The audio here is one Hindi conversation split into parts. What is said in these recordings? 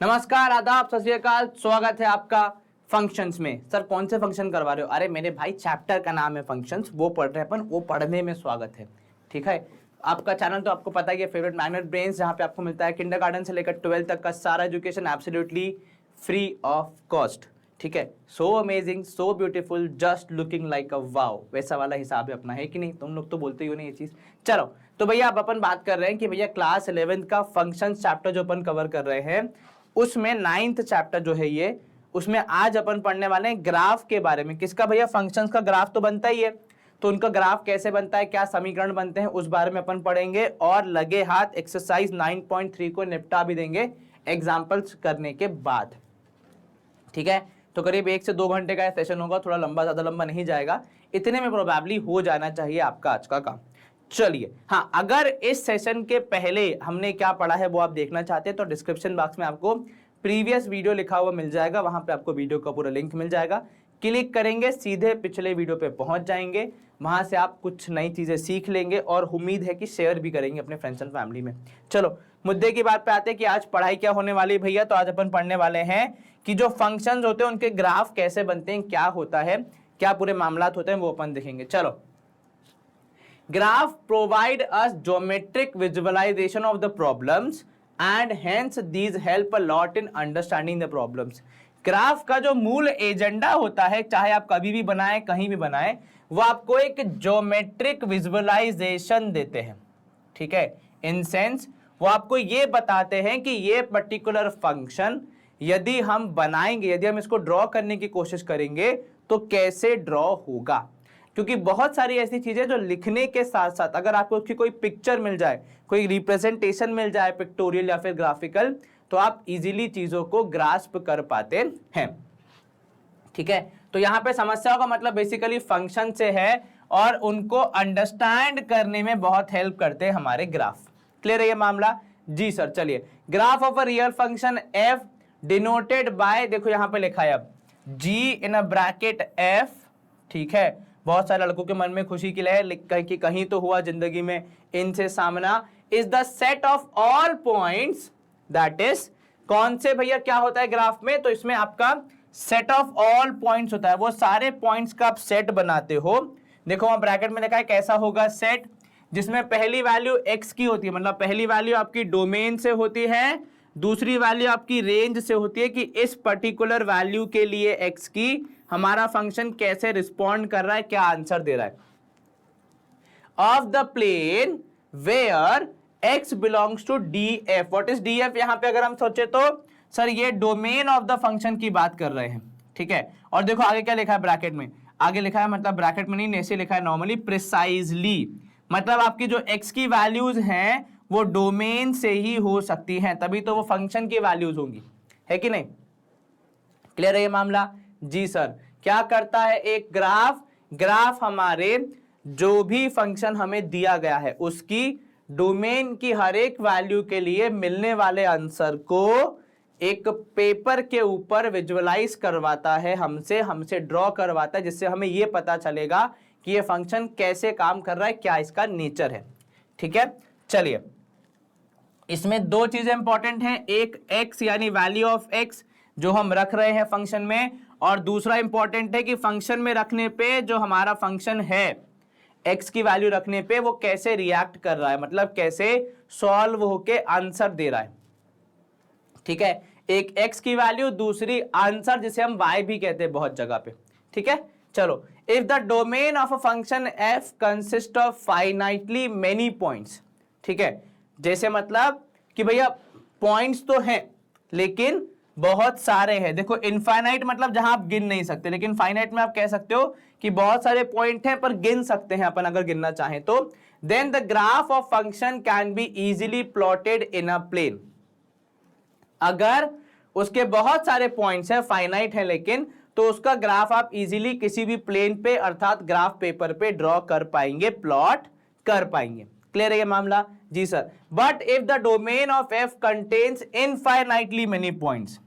नमस्कार, आदाब, सत श्री अकाल। स्वागत है आपका फंक्शंस में। सर कौन से फंक्शन करवा रहे हो? अरे मेरे भाई चैप्टर का नाम है फंक्शंस, वो पढ़ रहे हैं अपन, वो पढ़ने में स्वागत है। ठीक है, आपका चैनल तो आपको पता ही है, फेवरेट मैग्नेट ब्रेन्स, जहाँ पे आपको मिलता है किंडरगार्टन से लेकर 12th तक का सारा education absolutely free of cost. ठीक है, so amazing, so beautiful, just looking like a wow, वैसा वाला हिसाब है अपना, है कि नहीं? तुम लोग तो बोलते ही हो नहीं ये चीज। चलो तो भैया अब अपन बात कर रहे हैं कि भैया क्लास 11th का फंक्शन चैप्टर जो अपन कवर कर रहे हैं, उसमें 9th चैप्टर जो है ये, उसमें आज अपन पढ़ने वाले हैं ग्राफ के बारे में। किसका भैया? फंक्शंस का ग्राफ तो बनता ही है, तो उनका ग्राफ कैसे बनता है, क्या समीकरण बनते हैं, उस बारे में अपन पढ़ेंगे और लगे हाथ एक्सरसाइज 9.3 को निपटा भी देंगे एग्जाम्पल्स करने के बाद। ठीक है, तो करीब 1 से 2 घंटे का सेशन होगा, थोड़ा लंबा, ज्यादा लंबा नहीं जाएगा, इतने में प्रोबेबली हो जाना चाहिए आपका आज का काम। चलिए, हाँ, अगर इस सेशन के पहले हमने क्या पढ़ा है वो आप देखना चाहते हैं तो डिस्क्रिप्शन बॉक्स में आपको प्रीवियस वीडियो लिखा हुआ मिल जाएगा, वहां पे आपको वीडियो का पूरा लिंक मिल जाएगा। क्लिक करेंगे सीधे पिछले वीडियो पे पहुंच जाएंगे, वहां से आप कुछ नई चीजें सीख लेंगे और उम्मीद है कि शेयर भी करेंगे अपने फ्रेंड्स एंड फैमिली में। चलो मुद्दे की बात पे आते हैं कि आज पढ़ाई क्या होने वाली है भैया। तो आज अपन पढ़ने वाले हैं कि जो फंक्शंस होते हैं उनके ग्राफ कैसे बनते हैं, क्या होता है, क्या पूरे मामलात होते हैं, वो अपन देखेंगे। चलो, graph provide us geometric visualization of the problems and hence these help a lot in understanding the problems। Graph का जो मूल एजेंडा होता है, चाहे आप कभी भी बनाएं, कहीं भी बनाएं, वो आपको एक ज्योमेट्रिक विजुअलाइजेशन देते हैं। ठीक है, इन सेंस वो आपको ये बताते हैं कि ये पर्टिकुलर फंक्शन यदि हम बनाएंगे, यदि हम इसको ड्रॉ करने की कोशिश करेंगे तो कैसे ड्रॉ होगा। क्योंकि बहुत सारी ऐसी चीजें जो लिखने के साथ साथ अगर आपको उसकी कोई पिक्चर मिल जाए, कोई रिप्रेजेंटेशन मिल जाए पिक्टोरियल या फिर ग्राफिकल, तो आप इजीली चीजों को ग्रास्प कर पाते हैं। ठीक है, तो यहां पे समस्याओं का मतलब बेसिकली फंक्शन से है और उनको अंडरस्टैंड करने में बहुत हेल्प करते हैं हमारे ग्राफ। क्लियर है ये मामला? जी सर। चलिए, graph of a real function F denoted by, देखो यहां पे लिखा है अब जी इन अ ब्रैकेट एफ। ठीक है, बहुत सारे लड़कों के मन में खुशी की लहर कि कहीं तो हुआ जिंदगी में इनसे सामना। Is the set of all points, that is कौन से भैया क्या होता है ग्राफ में? तो इसमें आपका सेट ऑफ ऑल पॉइंट्स होता है, वो सारे पॉइंट्स का आप सेट बनाते हो। देखो वहां ब्रैकेट में लिखा है कैसा होगा सेट, जिसमें पहली वैल्यू x की होती है, मतलब पहली वैल्यू आपकी डोमेन से होती है, दूसरी वैल्यू आपकी रेंज से होती है कि इस पर्टिकुलर वैल्यू के लिए x की हमारा फंक्शन कैसे रिस्पॉन्ड कर रहा है, क्या आंसर दे रहा है। Of the plane where x belongs to df। What is df? यहां पे अगर हम सोचे तो सर ये डोमेन ऑफ द फंक्शन की बात कर रहे हैं। ठीक है, और देखो आगे क्या लिखा है ब्रैकेट में, आगे लिखा है, मतलब ब्रैकेट में नहीं, ऐसे लिखा है नॉर्मली, प्रिसाइजली, मतलब आपकी जो x की वैल्यूज हैं वो डोमेन से ही हो सकती हैं, तभी तो वो फंक्शन की वैल्यूज होंगी, है कि नहीं? क्लियर है ये मामला? जी सर। क्या करता है एक ग्राफ? ग्राफ हमारे जो भी फंक्शन हमें दिया गया है उसकी डोमेन की हर एक वैल्यू के लिए मिलने वाले आंसर को एक पेपर के ऊपर विजुअलाइज करवाता है, हमसे ड्रॉ करवाता है, जिससे हमें यह पता चलेगा कि ये फंक्शन कैसे काम कर रहा है, क्या इसका नेचर है। ठीक है, चलिए, इसमें दो चीजें इंपॉर्टेंट हैं, एक x यानी वैल्यू ऑफ x जो हम रख रहे हैं फंक्शन में, और दूसरा इंपॉर्टेंट है कि फंक्शन में रखने पे जो हमारा फंक्शन है x की वैल्यू रखने पे वो कैसे रिएक्ट कर रहा है, मतलब कैसे सॉल्व होके आंसर दे रहा है। ठीक है, एक x की वैल्यू, दूसरी आंसर जिसे हम y भी कहते हैं बहुत जगह पे। ठीक है, चलो, if the domain of a function f consist of finitely many points. ठीक है, जैसे मतलब कि भैया पॉइंट्स तो हैं लेकिन बहुत सारे हैं। देखो इनफाइनाइट मतलब जहां आप गिन नहीं सकते, लेकिन फाइनाइट में आप कह सकते हो कि बहुत सारे पॉइंट हैं पर गिन सकते हैं अपन अगर गिनना चाहें तो। Then the graph of function can be easily plotted in a plane. अगर उसके बहुत सारे पॉइंट्स हैं, फाइनाइट है लेकिन, तो उसका ग्राफ आप इजीली किसी भी प्लेन पे अर्थात ग्राफ पेपर पे ड्रॉ कर पाएंगे, प्लॉट कर पाएंगे। क्लियर है ये मामला? जी sir. But if the domain of F contains infinitely many points,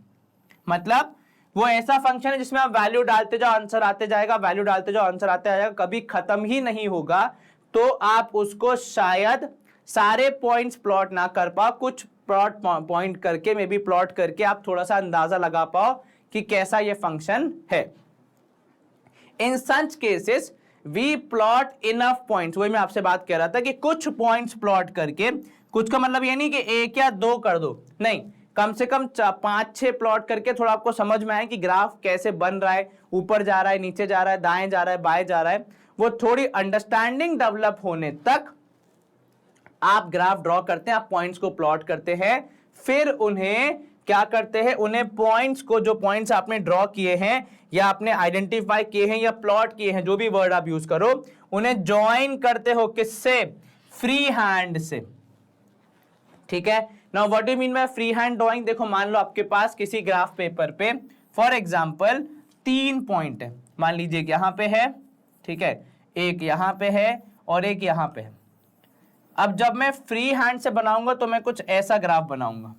मतलब वो ऐसा फंक्शन है जिसमें आप वैल्यू डालते जाओ आंसर आते जाएगा, वैल्यू डालते जाओ आंसर आते जाएगा, कभी खत्म ही नहीं होगा, तो आप उसको शायद सारे पॉइंट्स प्लॉट ना कर पाओ, कुछ प्लॉट पॉइंट करके मे बी प्लॉट करके आप थोड़ा सा अंदाजा लगा पाओ कि कैसा ये फंक्शन है। In such cases we plot enough points, वही मैं आपसे बात कर रहा था कि कुछ पॉइंट्स प्लॉट करके, कुछ का मतलब ये नहीं कि एक या दो कर दो, नहीं, कम से कम 5-6 प्लॉट करके थोड़ा आपको समझ में आए कि ग्राफ कैसे बन रहा है, ऊपर जा रहा है, नीचे जा रहा है, दाएं जा रहा है, बाएं जा रहा है, वो थोड़ी अंडरस्टैंडिंग डेवलप होने तक आप ग्राफ ड्रॉ करते हैं, आप पॉइंट्स को प्लॉट करते हैं, फिर उन्हें क्या करते हैं, उन्हें पॉइंट्स को, जो पॉइंट्स आपने ड्रॉ किए हैं या आपने आइडेंटिफाई किए हैं या प्लॉट किए हैं, जो भी वर्ड आप यूज करो, उन्हें ज्वाइन करते हो किससे, फ्री हैंड से। ठीक है, now what do you mean by free hand drawing? देखो मान लो आपके पास किसी ग्राफ पेपर पे फॉर एग्जांपल 3 पॉइंट है, मान लीजिए कि यहां पे है, ठीक है, एक यहां पे है और एक यहां पे है। अब जब मैं फ्री हैंड से बनाऊंगा तो मैं कुछ ऐसा ग्राफ बनाऊंगा,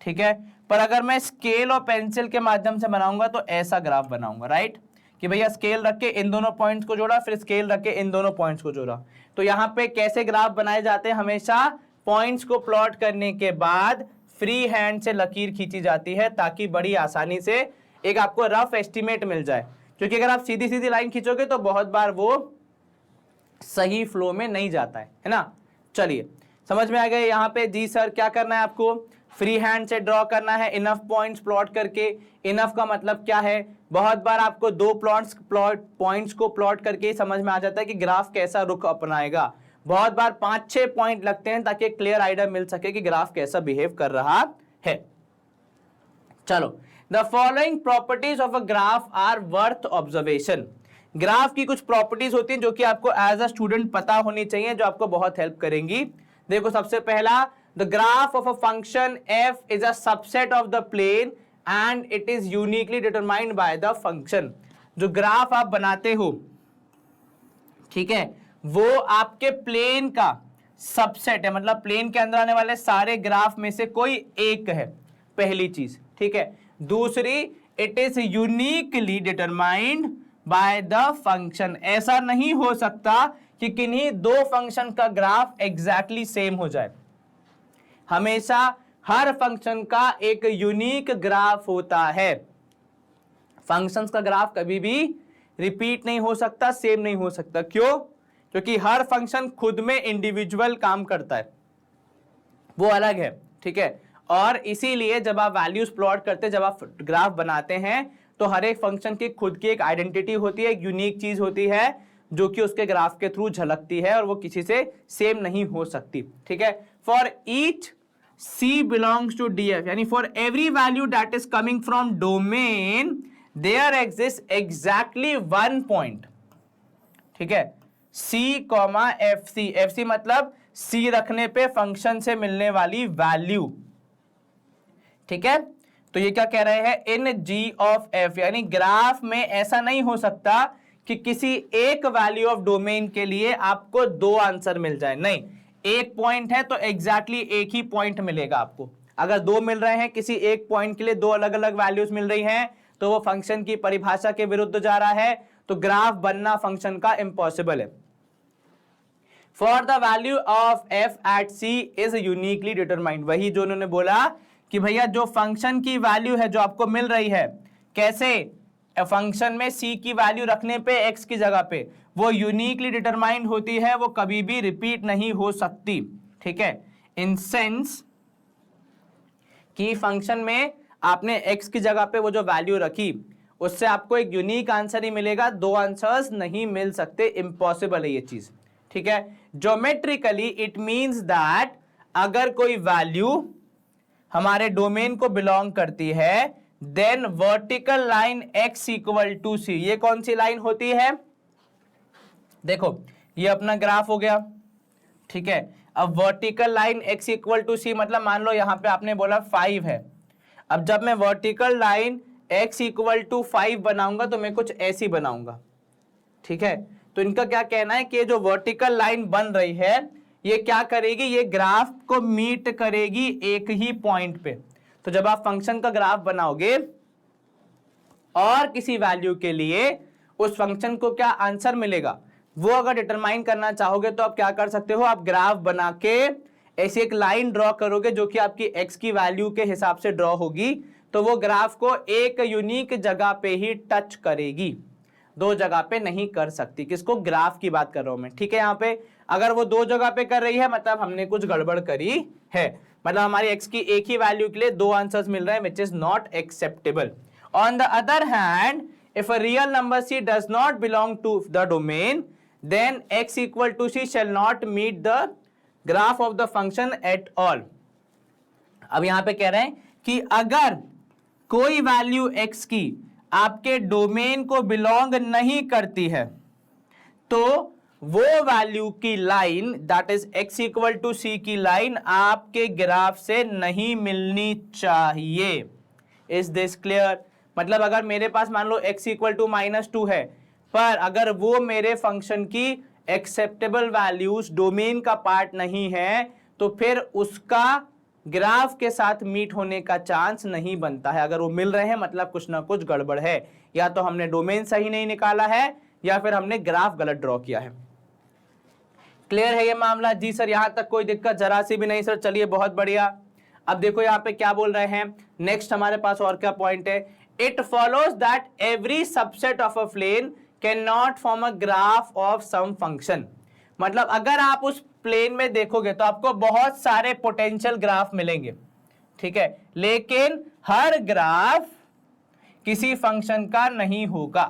ठीक है, पर अगर मैं स्केल और पेंसिल के माध्यम से बनाऊंगा तो ऐसा ग्राफ बनाऊंगा, राइट, कि भैया स्केल रख के इन दोनों पॉइंट्स को जोड़ा, फिर स्केल रख के इन दोनों पॉइंट्स को जोड़ा। तो यहाँ पे कैसे ग्राफ बनाए जाते हैं, हमेशा पॉइंट्स को प्लॉट करने के बाद फ्री हैंड से लकीर खींची जाती है, ताकि बड़ी आसानी से एक आपको रफ एस्टिमेट मिल जाए, क्योंकि अगर आप सीधी सीधी लाइन खींचोगे तो बहुत बार वो सही फ्लो में नहीं जाता है ना। चलिए समझ में आ गए यहाँ पे? जी सर, क्या करना है आपको, फ्री हैंड से ड्रॉ करना है, इनफ पॉइंट्स प्लॉट करके। इनफ का मतलब क्या है, बहुत बार आपको 2 पॉइंट्स को प्लॉट करके ही समझ में आ जाता है कि ग्राफ कैसा रुख अपनाएगा। बहुत बार 5-6 पॉइंट लगते हैं ताकि क्लियर आइडिया मिल सके कि ग्राफ कैसा बिहेव कर रहा है। चलो, the following properties of a graph are worth observation. Graph की कुछ प्रॉपर्टीज होती हैं जो कि आपको एज अ स्टूडेंट पता होनी चाहिए, जो आपको बहुत हेल्प करेंगी। देखो, सबसे पहला, the graph of a function f is a subset of the plane and it is uniquely determined by the function. जो ग्राफ आप बनाते हो, ठीक है, वो आपके प्लेन का सबसेट है, मतलब प्लेन के अंदर आने वाले सारे ग्राफ में से कोई एक है, पहली चीज, ठीक है। दूसरी, it is uniquely determined by the function. ऐसा नहीं हो सकता कि किन्हीं 2 फंक्शन का ग्राफ एग्जैक्टली सेम हो जाए, हमेशा हर फंक्शन का एक यूनिक ग्राफ होता है। फंक्शंस का ग्राफ कभी भी रिपीट नहीं हो सकता, सेम नहीं हो सकता। क्यों? क्योंकि हर फंक्शन खुद में इंडिविजुअल काम करता है, वो अलग है, ठीक है। और इसीलिए जब आप वैल्यूज प्लॉट करते हैं, जब आप ग्राफ बनाते हैं, तो हर एक फंक्शन की खुद की एक आइडेंटिटी होती है, एक यूनिक चीज होती है जो कि उसके ग्राफ के थ्रू झलकती है और वो किसी से सेम नहीं हो सकती, ठीक है। For each C belongs to DF, यानी for every value that is coming from domain there exists exactly one point, ठीक है, C, FC। FC मतलब C रखने पे फंक्शन से मिलने वाली वैल्यू, ठीक है। तो ये क्या कह रहे हैं, इन G of F, यानी ग्राफ में ऐसा नहीं हो सकता कि किसी एक वैल्यू ऑफ डोमेन के लिए आपको 2 आंसर मिल जाए, नहीं, एक पॉइंट है तो एग्जैक्टली एक ही पॉइंट मिलेगा आपको। अगर 2 मिल रहे हैं, किसी एक पॉइंट के लिए 2 अलग अलग वैल्यूज मिल रही हैं, तो वो फंक्शन की परिभाषा के विरुद्ध जा रहा है, तो ग्राफ बनना फंक्शन का इम्पॉसिबल है। For the value of f at c is uniquely determined, वही जो उन्होंने बोला कि भैया जो फंक्शन की वैल्यू है जो आपको मिल रही है, कैसे, फंक्शन में c की वैल्यू रखने पे x की जगह पे, वो यूनिकली डिटरमाइंड होती है, वो कभी भी रिपीट नहीं हो सकती, ठीक है। इन सेंस कि फंक्शन में आपने x की जगह पे वो जो वैल्यू रखी, उससे आपको एक यूनिक आंसर ही मिलेगा, 2 आंसर्स नहीं मिल सकते, इम्पॉसिबल है ये चीज, ठीक है। ज्योमेट्रिकली इट मींस दैट अगर कोई वैल्यू हमारे डोमेन को बिलोंग करती है, then vertical line x equal to C, ये कौन सी लाइन होती है, देखो ये अपना ग्राफ हो गया, ठीक है। अब vertical line x equal to C मतलब मान लो यहां पे आपने बोला 5 है। अब जब मैं vertical line x equal to 5 बनाऊंगा तो मैं कुछ ऐसी बनाऊंगा, ठीक है। तो इनका क्या कहना है कि जो वर्टिकल लाइन बन रही है, ये क्या करेगी, ये ग्राफ को मीट करेगी एक ही पॉइंट पे। तो जब आप फंक्शन का ग्राफ बनाओगे और किसी वैल्यू के लिए उस फंक्शन को क्या आंसर मिलेगा, वो अगर डिटरमाइन करना चाहोगे तो आप क्या कर सकते हो, आप ग्राफ बना के ऐसी एक लाइन ड्रॉ करोगे जो कि आपकी x की वैल्यू के हिसाब से ड्रॉ होगी, तो वो ग्राफ को एक यूनिक जगह पे ही टच करेगी, दो जगह पे नहीं कर सकती। किसको, ग्राफ की बात कर रहा हूं मैं, ठीक है। यहाँ पे अगर वो दो जगह पे कर रही है मतलब हमने कुछ गड़बड़ करी है, मतलब हमारी x की एक ही वैल्यू के लिए दो आंसर्स मिल रहे हैं, विच is not acceptable. On the other hand, if a real number c does not belong to the domain, then x equal to c shall not meet the graph of the function at all। अब यहां पे कह रहे हैं कि अगर कोई वैल्यू x की आपके डोमेन को बिलोंग नहीं करती है तो वो वैल्यू की line, that is x equal to c की लाइन आपके ग्राफ से नहीं मिलनी चाहिए। Is this clear? मतलब अगर मेरे पास मान लो x इक्वल टू -2 है, पर अगर वो मेरे फंक्शन की एक्सेप्टेबल वैल्यूज डोमेन का पार्ट नहीं है तो फिर उसका ग्राफ के साथ मीट होने का चांस नहीं बनता है। अगर वो मिल रहे हैं मतलब कुछ ना कुछ गड़बड़ है, या तो हमने डोमेन सही नहीं निकाला है या फिर हमने ग्राफ गलत ड्रॉ किया है। क्लियर है ये मामला? जी सर, यहां तक कोई दिक्कत जरा सी भी नहीं सर, चलिए बहुत बढ़िया। अब देखो यहाँ पे क्या बोल रहे हैं, नेक्स्ट हमारे पास और क्या पॉइंट है, it follows that every subset of a plane can not form a graph of some function. मतलब अगर आप उस प्लेन में देखोगे तो आपको बहुत सारे पोटेंशियल ग्राफ मिलेंगे, ठीक है, लेकिन हर ग्राफ किसी फंक्शन का नहीं होगा,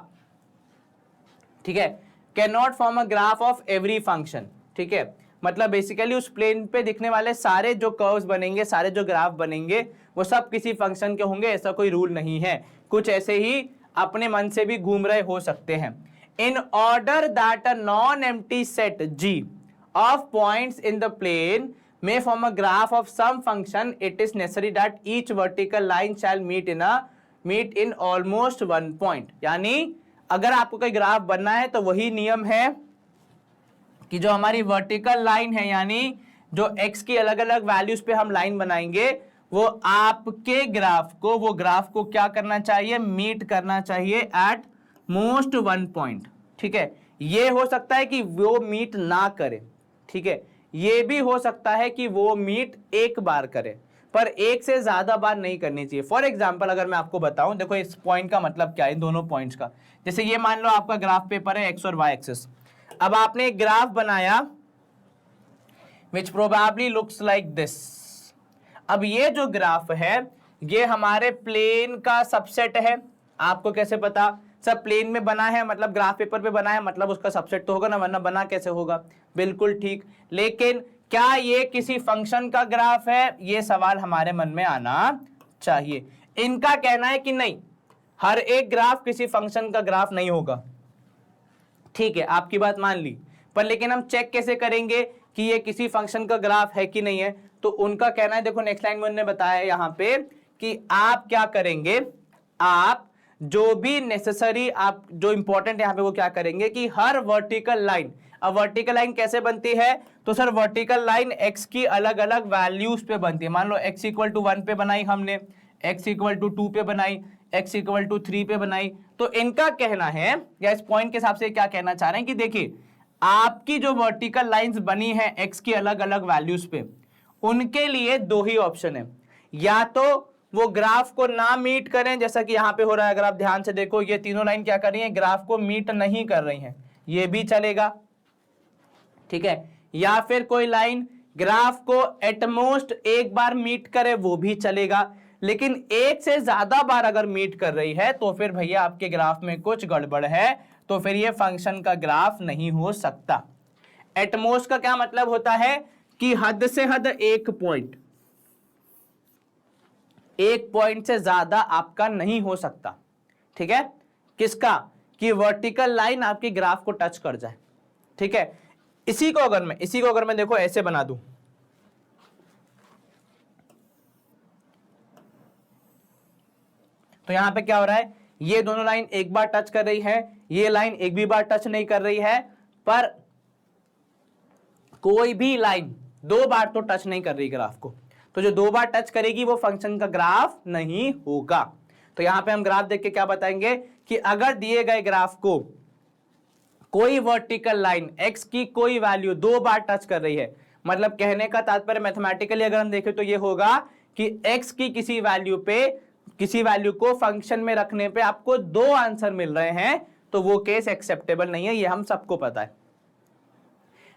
ठीक है। Can not form a graph of every function, ठीक है। मतलब बेसिकली उस प्लेन पे दिखने वाले सारे जो कर्व्स बनेंगे, सारे जो ग्राफ बनेंगे वो सब किसी फंक्शन के होंगे, ऐसा कोई रूल नहीं है। कुछ ऐसे ही अपने मन से भी घूम रहे हो सकते हैं। In order that a non empty set G of points in the plane may form a graph of some function, it is necessary that each vertical line shall meet in almost one point। यानी अगर आपको कोई ग्राफ बनना है तो वही नियम है कि जो हमारी वर्टिकल लाइन है, यानी जो x की अलग अलग वैल्यूज पे हम लाइन बनाएंगे, वो आपके ग्राफ को, वो ग्राफ को क्या करना चाहिए, मीट करना चाहिए एट मोस्ट वन पॉइंट, ठीक है। ये हो सकता है कि वो मीट ना करे, ठीक है, ये भी हो सकता है कि वो मीट एक बार करे, पर एक से ज्यादा बार नहीं करनी चाहिए। फॉर एग्जाम्पल अगर मैं आपको बताऊं, देखो इस पॉइंट का मतलब क्या है, इन दोनों पॉइंट्स का, जैसे ये मान लो आपका ग्राफ पेपर है एक्स और वाई एक्सिस। अब आपने एक ग्राफ बनाया विच प्रोबेबली लुक्स लाइक दिस। अब ये जो ग्राफ है ये हमारे प्लेन का सबसेट है। आपको कैसे पता? सब प्लेन में बना है मतलब ग्राफ पेपर पे बना है मतलब उसका सबसेट तो होगा ना, वरना बना कैसे होगा? बिल्कुल ठीक। लेकिन क्या ये किसी फंक्शन का ग्राफ है? ये सवाल हमारे मन में आना चाहिए। इनका कहना है कि नहीं, हर एक ग्राफ किसी फंक्शन का ग्राफ नहीं होगा, ठीक है, आपकी बात मान ली, पर लेकिन हम चेक कैसे करेंगे कि ये किसी फंक्शन का ग्राफ है कि नहीं है? तो उनका कहना है, देखो नेक्स्ट लाइन में उन्होंने बताया यहां पे कि आप क्या करेंगे, आप जो भी नेसेसरी, आप जो इंपॉर्टेंट यहां पे वो क्या करेंगे कि हर वर्टिकल लाइन, अब वर्टिकल लाइन कैसे बनती है? तो सर वर्टिकल लाइन x की अलग अलग वैल्यूज पे बनती है। मान लो x इक्वल टू 1 पे बनाई हमने, x इक्वल टू 2 पे बनाई, x इक्वल टू 3 पे बनाई। तो इनका कहना है, या इस पॉइंट के हिसाब से क्या कहना चाह रहे हैं कि देखिए आपकी जो वर्टिकल लाइंस बनी है x की अलग अलग वैल्यूज पे, उनके लिए दो ही ऑप्शन है, या तो वो ग्राफ को ना मीट करें, जैसा कि यहां पे हो रहा है, अगर आप ध्यान से देखो ये तीनों लाइन क्या कर रही है, ग्राफ को मीट नहीं कर रही हैं, ये भी चलेगा, ठीक है, या फिर कोई लाइन ग्राफ को एटमोस्ट एक बार मीट करे, वो भी चलेगा। लेकिन एक से ज्यादा बार अगर मीट कर रही है तो फिर भैया आपके ग्राफ में कुछ गड़बड़ है, तो फिर ये फंक्शन का ग्राफ नहीं हो सकता। एटमोस्ट का क्या मतलब होता है कि हद से हद एक पॉइंट, एक पॉइंट से ज्यादा आपका नहीं हो सकता, ठीक है। किसका? कि वर्टिकल लाइन आपके ग्राफ को टच कर जाए, ठीक है। इसी को अगर मैं देखो ऐसे बना दूं, तो यहां पे क्या हो रहा है, ये दोनों लाइन एक बार टच कर रही है, ये लाइन एक भी बार टच नहीं कर रही है, पर कोई भी लाइन दो बार तो टच नहीं कर रही ग्राफ को, तो जो दो बार टच करेगी वो फंक्शन का ग्राफ नहीं होगा। तो यहां पे हम ग्राफ देख के क्या बताएंगे कि अगर दिए गए ग्राफ को कोई वर्टिकल लाइन x की कोई वैल्यू 2 बार टच कर रही है, मतलब कहने का तात्पर्य मैथमेटिकली अगर हम देखें तो ये होगा कि x की किसी वैल्यू को फंक्शन में रखने पे आपको 2 आंसर मिल रहे हैं, तो वो केस एक्सेप्टेबल नहीं है, ये हम सबको पता है।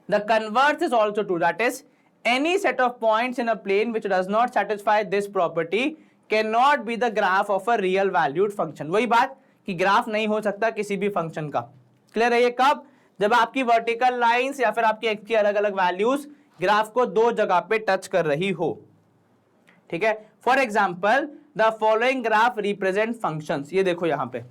The converse is also true, that is any set of points in a plane which does not satisfy this property cannot be the graph of a real valued function। वही बात कि ग्राफ नहीं हो सकता किसी भी फंक्शन का। क्लियर है ये कब? जब आपकी वर्टिकल लाइंस या फिर आपकी एक्स की अलग अलग वैल्यूज ग्राफ को 2 जगह पे टच कर रही हो। ठीक है, for example the following graph represent functions. ये देखो यहां पे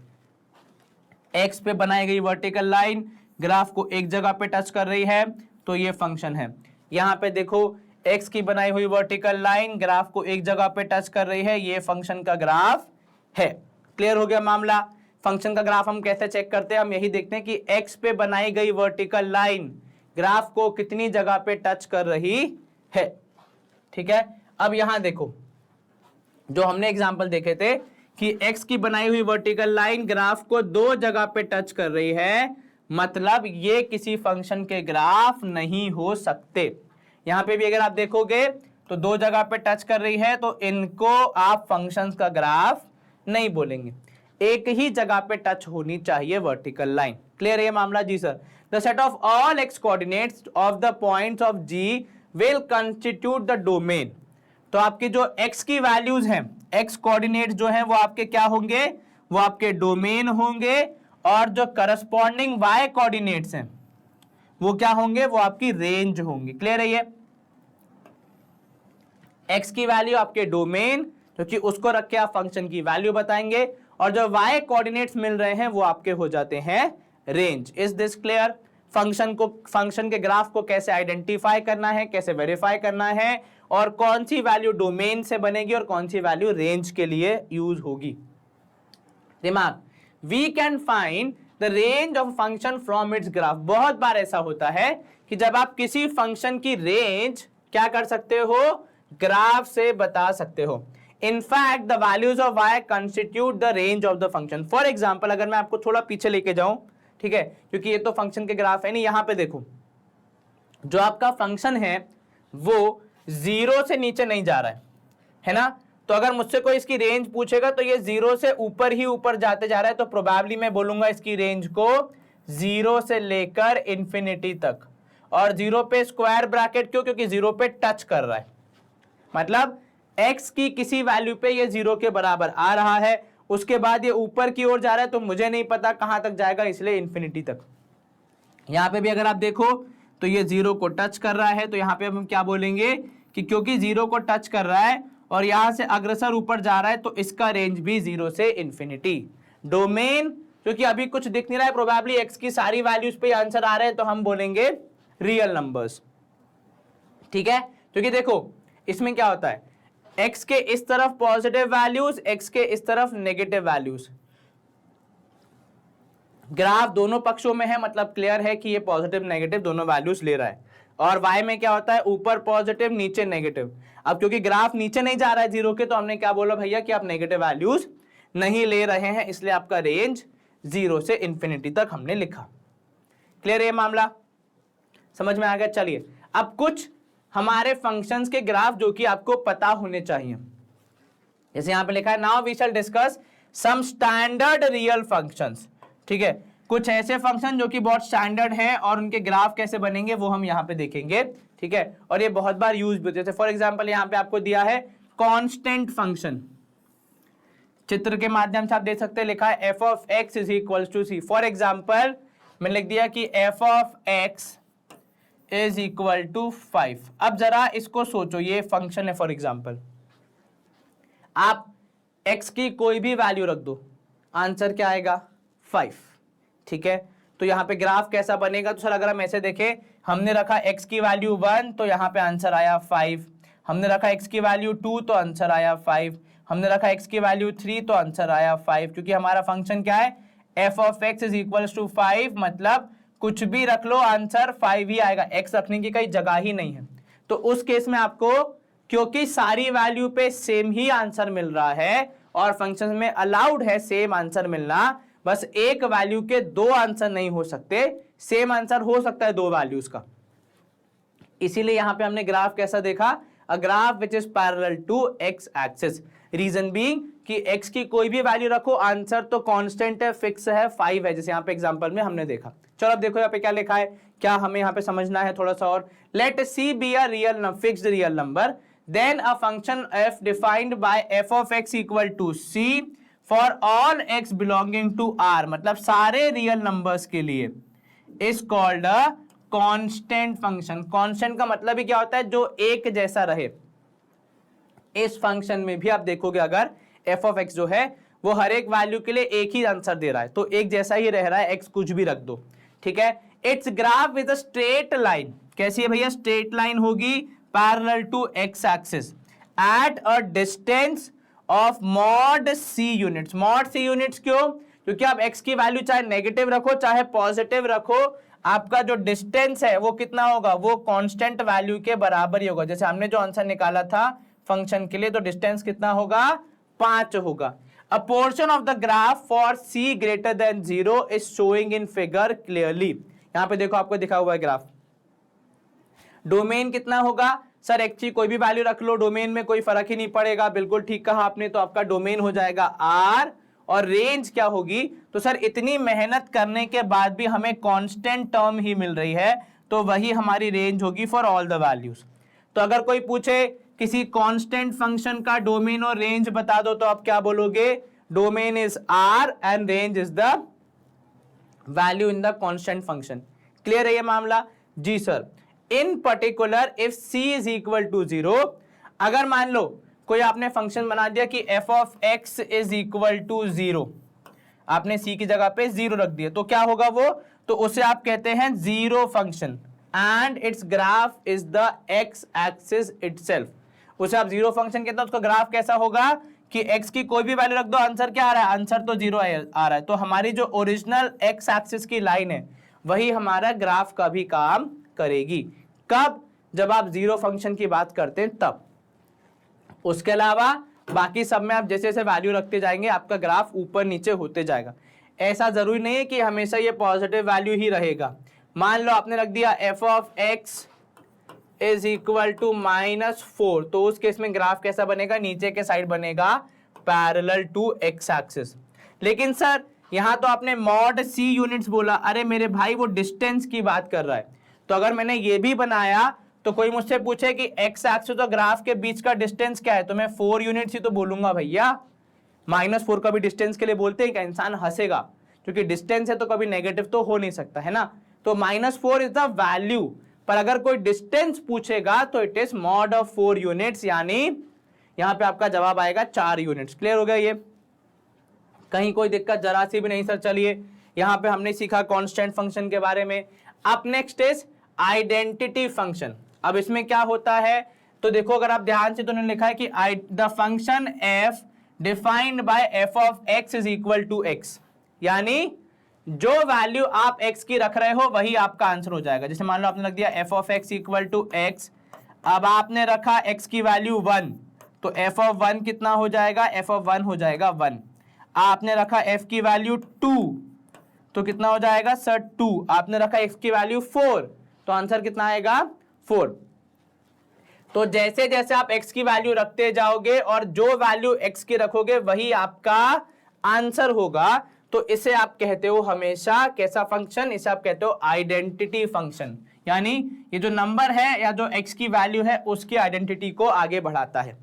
एक्स पे बनाई गई वर्टिकल लाइन ग्राफ को एक जगह पे टच कर रही है, तो ये फंक्शन है। यहां पे देखो एक्स की बनाई हुई वर्टिकल लाइन ग्राफ को एक जगह पे टच कर रही है, ये फंक्शन का ग्राफ है। क्लियर हो गया मामला? फंक्शन का ग्राफ हम कैसे चेक करते हैं? हम यही देखते हैं कि एक्स पे बनाई गई वर्टिकल लाइन ग्राफ को कितनी जगह पे टच कर रही है। ठीक है, अब यहां देखो जो हमने एग्जांपल देखे थे कि एक्स की बनाई हुई वर्टिकल लाइन ग्राफ को 2 जगह पे टच कर रही है, मतलब ये किसी फंक्शन के ग्राफ नहीं हो सकते। यहां पे भी अगर आप देखोगे तो 2 जगह पे टच कर रही है, तो इनको आप फंक्शंस का ग्राफ नहीं बोलेंगे, एक ही जगह पे टच होनी चाहिए वर्टिकल लाइन। क्लियर है ये मामला? जी sir. The set of all X coordinates of the points of G will constitute the domain. तो आपकी जो एक्स की वैल्यूज हैं, एक्स कोऑर्डिनेट जो हैं वो आपके क्या होंगे? वो आपके डोमेन होंगे, और जो करस्पॉन्डिंग वाई कोऑर्डिनेट्स हैं वो क्या होंगे? वो आपकी रेंज होंगी। क्लियर है ये? एक्स की वैल्यू आपके डोमेन, क्योंकि उसको रख के आप फंक्शन की वैल्यू बताएंगे, और जो वाई कोऑर्डिनेट्स मिल रहे हैं वो आपके हो जाते हैं range. Is this clear? Function के ग्राफ को कैसे आइडेंटिफाई करना है, कैसे वेरीफाई करना है, और कौन सी वैल्यू डोमेन से बनेगी और कौन सी वैल्यू रेंज के लिए यूज होगी। दिमाग, we can find the range of function from its graph. बहुत बार ऐसा होता है कि जब आप किसी फंक्शन की रेंज क्या कर सकते हो? ग्राफ से बता सकते हो। In fact, the values of y constitute the range of the function. For example, अगर मैं आपको थोड़ा पीछे लेके जाऊं, ठीक है, क्योंकि ये तो फंक्शन के ग्राफ है नहीं, यहां पे देखो जो आपका फंक्शन है वो 0 से नीचे नहीं जा रहा है ना? तो अगर मुझसे कोई इसकी रेंज पूछेगा तो ये 0 से ऊपर ही ऊपर जाते जा रहा है, तो प्रोबेबली मैं बोलूंगा इसकी रेंज को 0 से लेकर इंफिनिटी तक। और 0 पे स्क्वायर ब्रैकेट क्यों? क्योंकि 0 पे टच कर रहा है, मतलब x की किसी वैल्यू पे ये 0 के बराबर आ रहा है, उसके बाद ये ऊपर की ओर जा रहा है, तो मुझे नहीं पता कहां तक जाएगा, इसलिए इंफिनिटी तक। यहां पे भी अगर आप देखो तो ये 0 को टच कर रहा है, तो यहां पे हम क्या बोलेंगे कि क्योंकि 0 को टच कर रहा है और यहां से अग्रसर ऊपर जा रहा है, तो इसका रेंज भी 0 से इंफिनिटी। डोमेन, क्योंकि अभी कुछ दिख नहीं रहा है, प्रोबेबली x की सारी वैल्यूज पे आंसर आ रहे हैं, तो हम बोलेंगे रियल नंबर्स। ठीक है, क्योंकि देखो इसमें क्या होता है, x के इस तरफ पॉजिटिव वैल्यूज, x के इस तरफ नेगेटिव वैल्यूज, ग्राफ दोनों पक्षों में है, मतलब क्लियर है कि ये पॉजिटिव नेगेटिव दोनों वैल्यूज ले रहा है। और y में क्या होता है? ऊपर पॉजिटिव नीचे नेगेटिव। अब क्योंकि ग्राफ नीचे नहीं जा रहा है 0 के, तो हमने क्या बोला भैया कि आप नेगेटिव वैल्यूज नहीं ले रहे हैं, इसलिए आपका रेंज 0 से इंफिनिटी तक हमने लिखा। क्लियर है ये मामला? समझ में आ गया? चलिए अब कुछ हमारे फंक्शंस के ग्राफ जो कि आपको पता होने चाहिए। जैसे यहां पे लिखा है, now we shall discuss some standard real functions. ठीक है, कुछ ऐसे फंक्शन जो कि बहुत स्टैंडर्ड हैं और उनके ग्राफ कैसे बनेंगे वो हम यहां पे देखेंगे। ठीक है, और ये बहुत बार यूज भी होते हैं। फॉर एग्जांपल यहां पे आपको दिया है कांस्टेंट फंक्शन, चित्र के माध्यम से आप देख सकते हैं, लिखा है f of x is equal to c. For example मैंने लिख दिया कि f of x is equal to 5। अब जरा इसको सोचो, ये फंक्शन है, फॉर एग्जाम्पल आप x की कोई भी वैल्यू रख दो, आंसर क्या आएगा? 5। ठीक है, तो यहां पे ग्राफ कैसा बनेगा? तो सर अगर हम ऐसे देखें, हमने रखा x की वैल्यू 1 तो यहां पे आंसर आया 5, हमने रखा x की वैल्यू 2 तो आंसर आया 5, हमने रखा x की वैल्यू 3 तो आंसर आया 5, क्योंकि हमारा फंक्शन क्या है? f of x is equal to 5, मतलब कुछ भी रख लो आंसर 5 ही आएगा, x रखने की कहीं जगह ही नहीं है। तो उस केस में आपको, क्योंकि सारी वैल्यू पे सेम ही आंसर मिल रहा है और फंक्शन में अलाउड है सेम आंसर मिलना, बस एक वैल्यू के 2 आंसर नहीं हो सकते, सेम आंसर हो सकता है दो वैल्यूज का। इसीलिए यहां पे हमने ग्राफ कैसा देखा, a graph which is parallel to x axis. Reason being कि x की कोई भी वैल्यू रखो, आंसर तो कांस्टेंट है, फिक्स है, 5 है, जैसे यहाँ पे एग्जांपल में हमने देखा। चलो अब देखो यहाँ पे क्या लिखा है, क्या हमें यहाँ पे समझना है थोड़ा सा और। Let c be a real fixed real number, then a function f defined by f of x equal to c for all x belonging to r, मतलब सारे रियल नंबर्स के लिए, is called a constant function. Constant का मतलब ही क्या होता है, जो एक जैसा रहे। इस फंक्शन में भी आप देखोगे अगर f ऑफ x जो है वो हर एक वैल्यू के लिए एक ही आंसर दे रहा है, तो एक जैसा ही रह रहा है, x कुछ भी रख दो, ठीक है। Its graph with a straight line, कैसी है भैया, स्ट्रेट लाइन होगी parallel to x axis at a distance of mod c units. Mod c units क्यों, क्योंकि आप x की वैल्यू चाहे नेगेटिव रखो चाहे पॉजिटिव रखो, आपका जो डिस्टेंस है वो कितना होगा, वो कांस्टेंट वैल्यू के बराबर ही होगा। जैसे हमने जो आंसर निकाला था फंक्शन के लिए, तो डिस्टेंस कितना होगा, 5 होगा। अ portion of the graph for c greater than 0 is showing in figure clearly. यहां पे देखो आपको दिखा हुआ है ग्राफ। डोमेन कितना होगा, सर एक्चुअली कोई भी वैल्यू रख लो, डोमेन में कोई फर्क ही नहीं पड़ेगा, बिल्कुल ठीक कहा आपने। तो आपका डोमेन हो जाएगा r, और रेंज क्या होगी, तो सर इतनी मेहनत करने के बाद भी हमें कांस्टेंट टर्म ही मिल रही है, तो वही हमारी रेंज होगी फॉर ऑल द वैल्यूज। तो अगर कोई पूछे किसी कांस्टेंट फंक्शन का डोमेन और रेंज बता दो, तो आप क्या बोलोगे, domain is r and range is the value in the constant function. Clear है ये मामला, जी sir. In particular if c is equal to 0, अगर मान लो कोई आपने फंक्शन बना दिया कि f of x is equal to 0, आपने c की जगह पे 0 रख दिया, तो क्या होगा वो, तो उसे आप कहते हैं zero function and it's graph is the x axis itself. उसे आप जीरो फंक्शन कहते हैं, उसका ग्राफ कैसा होगा कि x की कोई भी वैल्यू रख दो, आंसर क्या आ रहा है, आंसर तो 0 आ रहा है। तो हमारी जो ओरिजिनल x एक्सिस की लाइन है वही हमारा ग्राफ का भी काम करेगी। कब, जब आप जीरो फंक्शन की बात करते हैं तब। उसके अलावा बाकी सब में आप जैसे जैसे वैल्यू रखते जाएंगे आपका ग्राफ ऊपर नीचे होते जाएगा। ऐसा जरूरी नहीं है कि हमेशा ये पॉजिटिव वैल्यू ही रहेगा। मान लो आपने रख दिया f of x is equal to -4, तो उस केस में ग्राफ कैसा बनेगा, नीचे के साइड बनेगा पैरेलल टू x एक्सिस। लेकिन सर यहां तो आपने मॉड c यूनिट्स बोला, अरे मेरे भाई वो डिस्टेंस की बात कर रहा है। तो अगर मैंने ये भी बनाया तो कोई मुझसे पूछे कि x एक्सिस और ग्राफ के बीच का डिस्टेंस क्या है, तो मैं 4 यूनिट्स ही तो बोलूंगा भैया। -4 का भी डिस्टेंस के लिए बोलते हैं क्या, इंसान हंसेगा, क्योंकि डिस्टेंस है तो कभी नेगेटिव तो हो नहीं सकता है ना। तो -4 इज द वैल्यू, पर अगर कोई डिस्टेंस पूछेगा तो it is mod of 4 units, यानी यहां पे आपका जवाब आएगा 4 यूनिट्स। क्लियर हो गया ये, कहीं कोई दिक्कत जरा सी भी नहीं सर। चलिए यहां पे हमने सीखा कांस्टेंट फंक्शन के बारे में। अब नेक्स्ट इज आइडेंटिटी फंक्शन। अब इसमें क्या होता है, तो देखो अगर आप ध्यान से, तो उन्होंने लिखा है कि the function f defined by f of x is equal to x, यानी जो वैल्यू आप x की रख रहे हो वही आपका आंसर हो जाएगा। जैसे मान लो आपने रख दिया f of x equal to x, अब आपने रखा x की वैल्यू 1, तो f ऑफ 1 कितना हो जाएगा, f ऑफ 1 हो जाएगा 1। आपने रखा f की वैल्यू 2, तो कितना हो जाएगा सर 2। आपने रखा x की वैल्यू 4, तो आंसर कितना आएगा 4। तो जैसे जैसे आप x की वैल्यू रखते जाओगे और जो वैल्यू x की रखोगे वही आपका आंसर होगा, तो इसे आप कहते हो हमेशा कैसा फंक्शन, इसे आप कहते हो आइडेंटिटी फंक्शन। यानी ये जो नंबर है या जो x की वैल्यू है उसकी आइडेंटिटी को आगे बढ़ाता है।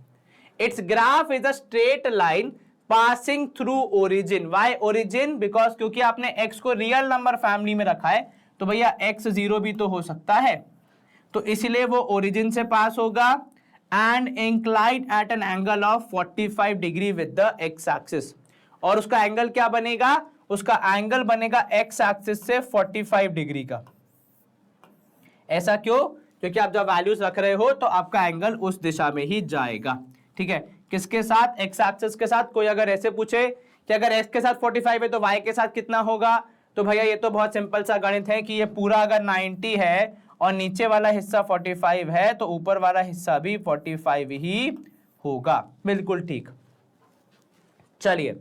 Its graph is a straight line passing through origin. Why origin, because क्योंकि आपने x को रियल नंबर फैमिली में रखा है, तो भैया x 0 भी तो हो सकता है, तो इसलिए वो ओरिजिन से पास होगा and inclined at an angle of 45 degree with the x axis. और उसका एंगल क्या बनेगा, उसका एंगल बनेगा x एक्सिस से 45 डिग्री का। ऐसा क्यों, क्योंकि आप जब वैल्यूज रख रहे हो तो आपका एंगल उस दिशा में ही जाएगा। ठीक है, किसके साथ, x एक्सिस के साथ। कोई अगर ऐसे पूछे कि अगर x के साथ 45 है तो y के साथ कितना होगा, तो भैया ये तो बहुत सिंपल सा गणित है कि ये पूरा अगर 90 है और नीचे वाला हिस्सा 45 है तो ऊपर वाला हिस्सा भी 45 ही होगा। बिल्कुल ठीक। चलिए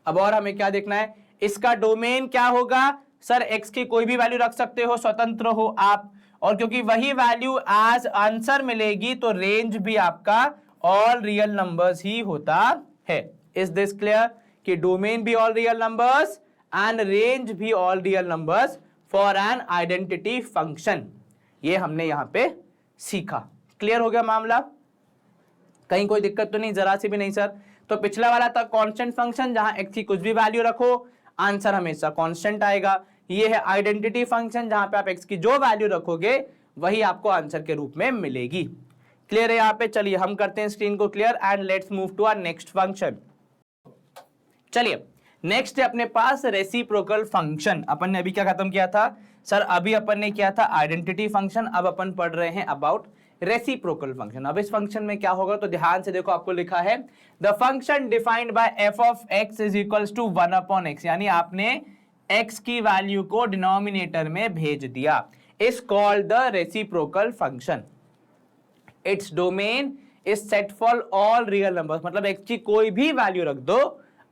अब और हमें क्या देखना है, इसका डोमेन क्या होगा, सर x की कोई भी वैल्यू रख सकते हो, स्वतंत्र हो आप, और क्योंकि वही वैल्यू एज आंसर मिलेगी तो रेंज भी आपका ऑल रियल नंबर्स ही होता है। इज दिस क्लियर कि डोमेन भी all real numbers and range भी all real numbers for an identity function, ये हमने यहां पे सीखा। क्लियर हो गया मामला, कहीं कोई दिक्कत तो नहीं, जरा सी भी नहीं सर। तो पिछला वाला था कांस्टेंट फंक्शन, जहां x की कुछ भी वैल्यू रखो आंसर हमेशा कांस्टेंट आएगा। ये है आइडेंटिटी फंक्शन, जहां पे आप x की जो वैल्यू रखोगे वही आपको आंसर के रूप में मिलेगी। क्लियर है यहाँ पे? चलिए हम करते हैं स्क्रीन को clear and let's move to our next function. चलिए नेक्स्ट है अपने पास रेसिप्रोकल फंक्शन। अपन ने अभी क्या खत्म किया था सर? अभी अपन ने किया था आइडेंटिटी फंक्शन, अब अपन पढ़ रहे हैं अबाउट रेसिप्रोकल फंक्शन। अब इस फंक्शन में क्या होगा तो ध्यान से देखो, आपको लिखा है the function defined by f of x is equals to 1 upon x, यानी आपने x की वैल्यू को डिनोमिनेटर में भेज दिया, is called the reciprocal function. Its domain is set for all real numbers, मतलब x की कोई भी वैल्यू रख दो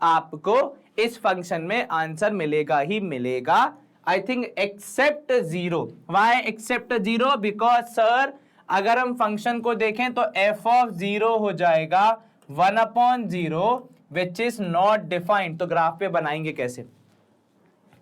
आपको इस फंक्शन में आंसर मिलेगा ही मिलेगा। I think except 0। Why except 0? Because sir अगर हम फंक्शन को देखें तो f ऑफ 0 हो जाएगा 1 upon 0 which is not defined, तो ग्राफ पे बनाएंगे कैसे?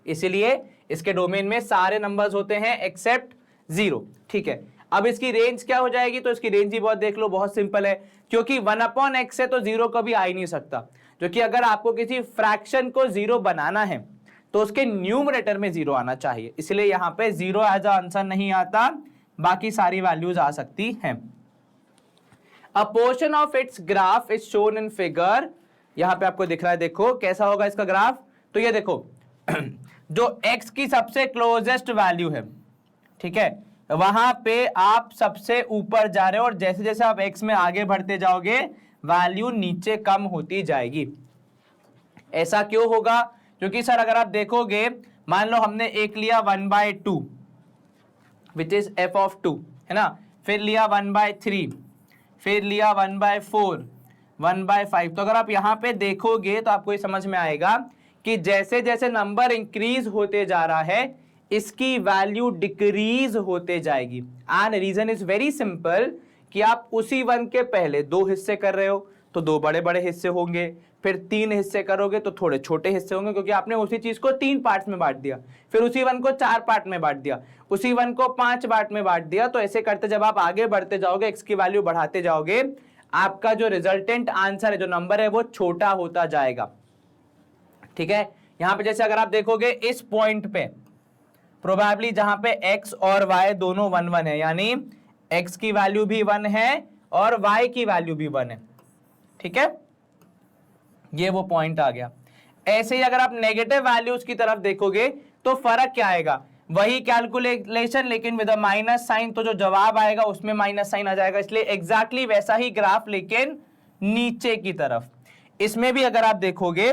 इसीलिए इसके डोमेन में सारे नंबर्स होते हैं एक्सेप्ट 0। ठीक है, अब इसकी रेंज क्या हो जाएगी? तो इसकी रेंज ही बहुत देख लो, बहुत सिंपल है, क्योंकि 1 अपॉन एक्स है तो 0 कभी आ ही नहीं सकता, क्योंकि अगर आपको किसी फ्रैक्शन को 0 बनाना है तो उसके न्यूमरेटर में 0 आना चाहिए, इसलिए यहां पे 0 एज आंसर नहीं आता, बाकी सारी वैल्यूज आ सकती हैं। अ portion of its graph is shown in figure, यहां पे आपको दिख रहा है, देखो कैसा होगा इसका ग्राफ। तो ये देखो जो x की सबसे क्लोजेस्ट वैल्यू है, ठीक है, वहां पे आप सबसे ऊपर जा रहे हो, और जैसे जैसे आप x में आगे बढ़ते जाओगे वैल्यू नीचे कम होती जाएगी। ऐसा क्यों होगा? क्योंकि सर अगर आप देखोगे, मान लो हमने एक लिया 1/2 विच इज f ऑफ 2, है ना, फिर लिया 1/3, फिर लिया 1/4, 1/5, तो अगर आप यहां पे देखोगे तो आपको ये समझ में आएगा कि जैसे जैसे नंबर इंक्रीज होते जा रहा है इसकी वैल्यू डिक्रीज होते जाएगी। And reason is very simple कि आप उसी 1 के पहले 2 हिस्से कर रहे हो तो 2 बड़े बड़े हिस्से होंगे, फिर 3 हिस्से करोगे तो थोड़े छोटे हिस्से होंगे, क्योंकि आपने उसी चीज को 3 पार्ट्स में बांट दिया, फिर उसी 1 को 4 पार्ट में बांट दिया, उसी 1 को 5 पार्ट में बांट दिया। तो ऐसे करते जब आप आगे बढ़ते जाओगे, x की वैल्यू बढ़ाते जाओगे, आपका जो रिजल्टेंट आंसर है, जो नंबर है, वो छोटा होता जाएगा। ठीक है, यहां पे जैसे अगर आप देखोगे इस पॉइंट पे प्रोबेबली जहां पे x और y दोनों 1 1 है, यानी x की वैल्यू भी 1 है और y की वैल्यू भी 1 है। ठीक है, ये वो पॉइंट आ गया। ऐसे ही अगर आप नेगेटिव वैल्यूज की तरफ देखोगे तो फर्क क्या आएगा? वही कैलकुलेशन लेकिन विद अ माइनस साइन, तो जो जवाब आएगा उसमें माइनस साइन आ जाएगा, इसलिए एग्जैक्टली वैसा ही ग्राफ लेकिन नीचे की तरफ। इसमें भी अगर आप देखोगे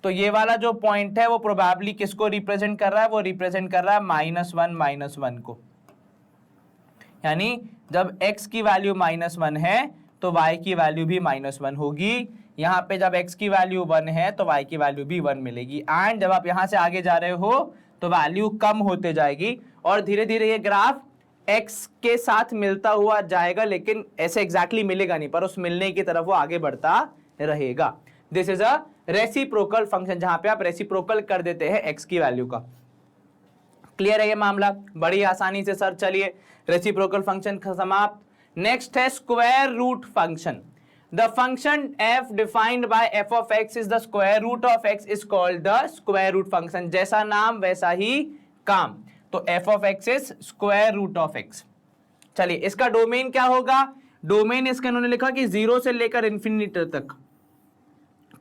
तो ये वाला जो पॉइंट है वो प्रोबेबली किसको रिप्रेजेंट कर रहा है? वो रिप्रेजेंट कर रहा है -1 को, यानी जब x की वैल्यू -1 है तो y की वैल्यू भी -1 होगी। यहाँ पे जब x की वैल्यू 1 है तो y की वैल्यू भी 1 मिलेगी। एंड जब आप यहाँ से आगे जा रहे हो तो वैल्यू कम होते जाएगी और धीरे धीरे ये ग्राफ x के साथ मिलता हुआ जाएगा, लेकिन ऐसे एग्जैक्टली मिलेगा नहीं, पर उस मिलने की तरफ वो आगे बढ़ता रहेगा। This is a reciprocal function, जहां पे आप रेसिप्रोकल कर देते हैं x की वैल्यू का। क्लियर है ये मामला? बड़ी आसानी से सर। चलिए रेसिप्रोकल फंक्शन समाप्त। नेक्स्ट है square root function. The function f defined by f of x is the square root of x is called the square root function. जैसा नाम वैसा ही काम, तो f of x is square root of x। चलिए इसका डोमेन क्या होगा? डोमेन इसका इन्होंने लिखा कि 0 से लेकर इंफिनिटी तक।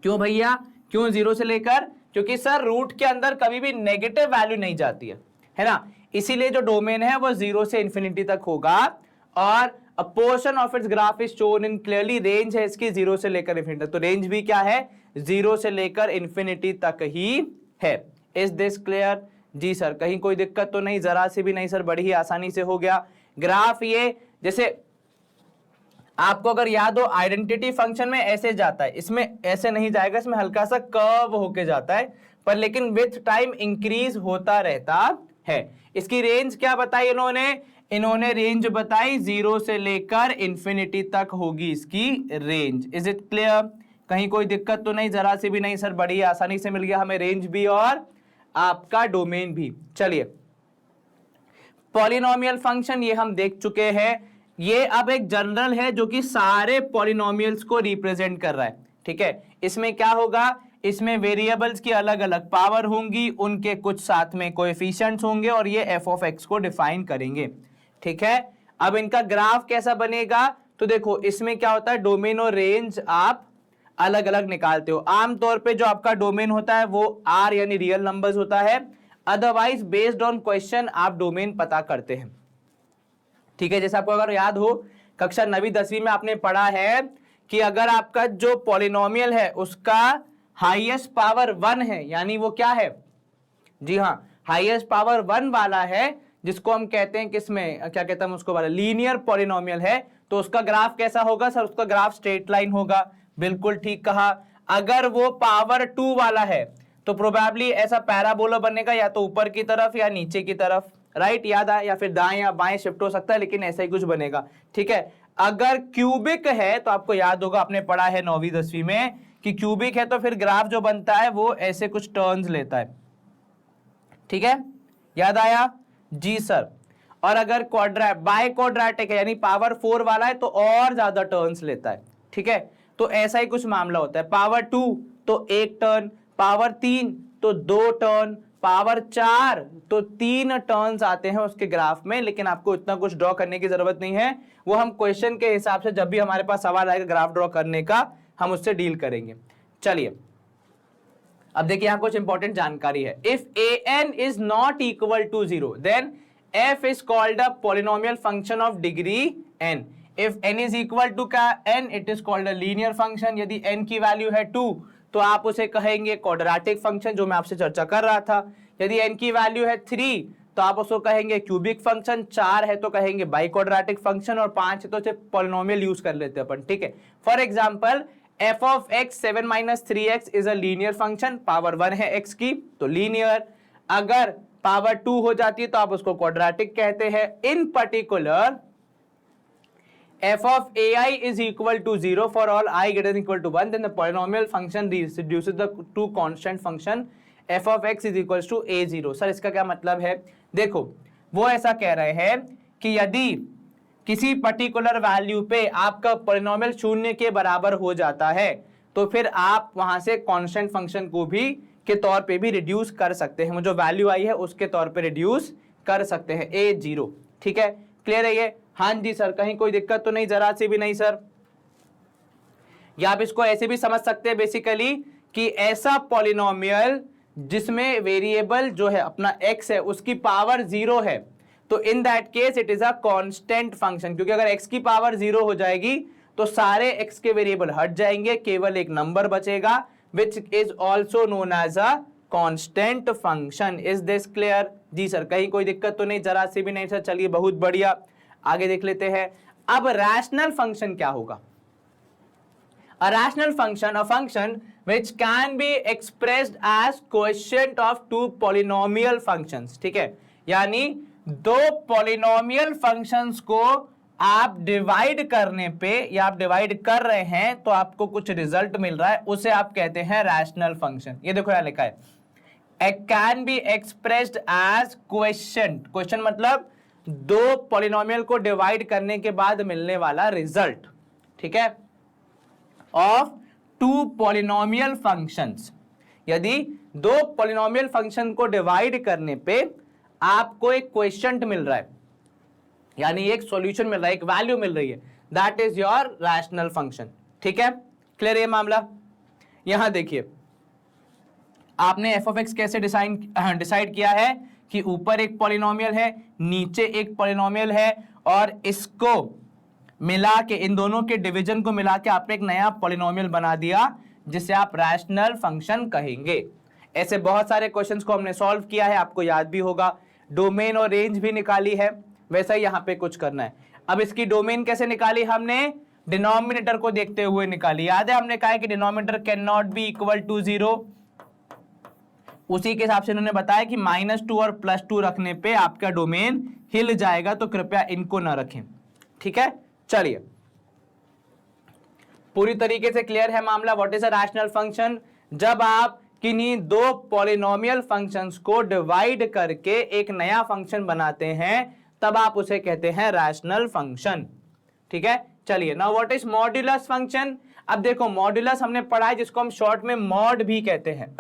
क्यों भैया, क्यों 0 से लेकर? क्योंकि सर रूट के अंदर कभी भी नेगेटिव वैल्यू नहीं जाती है ना, इसीलिए जो डोमेन है वो 0 से इंफिनिटी तक होगा। और अ portion of its graph is shown in clearly, range है इसकी 0 से लेकर इंफिनिटी तक, तो रेंज भी क्या है? 0 से लेकर इंफिनिटी तक ही है। Is this clear? जी सर, कहीं कोई दिक्कत तो नहीं? जरा से भी नहीं सर, बड़ी ही आसानी से हो गया। ग्राफ ये जैसे आपको अगर याद हो आइडेंटिटी फंक्शन में ऐसे जाता है, इसमें ऐसे नहीं जाएगा, इसमें हल्का सा कर्व होके जाता है, पर लेकिन विथ टाइम इंक्रीज होता रहता है। इसकी रेंज क्या बताई इन्होंने रेंज बताई 0 से लेकर इंफिनिटी तक होगी इसकी रेंज। Is it clear? कहीं कोई दिक्कत तो नहीं? जरा सी भी नहीं सर, बड़ी आसानी से मिल गया हमें रेंज भी और आपका डोमेन भी। चलिए पॉलिनोमियल फंक्शन ये हम देख चुके हैं। ये अब एक जनरल है जो कि सारे पॉलिनोमियल्स को रिप्रेजेंट कर रहा है, ठीक है। इसमें क्या होगा, इसमें वेरिएबल्स की अलग अलग पावर होंगी, उनके कुछ साथ में कोएफिशिएंट्स होंगे और ये एफ ऑफ एक्स को डिफाइन करेंगे, ठीक है। अब इनका ग्राफ कैसा बनेगा, तो देखो इसमें क्या होता है, डोमेन और रेंज आप अलग अलग निकालते हो। आमतौर पे जो आपका डोमेन होता है वो आर यानी रियल नंबर्स होता है, अदरवाइज बेस्ड ऑन क्वेश्चन आप डोमेन पता करते हैं, ठीक है। जैसे आपको अगर याद हो कक्षा 9वीं 10वीं में आपने पढ़ा है कि अगर आपका जो पॉलिनोमियल है उसका हाईएस्ट पावर 1 है, यानी वो क्या है, जी हाँ हाईएस्ट पावर 1 वाला है, जिसको हम कहते हैं किसमें, क्या कहते हैं उसको वाला, लीनियर पॉलिनोमियल है, तो उसका ग्राफ कैसा होगा सर, उसका ग्राफ स्ट्रेट लाइन होगा। बिल्कुल ठीक कहा। अगर वो पावर 2 वाला है तो प्रोबेबली ऐसा पैराबोला बनेगा, या तो ऊपर की तरफ या नीचे की तरफ, राइट, याद आया, या फिर दाएं या बाएं शिफ्ट हो सकता है, लेकिन ऐसा ही कुछ बनेगा, ठीक है। अगर क्यूबिक है तो आपको याद होगा, आपने पढ़ा है 9वीं 10वीं में कि क्यूबिक है तो फिर ग्राफ जो बनता है वो ऐसे कुछ टर्न्स लेता है, ठीक है, याद आया जी सर। और अगर बाय क्वाड्रेटिक है यानी पावर 4 वाला है तो और ज्यादा टर्न्स लेता है, ठीक है। तो ऐसा ही कुछ मामला होता है, पावर 2 तो 1 टर्न, पावर 3 तो 2 टर्न, पावर 4 तो 3 टर्न्स आते हैं उसके ग्राफ में। लेकिन आपको इतना कुछ ड्रॉ करने की जरूरत नहीं है, वो हम क्वेश्चन के हिसाब से जब भी हमारे पास सवाल आएगा ग्राफ ड्रॉ करने का, हम उससे डील करेंगे। चलिए अब देखिए यहां कुछ इंपॉर्टेंट जानकारी है। If an is not equal to 0 then f is called a polynomial function of degree n। If n is equal to क्या n, it is called a linear function. यदि n की वैल्यू है 2 तो आप उसे कहेंगे क्वाड्रेटिक फंक्शन, जो मैं आपसे चर्चा कर रहा था। यदि n की वैल्यू है 3 तो आप उसको कहेंगे क्यूबिक फंक्शन, 4 है तो कहेंगे बाई क्वाड्रेटिक फंक्शन, और 5 है तो सिर्फ पॉलिनोमियल यूज कर लेते हैं अपन, ठीक है। For example f of x 7 - 3x is a linear function, power 1 है x की तो लीनियर। अगर पावर 2 हो जाती है तो आप उसको क्वाड्रेटिक कहते हैं। इन particular f of ai is equal to 0 for all I greater than equal to 1, then the polynomial function reduces the to constant function f of x is equals to a0। Sir इसका क्या मतलब है, देखो वो ऐसा कह रहे हैं कि यदि किसी पर्टिकुलर वैल्यू पे आपका पॉलिनोमियल 0 के बराबर हो जाता है तो फिर आप वहां से कांस्टेंट फंक्शन को भी के तौर पे भी रिड्यूस कर सकते हैं, वो जो वैल्यू आई है उसके तौर पे रिड्यूस कर सकते हैं, a0, ठीक है। क्लियर है ये? हाँ जी सर, कहीं कोई दिक्कत तो नहीं, जरा सी भी नहीं सर। या आप इसको ऐसे भी समझ सकते हैं बेसिकली कि ऐसा पॉलिनोमियल जिसमें वेरिएबल जो है अपना x है उसकी पावर 0 है, तो in that case it is a constant function, क्योंकि अगर x की पावर 0 हो जाएगी तो सारे x के वेरिएबल हट जाएंगे, केवल एक नंबर बचेगा, which is also known as a constant function. Is this clear? जी सर, कहीं कोई दिक्कत तो नहीं, जरा सी भी नहीं सर। चलिए बहुत बढ़िया, आगे देख लेते हैं। अब रैशनल फंक्शन क्या होगा? A rational function, a function which can be expressed as quotient of two polynomial functions, ठीक है। यानी दो पॉलिनोमियल फंक्शंस को आप डिवाइड करने पे, या आप डिवाइड कर रहे हैं तो आपको कुछ रिजल्ट मिल रहा है, उसे आप कहते हैं रैशनल फंक्शन। ये देखो यहां लिखा है, it can be expressed as quotient। Question मतलब दो पॉलिनोमियल को डिवाइड करने के बाद मिलने वाला रिजल्ट, ठीक है, ऑफ टू पॉलिनोमियल फंक्शंस। यदि दो पॉलिनोमियल फंक्शन को डिवाइड करने पे आपको एक क्वोशिएंट मिल रहा है, यानी एक सॉल्यूशन मिल रहा है, एक वैल्यू मिल रही है, that is your rational function, ठीक है। क्लियर है ये मामला? यहां देखिए आपने एफ ऑफ एक्स कैसे डिसाइड किया है कि ऊपर एक पॉलिनोमियल है, नीचे एक पॉलिनोमियल है, और इसको मिला के, इन दोनों के डिवीजन को मिला के आपने एक नया पॉलिनोमियल बना दिया जिसे आप रैशनल फंक्शन कहेंगे। ऐसे बहुत सारे क्वेश्चंस को हमने सॉल्व किया है, आपको याद भी होगा, डोमेन और रेंज भी निकाली है, वैसा ही यहाँ पे कुछ करना है। अब इसकी डोमेन कैसे निकाली हमने? डिनोमिनेटर को देखते हुए निकालिए। याद है हमने कहा है कि denominator can not be equal to 0। उसी के हिसाब से इन्होंने बताया कि -2 और +2 रखने पे आपका डोमेन हिल जाएगा, तो कृपया इनको ना रखें। ठीक है, चलिए पूरी तरीके से क्लियर है मामला। What is a rational function? जब आप किन्हीं दो पॉलिनोमियल फंक्शंस को डिवाइड करके एक नया फंक्शन बनाते हैं तब आप उसे कहते हैं रैशनल फंक्शन। ठीक है, चलिए now what is modulus function? अब देखो मॉड्यूलस हमने पढ़ा है, जिसको हम शॉर्ट में मॉड भी कहते हैं।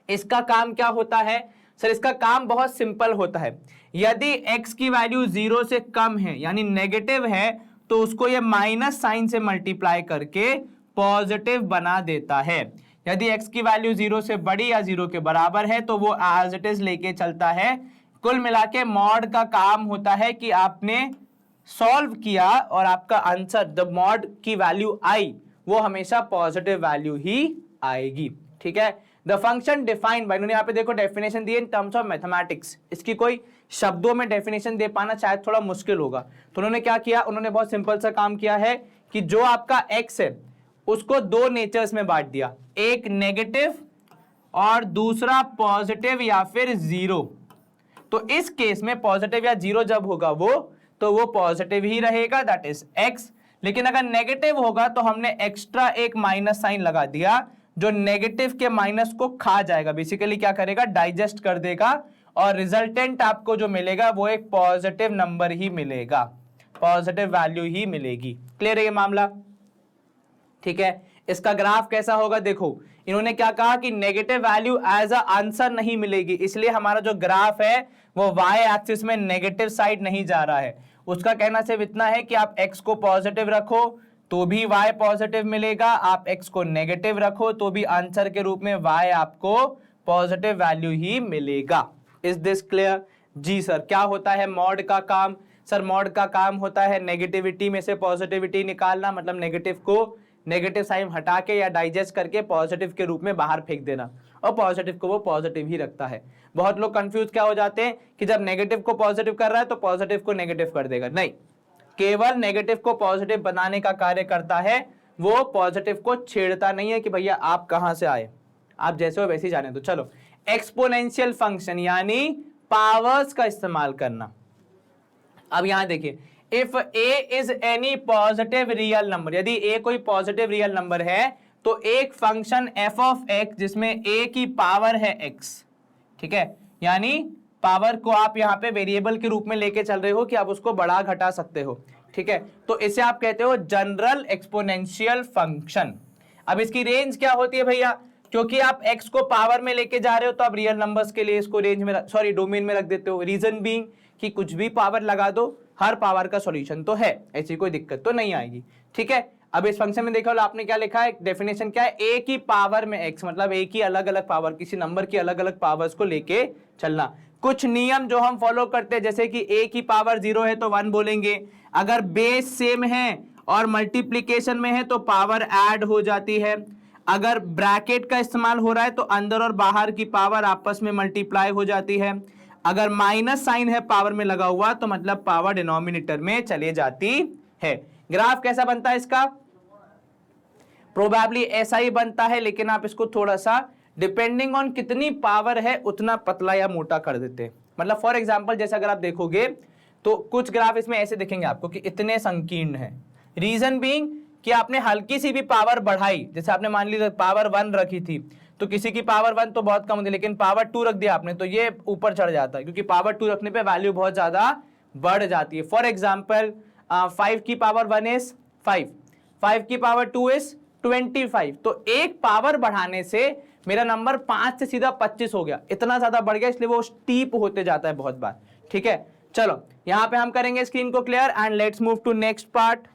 इसका काम क्या होता है? सर इसका काम बहुत सिंपल होता है। यदि x की वैल्यू 0 से कम है यानी नेगेटिव है, तो उसको ये माइनस साइन से मल्टीप्लाई करके पॉजिटिव बना देता है। यदि x की वैल्यू 0 से बड़ी या 0 के बराबर है तो वो एज इट इज लेके चलता है। कुल मिला के मॉड का काम होता है कि आपने सॉल्व किया और आपका आंसर द मॉड की वैल्यू आई वो हमेशा पॉजिटिव वैल्यू ही आएगी। ठीक है, द फंक्शन डिफाइंड बाय, यहाँ पे देखो definition the in terms of mathematics. इसकी कोई शब्दों में डेफिनेशन दे पाना शायद थोड़ा मुश्किल होगा, तो उन्होंने क्या किया, उन्होंने बहुत सिंपल सा काम किया है कि जो आपका x है उसको दो नेचर्स में बांट दिया, एक नेगेटिव और दूसरा पॉजिटिव या फिर जीरो। तो इस केस में पॉजिटिव या जीरो जब होगा तो वो पॉजिटिव ही रहेगा, दैट इज x। लेकिन अगर नेगेटिव होगा तो हमने एक्स्ट्रा एक माइनस साइन लगा दिया जो नेगेटिव के माइनस को खा जाएगा, बेसिकली क्या करेगा, डाइजेस्ट कर देगा, और रिजल्टेंट आपको जो मिलेगा वो एक पॉजिटिव नंबर ही मिलेगा, पॉजिटिव वैल्यू ही मिलेगी। क्लियर है ये मामला? ठीक है, इसका ग्राफ कैसा होगा? देखो इन्होंने क्या कहा कि negative value as a answer नहीं मिलेगी, इसलिए हमारा जो ग्राफ है वो वाई एक्सिस में नेगेटिव साइड नहीं जा रहा है। उसका कहना सिर्फ इतना है कि आप x को पॉजिटिव रखो तो भी y पॉजिटिव मिलेगा, आप x को नेगेटिव रखो तो भी आंसर के रूप में y आपको पॉजिटिव वैल्यू ही मिलेगा। Is this clear? जी सर। क्या होता है मॉड का काम? सर मॉड का काम होता है नेगेटिविटी में से पॉजिटिविटी निकालना, मतलब नेगेटिव को नेगेटिव साइन हटा के या डाइजेस्ट करके पॉजिटिव के रूप में बाहर फेंक देना, और पॉजिटिव को वो पॉजिटिव ही रखता है। बहुत लोग कंफ्यूज क्या हो जाते हैं कि जब नेगेटिव को पॉजिटिव कर रहा है तो पॉजिटिव को नेगेटिव कर देगा, नहीं, केवल नेगेटिव को पॉजिटिव बनाने का कार्य करता है, वो पॉजिटिव को छेड़ता नहीं है कि भैया आप कहां से आए, आप जैसे हो वैसे ही जाने। तो चलो एक्सपोनेंशियल फंक्शन यानी पावर्स का इस्तेमाल करना। अब यहां देखिए, if a is any positive real number, यदि a कोई पॉजिटिव रियल नंबर है तो एक फंक्शन f ऑफ x जिसमें a की पावर है x, ठीक है, यानी पावर को आप यहाँ पे वेरिएबल के रूप में लेके चल रहे हो कि आप उसको बढ़ा घटा सकते हो, ठीक है, तो इसे आप कहते हो जनरल एक्सपोनेंशियल फंक्शन। अब इसकी रेंज क्या होती है भैया? क्योंकि आप x को पावर में लेके जा रहे हो तो आप रियल नंबर्स के लिए इसको रेंज में डोमेन में रख देते हो। रीजन बीइंग कि कुछ भी पावर लगा दो, हर पावर का सॉल्यूशन तो है, ऐसी कोई दिक्कत तो नहीं आएगी। ठीक है, अब इस फंक्शन में देखो आपने क्या लिखा है, डेफिनेशन क्या है, a की पावर में x, मतलब a की अलग अलग पावर, किसी नंबर की अलग अलग पावर्स को लेके चलना। कुछ नियम जो हम फॉलो करते हैं, जैसे कि a की पावर 0 है तो 1 बोलेंगे, अगर बेस सेम है और मल्टीप्लीकेशन में है तो पावर ऐड हो जाती है, अगर ब्रैकेट का इस्तेमाल हो रहा है तो अंदर और बाहर की पावर आपस में मल्टीप्लाई हो जाती है, अगर माइनस साइन है पावर में लगा हुआ तो मतलब पावर डिनोमिनेटर में चले जाती है। ग्राफ कैसा बनता है इसका? प्रोबेबली ऐसा ही बनता है, लेकिन आप इसको थोड़ा सा डिपेंडिंग ऑन कितनी पावर है उतना पतला या मोटा कर देते हैं। मतलब फॉर एग्जांपल जैसे अगर आप देखोगे तो कुछ ग्राफ इसमें ऐसे दिखेंगे आपको कि इतने संकीर्ण है, रीजन बीइंग कि आपने हल्की सी भी पावर बढ़ाई, जैसे आपने मान ली पावर 1 रखी थी तो किसी की पावर 1 तो बहुत कम होती है, लेकिन पावर 2 रख दिया आपने तो ये ऊपर चढ़ जाता है, क्योंकि पावर 2 रखने पे वैल्यू बहुत ज्यादा बढ़ जाती है। फॉर एग्जांपल 5 की पावर 1 इज 5, 5 की पावर 2 इज 25, तो एक पावर बढ़ाने से मेरा नंबर 5 से सीधा 25 हो गया, इतना ज्यादा बढ़ गया, इसलिए वो स्टीप होते जाता है बहुत बार। ठीक है, चलो यहां पे हम करेंगे स्क्रीन को clear and let's move to next part.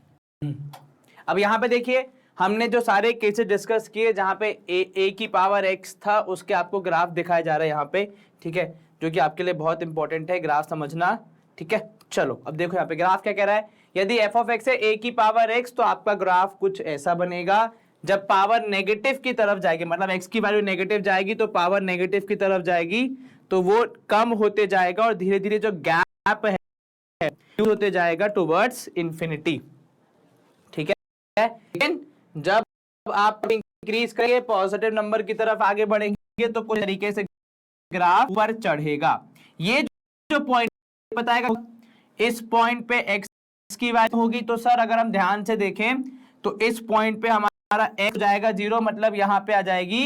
अब यहां पे देखिए हमने जो सारे केसेस डिस्कस किए जहां पे a की पावर x था उसके आपको ग्राफ दिखाया जा रहा है यहाँ पे, ठीक है, जो कि आपके लिए बहुत इंपॉर्टेंट है ग्राफ समझना। ठीक है, चलो अब देखो यहाँ पे ग्राफ क्या कह रहा है, यदि f ऑफ x है a की पावर x तो आपका ग्राफ कुछ ऐसा बनेगा। जब पावर नेगेटिव की तरफ जाएगी, मतलब x की वैल्यू नेगेटिव जाएगी तो पावर नेगेटिव की तरफ जाएगी, तो वो कम होते जाएगा और धीरे धीरे जो गैप है होते जाएगा टुवर्ड्स इंफिनिटी। है। लेकिन जब आप इंक्रीज करेंगे पॉजिटिव नंबर की तरफ आगे बढ़ेंगे तो कुछ तरीके से ग्राफ ऊपर चढ़ेगा। ये जो पॉइंट बताएगा इस पॉइंट पे x की वैल्यू होगी, तो सर अगर हम ध्यान से देखें तो इस पॉइंट पे हमारा x जाएगा 0, मतलब यहां पे आ जाएगी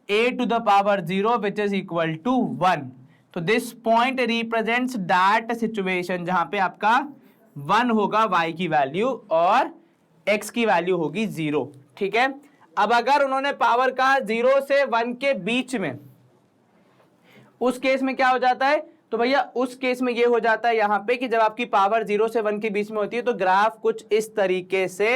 a to the power 0 which is equal to 1। तो this point represents that situation जहां पे आपका 1 होगा y की वैल्यू और x की वैल्यू होगी 0। ठीक है, अब अगर उन्होंने पावर का 0 से 1 के बीच में, उस केस में क्या हो जाता है, तो भैया उस केस में ये हो जाता है यहां पे कि जब आपकी पावर 0 से 1 के बीच में होती है तो ग्राफ कुछ इस तरीके से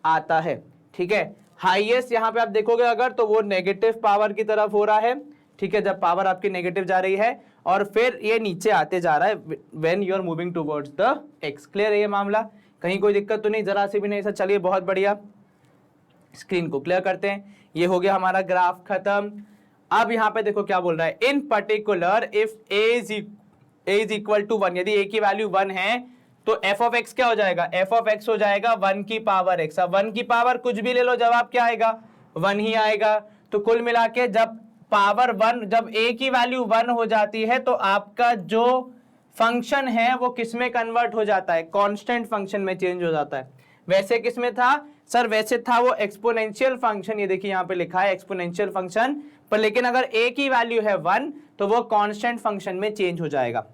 आता है। ठीक है, हाईएस्ट यहां पे आप देखोगे अगर तो वो नेगेटिव पावर की तरफ हो रहा है। ठीक है, जब पावर आपकी नेगेटिव जा रही है और फिर ये नीचे आते जा रहा है when you are moving towards the x. Clear है ये मामला, कहीं कोई दिक्कत तो नहीं, जरा सी भी नहीं सर। चलिए बहुत बढ़िया, स्क्रीन को क्लियर करते हैं। ये हो गया हमारा ग्राफ खत्म। अब यहां पे देखो क्या बोल रहा है, in particular if a is equal to 1, यदि a की वैल्यू 1 है तो f ऑफ x क्या हो जाएगा, f ऑफ x हो जाएगा 1 की पावर x। अब 1 की पावर कुछ भी ले लो, जवाब क्या आएगा, 1 ही आएगा। तो कुल मिला के जब पावर 1, जब a की वैल्यू 1 हो जाती है तो आपका जो फंक्शन है वो किस में कन्वर्ट हो जाता है, कांस्टेंट फंक्शन में चेंज हो जाता है। वैसे किस में था सर, वैसे था वो एक्सपोनेंशियल फंक्शन, ये देखिए यहां पे लिखा है एक्सपोनेंशियल फंक्शन पर, लेकिन अगर a की वैल्यू है 1 तो वो कांस्टेंट फंक्शन में चेंज हो जाएगा।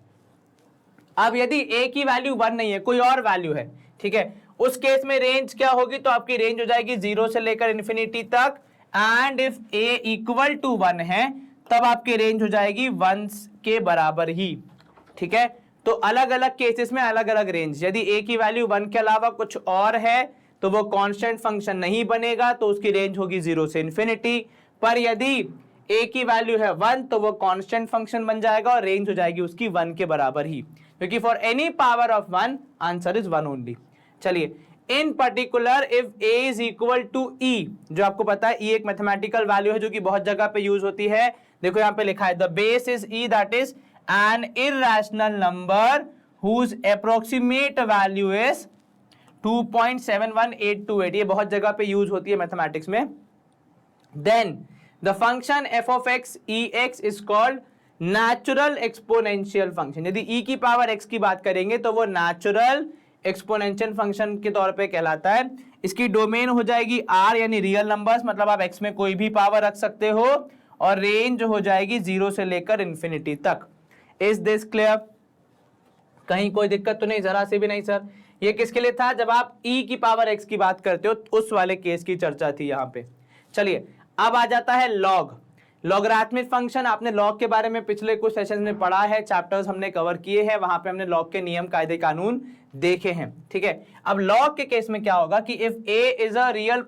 अब यदि a की वैल्यू 1 नहीं है, कोई और वैल्यू है, ठीक है, उस केस में रेंज क्या होगी, तो आपकी रेंज हो जाएगी 0 से लेकर इन्फिनिटी तक। And if a equal to 1 है तब आपकी रेंज हो जाएगी 1 के बराबर ही। ठीक है, तो अलग अलग केसेस में अलग अलग रेंज। यदि a की वैल्यू 1 के अलावा कुछ और है तो वो कांस्टेंट फंक्शन नहीं बनेगा, तो उसकी रेंज होगी 0 से इन्फिनिटी। पर यदि a की वैल्यू है 1 तो वो कांस्टेंट फंक्शन बन जाएगा और रेंज हो जाएगी उसकी 1 के बराबर ही, क्योंकि for any power of 1 answer is 1 only. चलिए, in particular if a is equal to e, जो आपको पता है e एक मैथमेटिकल वैल्यू है जो कि बहुत जगह पे यूज होती है। देखो यहां पे लिखा है the base is e, that is an irrational number whose approximate value is 2.71828। ये बहुत जगह पे यूज होती है मैथमेटिक्स में। Then the function f of x ex is called natural exponential function. यदि e की पावर x की बात करेंगे तो वो नेचुरल एक्सपोनेंशियल फंक्शन के तौर पे कहलाता है। इसकी डोमेन हो जाएगी r यानी रियल नंबर्स, मतलब आप x में कोई भी पावर रख सकते हो, और रेंज हो जाएगी 0 से लेकर इन्फिनिटी तक। इज दिस क्लियर, कहीं कोई दिक्कत तो नहीं, जरा से भी नहीं सर। ये किसके लिए था, जब आप e की पावर x की बात करते हो उस वाले केस की चर्चा थी यहाँ पे। चलिए, अब आ जाता है लॉग, लॉगरिथमिक फंक्शन। आपने लॉग के बारे में पिछले कुछ सेशन में पढ़ा है, चैप्टर्स हमने कवर किए हैं, वहां पे हमने लॉग के नियम कायदे कानून देखे हैं। ठीक है, अब लॉग के केस में क्या होगा कि if a is a real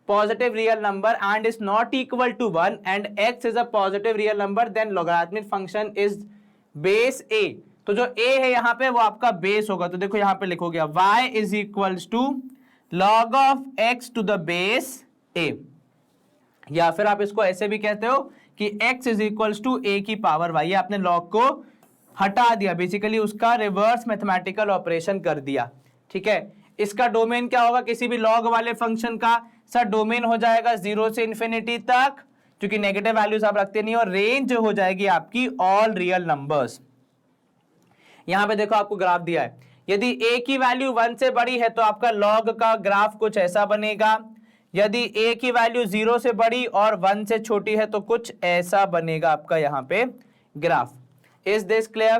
positive real number and is not equal to 1 and x is a positive real number, then logarithmic function is base a। तो जो a है यहाँ पे वो आपका बेस होगा। तो देखो यहाँ पे लिखोगे y is equals to log of x to the base a, या फिर आप इसको ऐसे भी कहते हो कि x is equals to a की पावर y। आपने लॉग को हटा दिया, बेसिकली उसका रिवर्स मैथमेटिकल ऑपरेशन कर दिया। ठीक है, इसका डोमेन क्या होगा किसी भी लॉग वाले फंक्शन का, सर डोमेन हो जाएगा 0 से इन्फिनिटी तक, क्योंकि नेगेटिव वैल्यूज आप रखते नहीं, और रेंज हो जाएगी आपकी ऑल रियल नंबर्स। यहां पे देखो आपको ग्राफ दिया है, यदि a की वैल्यू 1 से बड़ी है तो आपका लॉग का ग्राफ कुछ ऐसा बनेगा, यदि a की वैल्यू 0 से बड़ी और 1 से छोटी है तो कुछ ऐसा बनेगा आपका यहाँ पे ग्राफ। इज दिस क्लियर,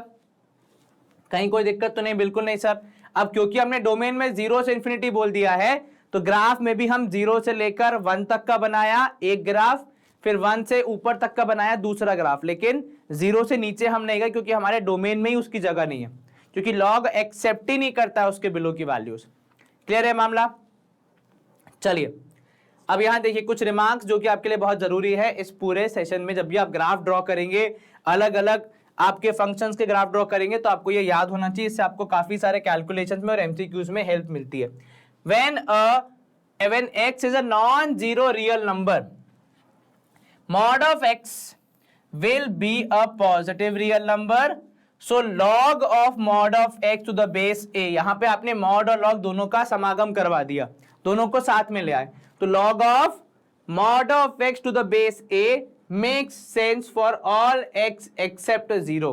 कहीं कोई दिक्कत तो नहीं, बिल्कुल नहीं सर। अब क्योंकि हमने डोमेन में 0 से इन्फिनिटी बोल दिया है तो ग्राफ में भी हम 0 से लेकर 1 तक का बनाया एक ग्राफ, फिर 1 से ऊपर तक का बनाया दूसरा ग्राफ, लेकिन 0 से नीचे हम नहीं गए क्योंकि हमारे डोमेन में ही उसकी जगह नहीं है, क्योंकि लॉग एक्सेप्ट ही नहीं करता है उसके बिलो की वैल्यूज। क्लियर है मामला। चलिए, अब यहां देखिए कुछ रिमार्क्स जो कि आपके लिए बहुत जरूरी है इस पूरे सेशन में। जब भी आप ग्राफ ड्रॉ करेंगे, अलग अलग आपके फंक्शंस के ग्राफ ड्रॉ करेंगे, तो आपको ये याद होना चाहिए, इससे आपको काफी सारे कैलकुलेशंस में और एमसीक्यूज में हेल्प मिलती है। When x is a non zero real number, mod of x will be a positive real number, so log of mod of x to the base a। यहां पे आपने mod और log दोनों का समागम करवा दिया, दोनों को साथ में ले आए, तो log of mod of x to the base a makes sense for all x except 0।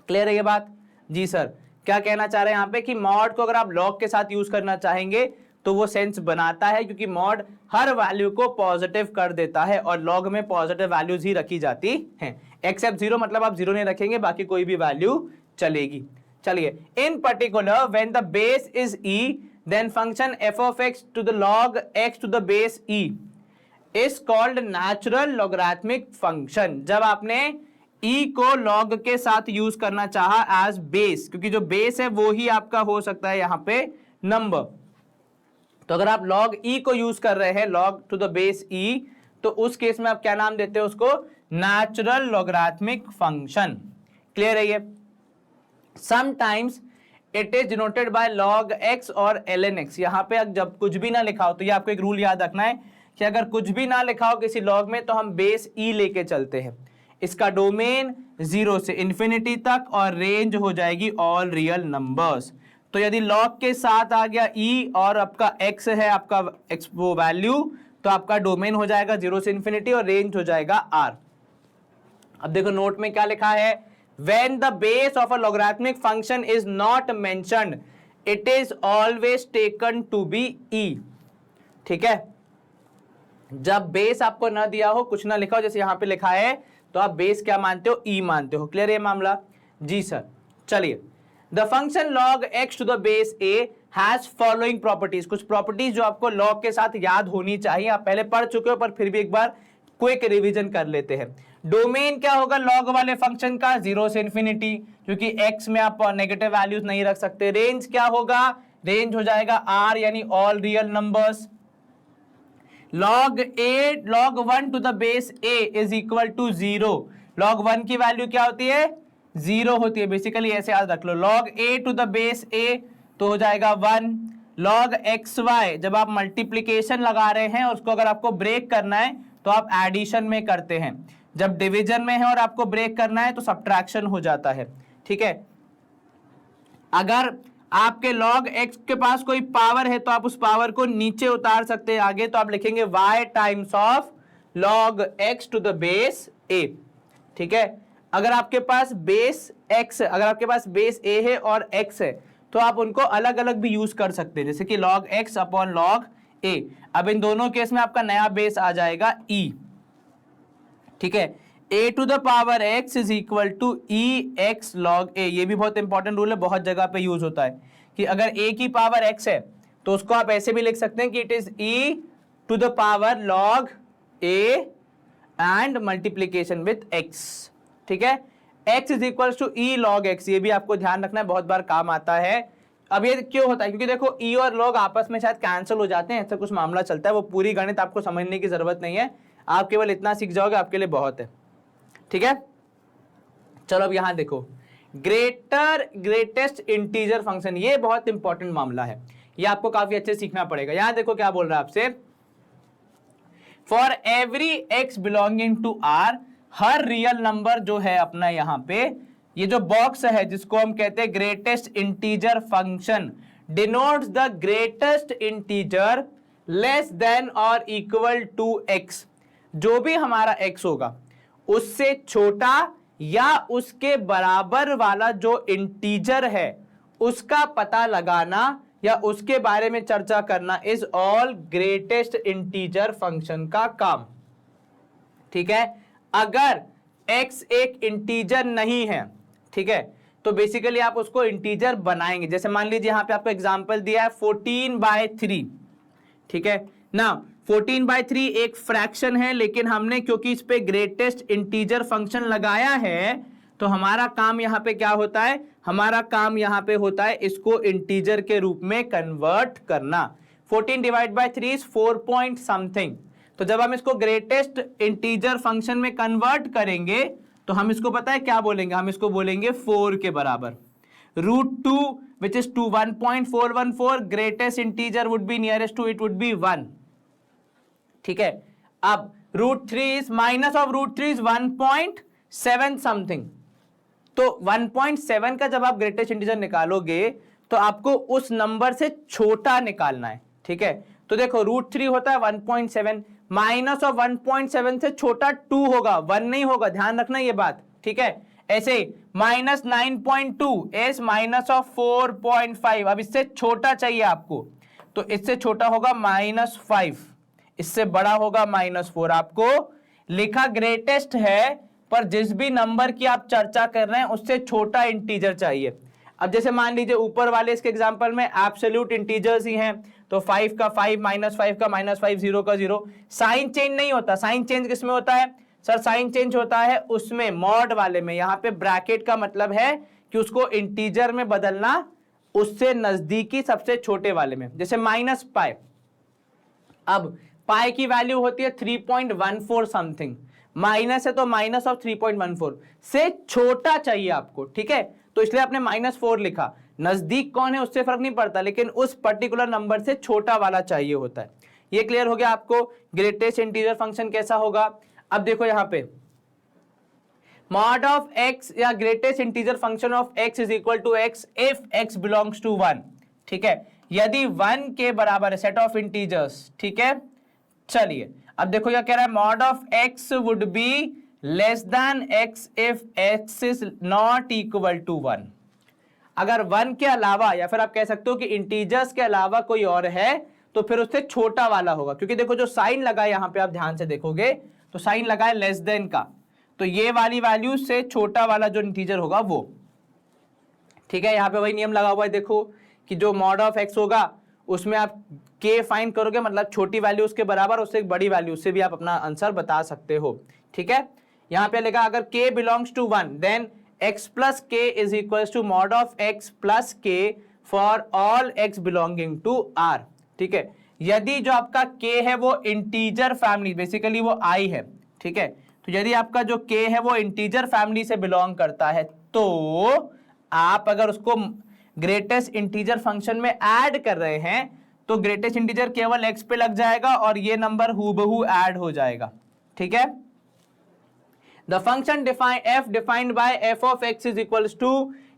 Clear है ये बात? जी सर, क्या कहना चाह रहे हैं यहाँ पे कि मॉड को अगर आप लॉग के साथ यूज करना चाहेंगे तो वो सेंस बनाता है, क्योंकि मॉड हर वैल्यू को पॉजिटिव कर देता है और लॉग में पॉजिटिव वैल्यूज ही रखी जाती हैं, एक्सेप्ट 0 मतलब आप 0 नहीं रखेंगे, बाकी कोई भी वैल्यू चलेगी। चलिए, in particular when the base is e then function f of x to the log x to the base e is called natural logarithmic function। जब आपने e को log के साथ यूज करना चाहा एज बेस, क्योंकि जो बेस है वो ही आपका हो सकता है यहाँ पे नंबर, तो अगर आप log e को यूज कर रहे हैं log to the base e, तो उस केस में आप क्या नाम देते हैं उसको? Natural logarithmic function. क्लियर है ये? Sometimes it is denoted by log x और ln x। यहाँ पे जब कुछ भी ना लिखा हो, तो ये आपको एक रूल याद रखना है कि अगर कुछ भी ना लिखा हो किसी log में, तो हम बेस e लेके चलते हैं। इसका डोमेन 0 से इन्फिनिटी तक और रेंज हो जाएगी ऑल रियल नंबर्स। तो यदि log के साथ आ गया e और आपका x है, आपका x वो वैल्यू, तो आपका डोमेन हो जाएगा 0 से इन्फिनिटी और रेंज हो जाएगा r। अब देखो नोट में क्या लिखा है, when the base of a logarithmic function is not mentioned it is always taken to be e। ठीक है, जब बेस आपको ना दिया हो, कुछ ना लिखा हो, जैसे यहां पे लिखा है, तो आप बेस क्या मानते हो? e मानते हो। क्लियर है मामला? जी सर। चलिए, the function log x to the base a has following properties। कुछ प्रॉपर्टीज जो आपको log के साथ याद होनी चाहिए, आप पहले पढ़ चुके हो पर फिर भी एक बार क्विक रिवीजन कर लेते हैं। डोमेन क्या होगा लॉग वाले फंक्शन का? 0 से इन्फिनिटी, क्योंकि x में आप नेगेटिव वैल्यूज नहीं रख सकते। रेंज क्या होगा? रेंज हो जाएगा r यानी all real numbers. log 1 to the base a is equal to 0। log 1 की वैल्यू क्या होती है? 0 होती है। बेसिकली ऐसे याद रख लो, log a to the base a तो हो जाएगा 1। log xy जब आप मल्टीप्लीकेशन लगा रहे हैं, उसको अगर आपको ब्रेक करना है तो आप एडिशन में करते हैं, जब डिवीजन में है और आपको ब्रेक करना है तो सब्ट्रैक्शन हो जाता है। ठीक है, अगर आपके log x के पास कोई पावर है तो आप उस पावर को नीचे उतार सकते हैं आगे, तो आप लिखेंगे y times of log x to the base a। ठीक है, अगर आपके पास बेस x, अगर आपके पास बेस a है और x है, तो आप उनको अलग अलग भी यूज कर सकते हैं, जैसे कि log x upon log a। अब इन दोनों केस में आपका नया बेस आ जाएगा e। ठीक है, a to the power x is equal to e x log a। ये भी बहुत इंपॉर्टेंट रूल है, बहुत जगह पे यूज होता है कि अगर a की पावर x है तो उसको आप ऐसे भी लिख सकते हैं कि it is e to the power log a and multiplication with x। ठीक है, x is equal to e log x। ये भी आपको ध्यान रखना है, बहुत बार काम आता है। अब ये क्यों होता है? क्योंकि देखो e और log आपस में शायद कैंसिल हो जाते हैं, ऐसा कुछ मामला चलता है। वो पूरी गणित आपको समझने की जरूरत नहीं है, आप केवल इतना सीख जाओगे, आपके लिए बहुत है। ठीक है, चलो अब यहां देखो, ग्रेटेस्ट इंटीजर फंक्शन, ये बहुत इंपॉर्टेंट मामला है, ये आपको काफी अच्छे सीखना पड़ेगा। यहां देखो क्या बोल रहा है आपसे, for every x belonging to r, हर रियल नंबर जो है अपना यहां पे, ये जो बॉक्स है जिसको हम कहते हैं greatest integer function, denotes the greatest integer less than और इक्वल टू x। जो भी हमारा x होगा उससे छोटा या उसके बराबर वाला जो इंटीजर है उसका पता लगाना या उसके बारे में चर्चा करना is all greatest integer function का काम। ठीक है, अगर x एक इंटीजर नहीं है, ठीक है, तो बेसिकली आप उसको इंटीजर बनाएंगे। जैसे मान लीजिए यहां पे आपको एग्जांपल दिया है 14/3। ठीक है ना, 14/3 एक फ्रैक्शन है, लेकिन हमने क्योंकि इस पे ग्रेटेस्ट इंटीजर फंक्शन लगाया है, तो हमारा काम यहां पे क्या होता है? हमारा काम यहां पे होता है इसको इंटीजर के रूप में कन्वर्ट करना। 14 divide by 3 is 4 point something. तो जब हम इसको ग्रेटेस्ट इंटीजर फंक्शन में कन्वर्ट करेंगे तो हम इसको पता है क्या बोलेंगे? हम इसको बोलेंगे 4 के बराबर। √2 which is 1.414, greatest integer would be nearest to it would be 1। ठीक है, अब √3 is minus of √3 is 1.7 something. तो 1.7 का जब आप ग्रेटेस्ट इंटीजर निकालोगे तो आपको उस नंबर से छोटा निकालना है। ठीक है। तो देखो √3 होता है 1.7, माइनस ऑफ 1.7 से छोटा 2 होगा, 1 नहीं होगा, ध्यान रखना ये बात, ठीक है। ऐसे माइनस 9.2 इज माइनस ऑफ 4.5, अब इससे छोटा चाहिए आपको, तो इससे छोटा होगा -5, इससे बड़ा होगा -4। आपको लिखा ग्रेटेस्ट है, पर जिस भी नंबर की आप चर्चा कर रहे हैं उससे छोटा इंटीजर चाहिए। अब जैसे मान लीजिए ऊपर वाले इसके एग्जांपल में एब्सोल्यूट इंटीजर्स ही हैं, तो 5 का 5, -5 का -5, 0 का 0। साइन चेंज नहीं होता, साइन चेंज किसमें होता है सर? साइन चेंज होता है उसमें मॉड वाले में। यहाँ पे ब्रैकेट का मतलब है कि उसको इंटीजर में बदलना, उससे नजदीकी सबसे छोटे वाले में, जैसे -π। अब पाई की वैल्यू होती है 3.14 समथिंग, माइनस है तो माइनस ऑफ 3.14 से छोटा चाहिए आपको, ठीक है। तो इसलिए आपने -4 लिखा, नजदीक कौन है उससे फर्क नहीं पड़ता, लेकिन उस पर्टिकुलर नंबर से छोटा वाला चाहिए होता है। ये क्लियर हो गया आपको ग्रेटेस्ट इंटीजर फंक्शन कैसा होगा। अब देखो यहां पे मॉड ऑफ x या greatest integer function of x is equal to x if x belongs to 1, ठीक है। यदि 1 के बराबर है सेट ऑफ इंटीजर्स, ठीक है। चलिए अब देखो क्या कह रहा है, mod of x would be less than x if x is not equal to 1। अगर 1 के अलावा, या फिर आप कह सकते हो कि इंटीजर्स के अलावा कोई और है, तो फिर उससे छोटा वाला होगा, क्योंकि देखो जो साइन लगा है यहां पे आप ध्यान से देखोगे तो साइन लगा है लेस देन का, तो ये वाली वैल्यू से छोटा वाला जो इंटीजर होगा वो, ठीक है। यहां पे वही नियम लगा हुआ है, देखो कि जो मॉड ऑफ x होगा उसमें आप k फाइंड करोगे, मतलब छोटी वैल्यू उसके बराबर, उससे एक बड़ी वैल्यू, उससे भी आप अपना आंसर बता सकते हो, ठीक है। यहां पे लिखा अगर k belongs to 1 then x plus k is equal to mod of x plus k for all x belonging to r, ठीक है। यदि जो आपका k है वो इंटीजर फैमिली, बेसिकली वो i है, ठीक है। तो यदि आपका जो k है वो इंटीजर फैमिली से बिलोंग करता है, तो आप अगर उसको ग्रेटेस्ट इंटीजर फंक्शन में ऐड कर रहे हैं तो ग्रेटेस्ट इंटीजर केवल x पे लग जाएगा और ये नंबर हूबहू ऐड हो जाएगा, ठीक है। The function f defined by f of x is equals to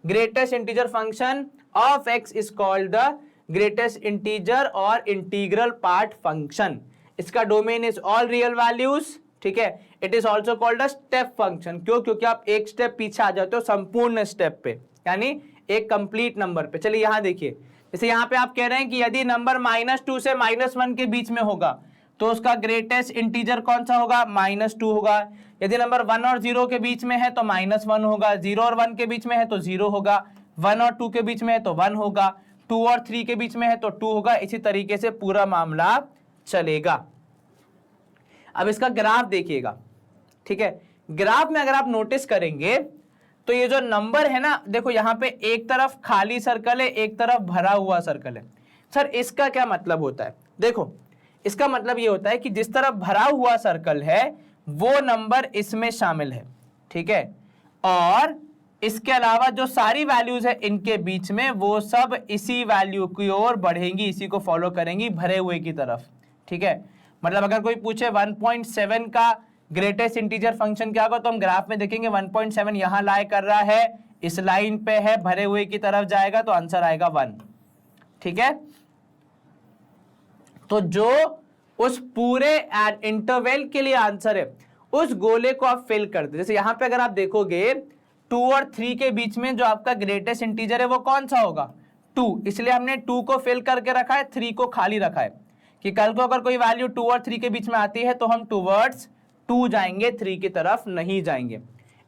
greatest integer function of x is called the greatest integer or integral part function. इसका domain is all real values, ठीक है। It is also called a step function. क्यों? क्योंकि आप एक स्टेप पीछे आ जाते हो संपूर्ण स्टेप पे, यानी एक कंप्लीट नंबर पे। चलिए यहां देखिए, जैसे यहां पे आप कह रहे हैं कि यदि नंबर -2 से -1 के बीच में होगा तो उसका ग्रेटेस्ट इंटीजर कौन सा होगा? -2 होगा। यदि नंबर 1 और 0 के बीच में है तो -1 होगा, 0 और 1 के बीच में है तो 0 होगा, 1 और 2 के बीच में है तो 1 होगा, 2 और 3 के बीच में है तो 2 होगा। इसी तरीके से पूरा मामला चलेगा। अब इसका ग्राफ देखिएगा, ठीक है। ग्राफ में अगर आप नोटिस करेंगे तो ये जो नंबर है ना, देखो यहां पे एक तरफ खाली सर्कल है, एक तरफ भरा हुआ सर्कल है। सर इसका क्या मतलब होता है? देखो इसका मतलब ये होता है कि जिस तरफ भरा हुआ सर्कल है वो नंबर इसमें शामिल है, ठीक है, और इसके अलावा जो सारी वैल्यूज है इनके बीच में वो सब इसी वैल्यू की ओर बढ़ेंगी, इसी को फॉलो करेंगी भरे हुए की तरफ, ठीक है। मतलब अगर कोई पूछे 1.7 का ग्रेटेस्ट इंटीजर फंक्शन क्या होगा, तो हम ग्राफ में देखेंगे 1.7 यहां लाई कर रहा है, इस लाइन पे है, भरे हुए की तरफ जाएगा तो आंसर आएगा 1, ठीक है। तो जो उस पूरे इंटरवल के लिए आंसर है उस गोले को आप फिल कर दे। जैसे यहां पे अगर आप देखोगे 2 और 3 के बीच में जो आपका ग्रेटेस्ट इंटीजर है वो कौन सा होगा? 2, इसलिए हमने 2 को फिल करके रखा है, 3 को खाली रखा है कि कल को अगर कोई वैल्यू 2 और 3 के बीच में आती है तो हम टूवर्ड्स 2 जाएंगे, 3 की तरफ नहीं जाएंगे।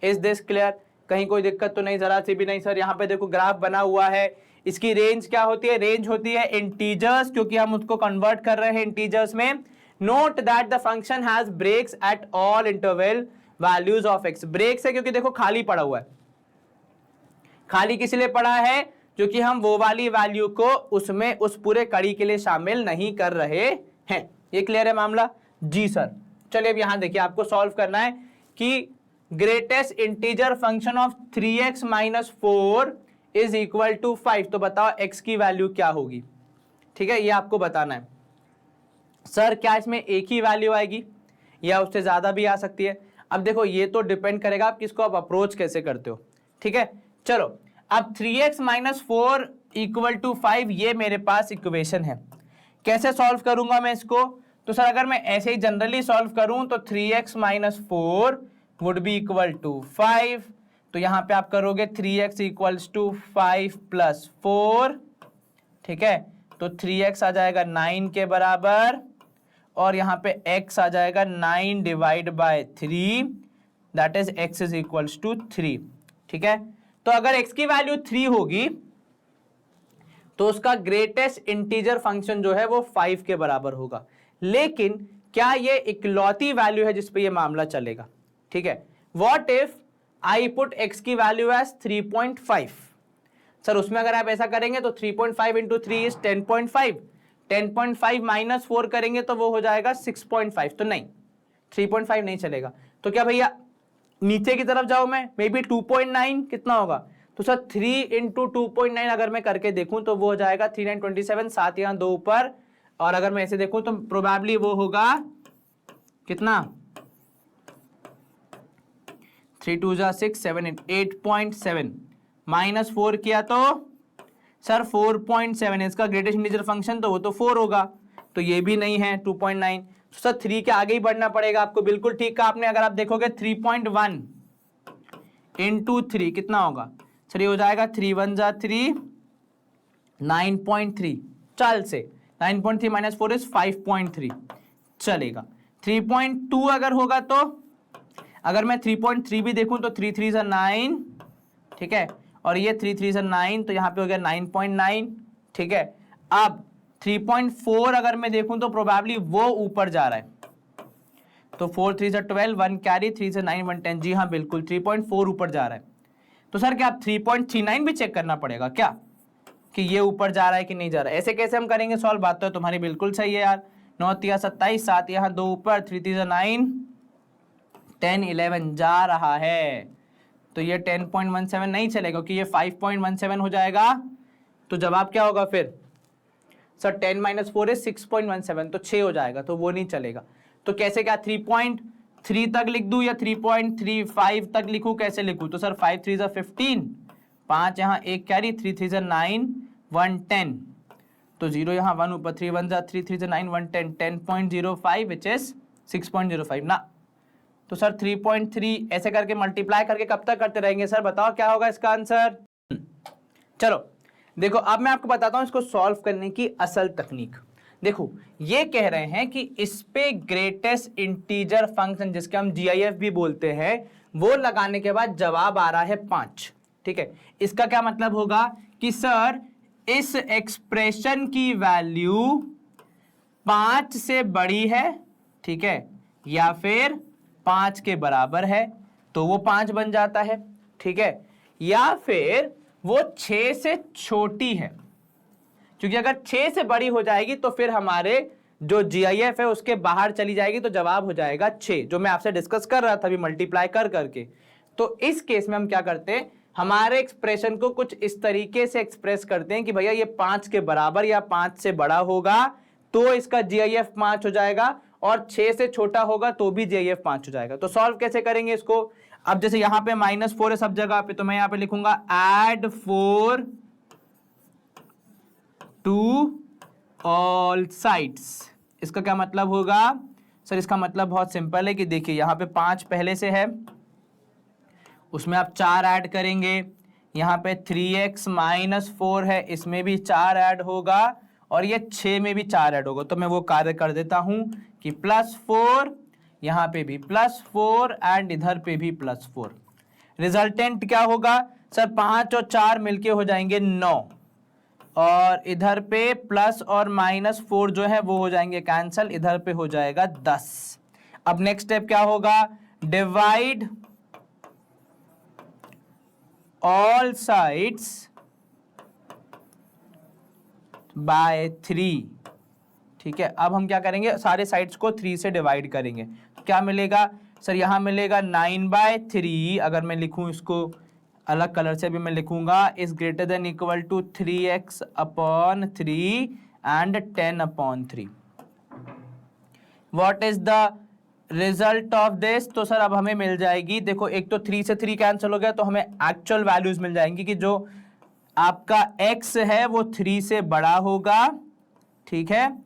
Is this clear? कहीं कोई दिक्कत तो नहीं? जरा सी भी नहीं सर। यहाँ पे देखो ग्राफ बना हुआ है, इसकी रेंज क्या होती है? रेंज होती है इंटीजर्स, क्योंकि हम उसको कन्वर्ट कर रहे हैं इंटीजर्स में। Note that the function has breaks at all interval values of x. Breaks है क्योंकि देखो खाली पड़ा हुआ है। खाली किस लिए पड़ा है? क्योंकि हम वो वाली वैल्यू को उसमें उस पूरे कड़ी के लिए शामिल नहीं कर रहे हैं। ये क्लियर है मामला? जी सर। चलिए अब यहां देखिए, आपको सॉल्व करना है कि greatest integer function of 3x - 4 is equal to 5। तो बताओ x की वैल्यू क्या होगी, ठीक है, ये आपको बताना है। सर क्या इसमें एक ही वैल्यू आएगी या उससे ज्यादा भी आ सकती है? अब देखो ये तो डिपेंड करेगा आप किसको आप अप्रोच कैसे करते हो, ठीक है। चलो अब 3x - 4 इक्वल टू 5 ये मेरे पास इक्वेशन है। कैसे सॉल्व करूंगा मैं इसको? तो सर अगर मैं ऐसे ही जनरली सॉल्व करूं तो 3x minus 4 would be equal to 5। तो यहां पे आप करोगे 3x इक्वल्स टू 5 प्लस 4, ठीक है, तो 3x आ जाएगा 9 के बराबर, और यहां पे x आ जाएगा 9 divide by 3, that is x is equals to 3, ठीक है। तो अगर x की वैल्यू 3 होगी तो उसका ग्रेटेस्ट इंटीजर फंक्शन जो है वो 5 के बराबर होगा। लेकिन क्या ये इकलौती वैल्यू है जिसपे ये मामला चलेगा? ठीक है, what if I put x की वैल्यू एज 3.5? सर उसमें अगर आप ऐसा करेंगे तो 3.5 इंटू 3 इज 10.5, 10.5 माइनस 4 करेंगे तो वो हो जाएगा 6.5। तो नहीं, 3.5 नहीं चलेगा। तो क्या भैया नीचे की तरफ जाओ, मैं मे बी 2.9 कितना होगा? तो सर 3 इंटू 2.9 अगर मैं करके देखूं तो वो हो जाएगा 3 9 27, 7 यहाँ 2 ऊपर, और अगर मैं ऐसे देखूं तो प्रोबेबली वो होगा कितना, 3 2 जा 6 7 8.7 माइनस 4 किया तो सर 4.7, इसका ग्रेटेस्ट इंटीजर फंक्शन तो वो तो 4 होगा, तो ये भी नहीं है 2.9। सर 3 के आगे ही बढ़ना पड़ेगा आपको, बिल्कुल ठीक कहा आपने। अगर आप देखोगे 3.1 इंटू 3 कितना होगा? सर ये हो जाएगा 3 1 जा 3, 9.3, चाल से 9.3 माइनस 4 इज 5.3, चलेगा। 3.2 अगर होगा तो, अगर मैं 3.3 भी देखूं तो 3 3 9, ठीक है, और ये 3 3 9, तो यहाँ पे हो गया 9.9, ठीक है। अब 3.4 अगर मैं देखूं तो प्रोबेबली वो ऊपर जा रहा है, तो 4 3 12, 1 कैरी, 3 से 9 1 10, जी हाँ बिल्कुल 3.4 ऊपर जा रहा है। तो सर क्या आप 3.39 भी चेक करना पड़ेगा क्या कि ये ऊपर जा रहा है कि नहीं जा रहा है? ऐसे कैसे हम करेंगे सॉल्व? बात तो तुम्हारी बिल्कुल सही है यार। 9 3 27, 7 यहाँ 2 ऊपर, 3 3 9, 10 11 जा रहा है, तो ये 10.17 नहीं चलेगा क्योंकि ये 5.17 हो जाएगा। तो जवाब क्या होगा फिर? सर 10 माइनस 4 है 6.17, तो 6 हो जाएगा, तो वो नहीं चलेगा। तो कैसे, क्या 3.3 तक लिख दूं या 3.35 तक लिखूं, कैसे लिखूं? तो सर 5 3 15, 5 यहाँ 1 कैरी, 3 3 9, 1 10, तो 0 यहाँ 1 ऊपर, 3 1 3 3 9 1 10, 10.05 विच इज 6.05 ना। तो सर 3.3 ऐसे करके मल्टीप्लाई करके कब तक करते रहेंगे? सर बताओ क्या होगा इसका आंसर? चलो देखो, अब मैं आपको बताता हूं इसको सॉल्व करने की असल तकनीक। देखो ये कह रहे हैं कि इस पे ग्रेटेस्ट इंटीजर फंक्शन, जिसके हम GIF भी बोलते हैं, वो लगाने के बाद जवाब आ रहा है 5, ठीक है। इसका क्या मतलब होगा कि सर इस एक्सप्रेशन की वैल्यू 5 से बड़ी है, ठीक है, या फिर 5 के बराबर है, तो वो 5 बन जाता है, ठीक है, या फिर वो 6 से छोटी है, क्योंकि अगर 6 से बड़ी हो जाएगी तो फिर हमारे जो GIF है उसके बाहर चली जाएगी, तो जवाब हो जाएगा 6, जो मैं आपसे डिस्कस कर रहा था अभी मल्टीप्लाई कर करके। तो इस केस में हम क्या करते हैं, हमारे एक्सप्रेशन को कुछ इस तरीके से एक्सप्रेस करते हैं कि भैया ये 5 के बराबर या 5 से बड़ा होगा तो इसका GIF 5 हो जाएगा, और 6 से छोटा होगा तो भी GIF 5 हो जाएगा। तो सॉल्व कैसे करेंगे इसको? अब जैसे यहां पे -4 है सब जगह पे, तो मैं यहां पे लिखूंगा add 4 to all sides। इसका क्या मतलब होगा? सर इसका मतलब बहुत सिंपल है कि देखिए यहाँ पे 5 पहले से है, उसमें आप 4 ऐड करेंगे, यहाँ पे 3x माइनस 4 है, इसमें भी 4 ऐड होगा, और ये 6 में भी 4 ऐड होगा। तो मैं वो कार्य कर देता हूं कि +4, यहाँ पे भी +4 एंड इधर पे भी +4। रिजल्टेंट क्या होगा? सर 5 और 4 मिलके हो जाएंगे 9, और इधर पे प्लस और -4 जो है वो हो जाएंगे कैंसल, इधर पे हो जाएगा 10। अब नेक्स्ट स्टेप क्या होगा? डिवाइड ऑल साइड्स बाय 3, ठीक है। अब हम क्या करेंगे, सारे साइड्स को 3 से डिवाइड करेंगे, तो क्या मिलेगा? सर यहाँ मिलेगा 9/3, अगर मैं लिखूं इसको अलग कलर से भी मैं लिखूंगा, is greater than equal to 3x/3 and 10/3। What is the result of this? तो सर अब हमें मिल जाएगी, देखो एक तो 3 से 3 कैंसिल हो गया, तो हमें एक्चुअल वैल्यूज मिल जाएंगी कि जो आपका x है वो 3 से बड़ा होगा, ठीक है,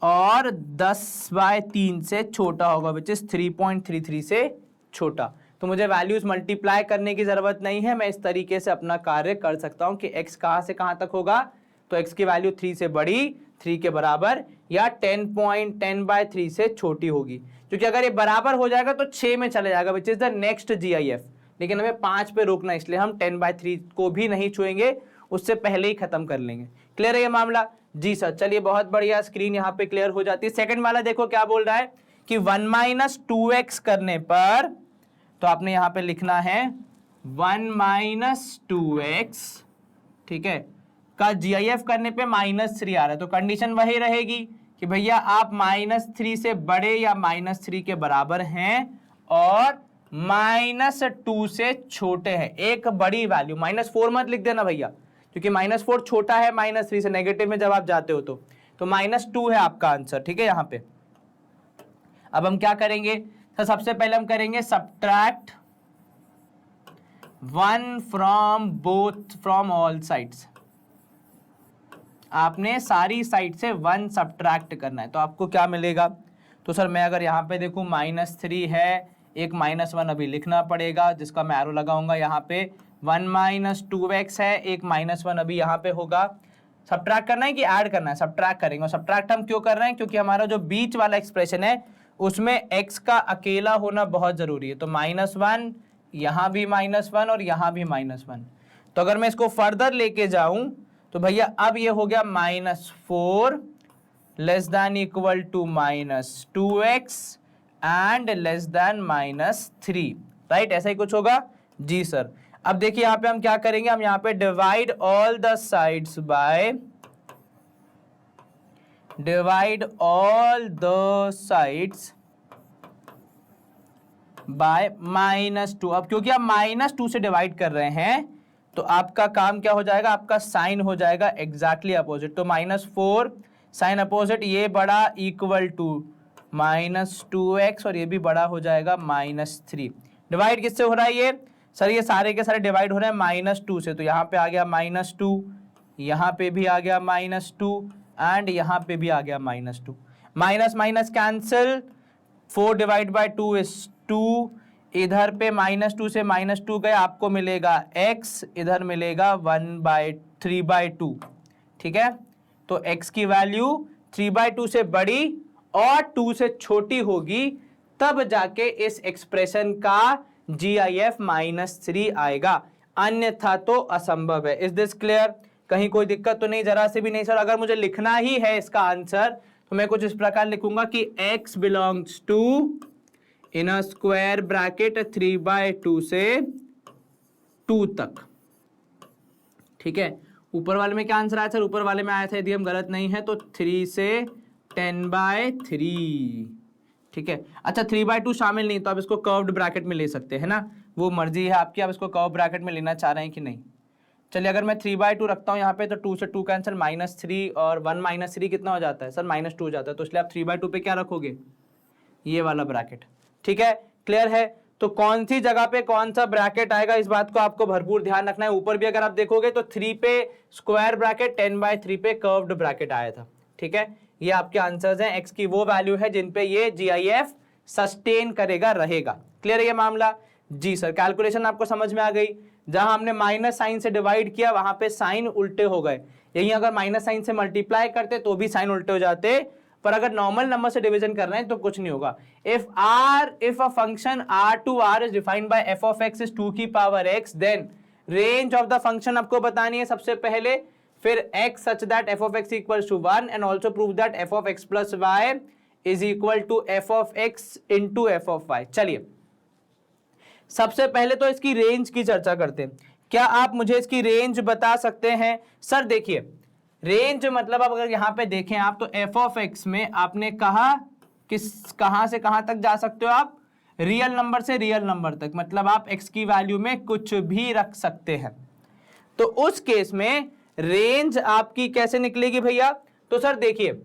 और 10/3 से छोटा होगा, विच इज 3.33 से छोटा। तो मुझे वैल्यूज मल्टीप्लाई करने की जरूरत नहीं है, मैं इस तरीके से अपना कार्य कर सकता हूं कि x कहां से कहां तक होगा, तो x की वैल्यू 3 से बड़ी, 3 के बराबर या 10.10/3 से छोटी होगी, क्योंकि अगर ये बराबर हो जाएगा तो 6 में चले जाएगा, which is the next GIF। लेकिन हमें 5 पे रोकना, इसलिए हम 10/3 को भी नहीं छुएंगे, उससे पहले ही खत्म कर लेंगे। क्लियर है ये मामला? जी सर, चलिए बहुत बढ़िया, स्क्रीन यहाँ पे क्लियर हो जाती है। सेकंड वाला देखो क्या बोल रहा है कि 1 - 2x करने पर, तो आपने यहां पे लिखना है 1 - 2x, ठीक है, का GIF करने पे -3 आ रहा है, तो कंडीशन वही रहेगी कि भैया आप -3 से बड़े या -3 के बराबर हैं और -2 से छोटे हैं। एक बड़ी वैल्यू, -4 मत लिख देना भैया, क्योंकि -4 छोटा है -3 से, नेगेटिव में जब आप जाते हो तो -2 है आपका आंसर, ठीक है। यहां पे अब हम क्या करेंगे, तो सबसे पहले हम करेंगे सब्ट्रैक्ट 1 फ्रॉम ऑल साइड्स। आपने सारी साइड से 1 सब्ट्रैक्ट करना है, तो आपको क्या मिलेगा, तो सर मैं अगर यहाँ पे देखूँ -3 है, एक -1 अभी लिखना पड़ेगा जिसका मैं एरो लगाऊंगा यहाँ पे, 1 - 2x है, एक -1 अभी यहाँ पे होगा। सब्ट्रैक्ट करना है कि ऐड करना है? सब्ट्रैक्ट करेंगे, और सब्ट्रैक्ट हम क्यों कर रहे हैं, क्योंकि हमारा जो बीच वाला एक्सप्रेशन है उसमें x का अकेला होना बहुत जरूरी है, तो -1, यहाँ भी -1 और यहाँ भी -1। तो अगर मैं इसको फर्दर लेके जाऊं तो भैया अब ये हो गया -4 < -2x एंड -3, राइट, ऐसा ही कुछ होगा। जी सर, अब देखिए यहां पे हम क्या करेंगे, हम यहां पे divide all the sides by, divide all the sides by -2। अब क्योंकि आप -2 से डिवाइड कर रहे हैं तो आपका काम क्या हो जाएगा, आपका साइन हो जाएगा एग्जैक्टली अपोजिट, तो -4 साइन अपोजिट, ये बड़ा इक्वल टू -2x और ये भी बड़ा हो जाएगा -3। डिवाइड किससे हो रहा है ये, सर ये सारे के सारे डिवाइड हो रहे हैं -2 से, तो यहाँ पे आ गया -2, यहाँ पे भी आ गया -2 एंड यहाँ पे भी आ गया -2। Minus minus cancel, 4 divide by 2 is 2, इधर पे -2 से -2 गए, आपको मिलेगा x, इधर मिलेगा 1/3/2, ठीक है। तो x की वैल्यू 3/2 से बड़ी और 2 से छोटी होगी, तब जाके इस एक्सप्रेशन का GIF -3 आएगा, अन्यथा तो असंभव है। Is this clear? कहीं कोई दिक्कत तो नहीं, जरा से भी नहीं सर। अगर मुझे लिखना ही है इसका आंसर तो मैं कुछ इस प्रकार लिखूंगा कि x belongs to in a square bracket 3/2 से 2 तक, ठीक है। ऊपर वाले में क्या आंसर आया सर, ऊपर वाले में आया था, यदि हम गलत नहीं है तो 3 से 10/3, ठीक है। अच्छा 3/2 शामिल नहीं, तो आप इसको कर्व्ड ब्रैकेट में ले सकते हैं ना, वो मर्जी है आपकी, आप इसको कर्व ब्रैकेट में लेना चाह रहे हैं कि नहीं। चलिए अगर मैं 3/2 रखता हूँ यहाँ पे, तो 2 से 2 कैंसिल, -3 और 1 -3 कितना हो जाता है सर, -2 हो जाता है, तो इसलिए आप 3/2 पे क्या रखोगे, ये वाला ब्रैकेट, ठीक है। क्लियर है? तो कौन सी जगह पे कौन सा ब्रैकेट आएगा, इस बात को आपको भरपूर ध्यान रखना है। ऊपर भी अगर आप देखोगे तो 3 पे स्क्वायर ब्रैकेट, 10/3 पे कर्व्ड ब्रैकेट आया था, ठीक है। ये आपके आंसर्स हैं, x की वो वैल्यू है जिन पे ये GIF सस्टेन करेगा, रहेगा। क्लियर है ये मामला? जी सर, कैलकुलेशन आपको समझ में आ गई। जहां हमने माइनस साइन से डिवाइड किया वहां पे साइन उल्टे हो गए, यही अगर माइनस साइन से मल्टीप्लाई करते तो भी साइन उल्टे हो जाते, पर अगर नॉर्मल नंबर से डिवीजन कर रहे हैं तो कुछ नहीं होगा। If a function R is defined by f of x is 2 की power x, then range of the function आपको बतानी है सबसे पहले, फिर x such that f of x equals to 1 and also prove that f of x plus y is equal to f of x into f of y। चलिए सबसे पहले तो इसकी रेंज की चर्चा करते हैं। क्या आप मुझे इसकी रेंज बता सकते हैं? सर देखिए रेंज मतलब अब अगर यहां पे देखें आप, तो f of x में आपने कहा किस, कहां से कहां तक जा सकते हो आप, रियल नंबर से रियल नंबर तक, मतलब आप x की वैल्यू में कुछ भी रख सकते हैं। तो उस केस में रेंज आपकी कैसे निकलेगी भैया? तो सर देखिए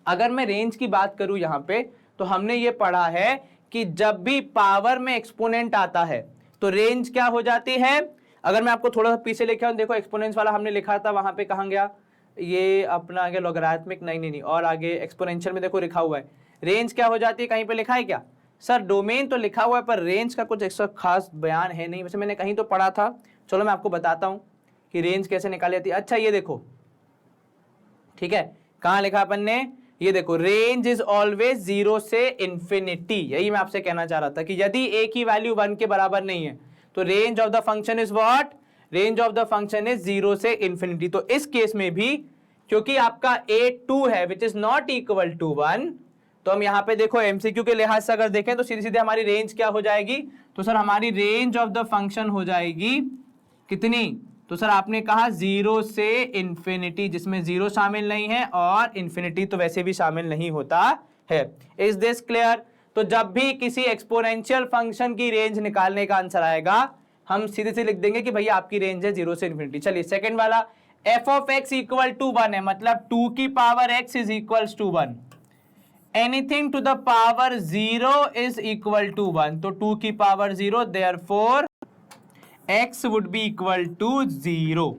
अगर मैं रेंज की बात करूं यहां पे, तो हमने ये पढ़ा है कि जब भी पावर में एक्सपोनेंट आता है तो रेंज क्या हो जाती है। अगर मैं आपको थोड़ा सा पीछे लेके आऊं, देखो एक्सपोनेंट्स वाला हमने लिखा था, वहां पे कहां गया, ये अपना आगे लॉगरिथमिक, नहीं, और आगे एक्सपोनेंशियल में देखो लिखा हुआ है रेंज क्या हो जाती है, कहीं पे लिखा है क्या सर? डोमेन तो लिखा हुआ है पर रेंज का कुछ एक्स्ट्रा खास बयान है नहीं, वैसे मैंने कहीं तो पढ़ा था। चलो मैं आपको बताता हूँ कि रेंज कैसे निकाली जाती है। अच्छा ये देखो, ठीक है, कहाँ लिखा अपन ने, ये देखो, रेंज इज ऑलवेज 0 से इंफिनिटी। यही मैं आपसे कहना चाह रहा था कि यदि a की वैल्यू 1 के बराबर नहीं है तो range of the function is what, range of the function is 0 से इंफिनिटी। तो इस केस में भी क्योंकि आपका a 2 है which is not equal to 1, तो हम यहाँ पे देखो एमसीक्यू के लिहाज से अगर देखें तो सीधे सीधे हमारी रेंज क्या हो जाएगी, तो सर हमारी रेंज ऑफ द फंक्शन हो जाएगी कितनी, तो सर आपने कहा 0 से इंफिनिटी, जिसमें 0 शामिल नहीं है और इंफिनिटी तो वैसे भी शामिल नहीं होता है। Is this clear? तो जब भी किसी एक्सपोनेंशियल फंक्शन की रेंज निकालने का आंसर आएगा हम सीधे से लिख देंगे कि भैया आपकी रेंज है 0 से इंफिनिटी। चलिए सेकंड वाला, f of x equal to 1 है, मतलब 2 की power x is equal to 1, anything to the power 0 is equal to 1, तो 2 की power 0, therefore x would be equal to 0।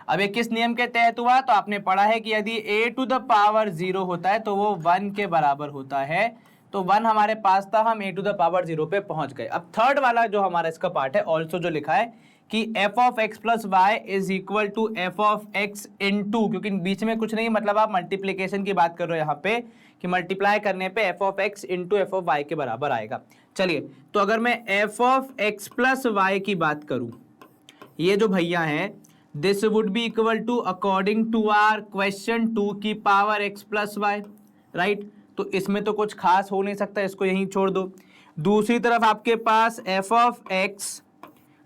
अब ये किस नियम के तहत हुआ, तो आपने पढ़ा है कि यदि a टू द पावर 0 होता है तो वो 1 के बराबर होता है, तो 1 हमारे पास था, हम a टू द पावर 0 पे पहुंच गए। अब थर्ड वाला जो हमारा इसका पार्ट है, ऑल्सो जो लिखा है कि f of x plus y is equal to f of x into, क्योंकि बीच में कुछ नहीं, मतलब आप मल्टीप्लीकेशन की बात कर रहे हो यहाँ पे कि मल्टीप्लाई करने पे f of x into f of y के बराबर आएगा। चलिए, तो अगर मैं f of x plus y की बात करूं, ये जो भैया हैं, this would be equal to according to our question 2 की power x plus y, right? तो इसमें तो कुछ खास हो नहीं सकता, इसको यहीं छोड़ दो। दूसरी तरफ आपके पास F of X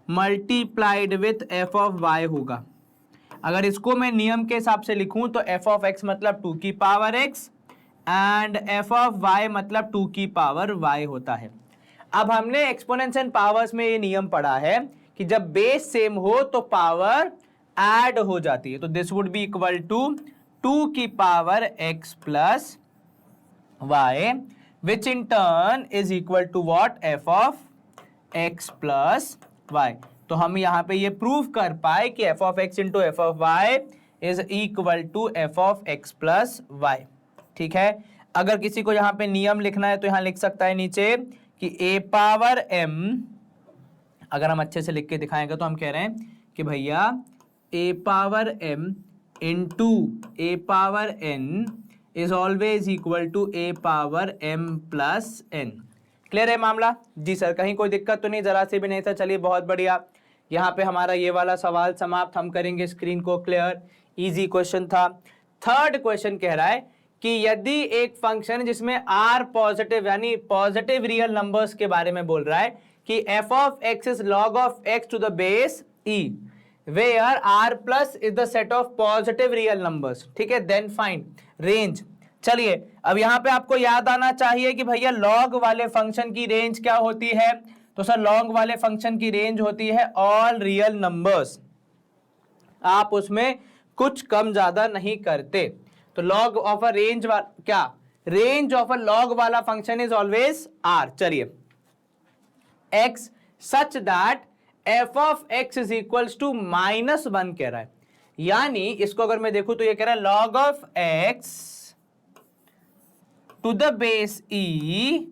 multiplied with F of Y होगा। अगर इसको मैं नियम के हिसाब से लिखूं तो एफ ऑफ एक्स मतलब 2 की power x and f of y मतलब 2 की पावर y होता है। अब हमने एक्सपोनेंशियल पावर्स में ये नियम पढ़ा है कि जब बेस सेम हो तो पावर ऐड हो जाती है, तो this would be equal to 2 की power x plus y which in turn is equal to what, f of x plus y. तो हम यहाँ पे ये प्रूव कर पाए कि f of x into f of y is equal to f of x plus y. ठीक है, अगर किसी को यहाँ पे नियम लिखना है तो यहाँ लिख सकता है नीचे कि a पावर m, अगर हम अच्छे से लिख के दिखाएंगे तो हम कह रहे हैं कि भैया a power m into a power n is always equal to a power m plus n। Clear है मामला? जी सर, कहीं कोई दिक्कत तो नहीं? जरा से भी नहीं सर। चलिए बहुत बढ़िया, यहाँ पे हमारा ये वाला सवाल समाप्त। हम करेंगे स्क्रीन को क्लियर, इजी क्वेश्चन था। थर्ड क्वेश्चन कह रहा है कि यदि एक फंक्शन जिसमें r पॉजिटिव यानी पॉजिटिव रियल नंबर्स के बारे में बोल रहा है कि f of x is log of x to the base e where r plus is the set of positive real numbers, ठीक है, देन फाइंड रेंज। चलिए, अब यहां पे आपको याद आना चाहिए कि भैया लॉग वाले फंक्शन की रेंज क्या होती है, तो सर लॉग वाले फंक्शन की रेंज होती है ऑल रियल नंबर्स, आप उसमें कुछ कम ज्यादा नहीं करते। तो लॉग ऑफ अ रेंज क्या, रेंज ऑफ अ लॉग वाला फंक्शन इज ऑलवेज आर। चलिए, x such that f of x is equals to -1 कह रहा है, यानी इसको अगर मैं देखूं तो ये कह रहा है log of x to the base e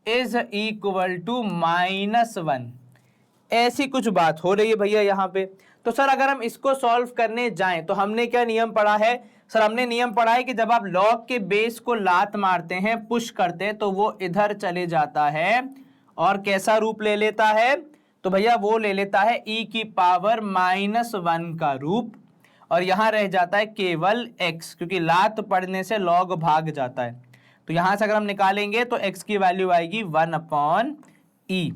is equal to -1, ऐसी कुछ बात हो रही है भैया यहाँ पे। तो सर अगर हम इसको सॉल्व करने जाएं तो हमने क्या नियम पढ़ा है? सर हमने नियम पढ़ा है कि जब आप लॉग के बेस को लात मारते हैं, पुश करते हैं, तो वो इधर चले जाता है और कैसा रूप ले लेता है, तो भैया वो ले लेता है e की पावर -1 का रूप, और यहां रह जाता है केवल x, क्योंकि लात पड़ने से लॉग भाग जाता है। तो यहां से अगर हम निकालेंगे तो x की वैल्यू आएगी 1/e।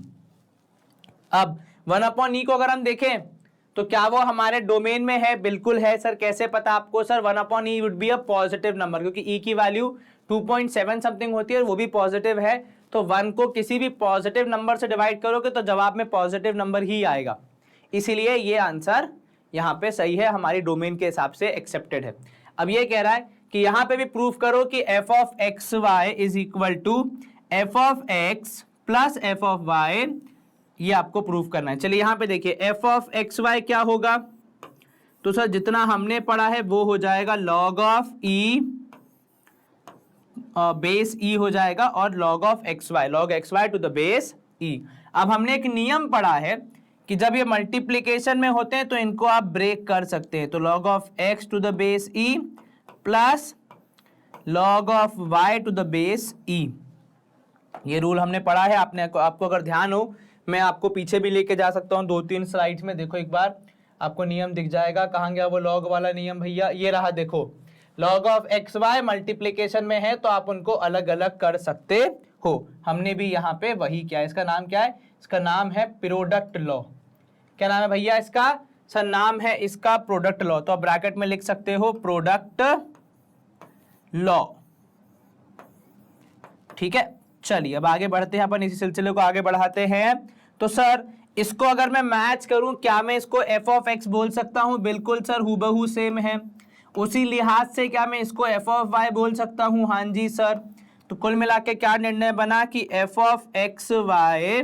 अब 1/e को अगर हम देखें तो क्या वो हमारे डोमेन में है? बिल्कुल है सर। कैसे पता आपको? Sir 1/e would be a positive number, क्योंकि e की वैल्यू 2.7 समथिंग होती है और वो भी पॉजिटिव है, तो 1 को किसी भी पॉजिटिव नंबर से डिवाइड करोगे तो जवाब में पॉजिटिव नंबर ही आएगा, इसीलिए ये आंसर यहाँ पे सही है, हमारी डोमेन के हिसाब से एक्सेप्टेड है। अब ये कह रहा है कि यहाँ पे भी प्रूफ करो कि f of x y is equal to f of x plus f of y, ये आपको प्रूफ करना है। चलिए यहाँ पे देखिए एफ ऑफ एक्स वाई क्या होगा, तो सर जितना हमने पढ़ा है वो हो जाएगा log of e base e हो जाएगा और log of x y to the base e। अब हमने एक नियम पढ़ा है कि जब ये मल्टीप्लीकेशन में होते हैं तो इनको आप ब्रेक कर सकते हैं, तो log of x to the base e plus log of y to the base e। ये रूल हमने पढ़ा है, आपको अगर ध्यान हो मैं आपको पीछे भी लेके जा सकता हूँ 2-3 स्लाइड्स में। देखो एक बार आपको नियम दिख जाएगा, कहाँ गया वो लॉग वाला नियम भैया, ये रहा। देखो log of x y multiplication में है तो आप उनको अलग अलग कर सकते हो। हमने भी यहाँ पे वही किया। इसका नाम क्या है? इसका नाम है प्रोडक्ट लॉ। क्या नाम है भैया इसका? सर नाम है इसका प्रोडक्ट लॉ। तो आप ब्रैकेट में लिख सकते हो प्रोडक्ट लॉ। ठीक है, चलिए अब आगे बढ़ते हैं, अपन इसी सिलसिले को आगे बढ़ाते हैं। तो सर इसको अगर मैं मैच करूं, क्या मैं इसको f ऑफ x बोल सकता हूं? बिल्कुल सर, हूबहू सेम है। उसी लिहाज से क्या मैं इसको f ऑफ y बोल सकता हूं? हाँ जी सर। तो कुल मिला के क्या निर्णय बना कि f of x y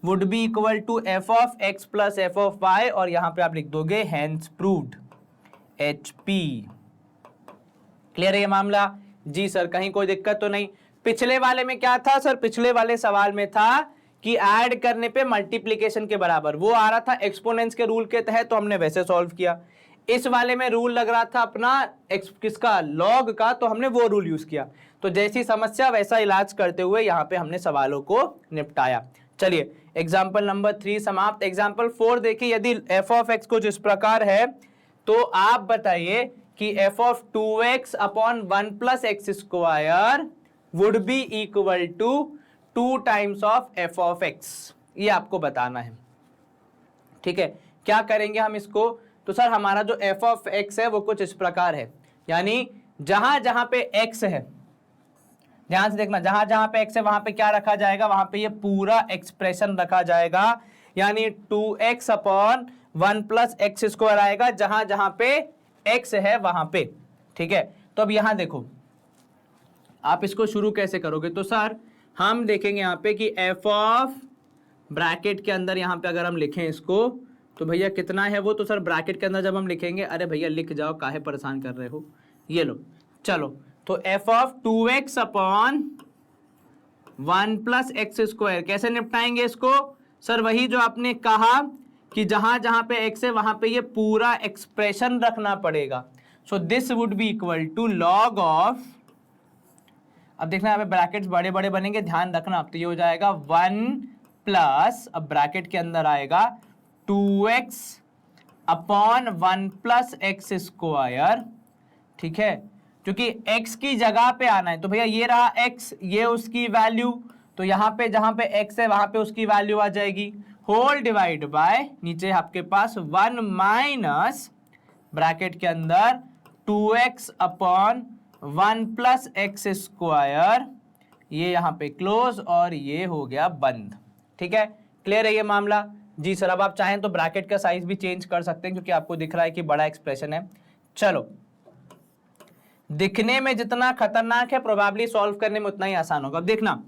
would be equal to f of x plus f of y, और यहां पे आप लिख दोगे हैंस प्रूव्ड HP। क्लियर है ये मामला? जी सर, कहीं कोई दिक्कत तो नहीं। पिछले वाले में क्या था सर? पिछले वाले सवाल में था कि ऐड करने पे मल्टीप्लिकेशन के बराबर, वो आ रहा था एक्सपोनेंट्स के रूल के तहत, तो हमने वैसे सॉल्व किया। इस वाले में रूल लग रहा था अपना किसका? लॉग का, तो हमने वो रूल यूज किया। तो जैसी समस्या वैसा इलाज करते हुए यहाँ पे हमने सवालों को निपटाया। चलिए एग्जाम्पल नंबर 3 समाप्त। एग्जाम्पल 4 देखिए, यदि f ऑफ x कुछ इस प्रकार है तो आप बताइए कि f of 2x upon 1 plus x square would be equal to 2 times of f of x। ये आपको बताना है। ठीक है, क्या करेंगे हम इसको? तो सर हमारा जो f ऑफ x है वो कुछ इस प्रकार है, यानी जहां जहां पे x है, ध्यान से देखना, जहां जहां पे x है वहां पे क्या रखा जाएगा? वहां पे ये पूरा एक्सप्रेशन रखा जाएगा, यानी 2x upon 1 plus x square आएगा जहां जहां पे x है वहां पे। ठीक है, तो अब यहां देखो आप इसको शुरू कैसे करोगे? तो सर हम देखेंगे यहाँ पे कि f ऑफ ब्रैकेट के अंदर यहाँ पे अगर हम लिखें इसको, तो भैया कितना है वो? तो सर ब्रैकेट के अंदर जब हम लिखेंगे, अरे भैया लिख जाओ, काहे परेशान कर रहे हो, ये लो। चलो, तो f of 2x upon 1 plus x square कैसे निपटाएंगे इसको? सर वही जो आपने कहा कि जहां जहां पे x है वहां पे ये पूरा एक्सप्रेशन रखना पड़ेगा। So this would be equal to log of, अब देखना यहाँ पे ब्रैकेट्स बड़े बड़े बनेंगे, ध्यान रखना। अब तो ये हो जाएगा 1 प्लस, अब ब्रैकेट के अंदर आएगा 2x upon 1 plus x square. ठीक है, क्योंकि x की जगह पे आना है, तो भैया ये रहा x, ये उसकी वैल्यू, तो यहाँ पे जहां पे x है वहां पे उसकी वैल्यू आ जाएगी, होल डिवाइड बाय नीचे आपके पास 1 माइनस ब्रैकेट के अंदर 2x upon 1 plus x square, ये यहाँ पे क्लोज और ये हो गया बंद। ठीक है, क्लियर है ये मामला? जी सर। अब आप चाहें तो ब्रैकेट का साइज भी चेंज कर सकते हैं क्योंकि आपको दिख रहा है कि बड़ा एक्सप्रेशन है। चलो, दिखने में जितना खतरनाक है प्रोबेबली सॉल्व करने में उतना ही आसान होगा। अब देखना,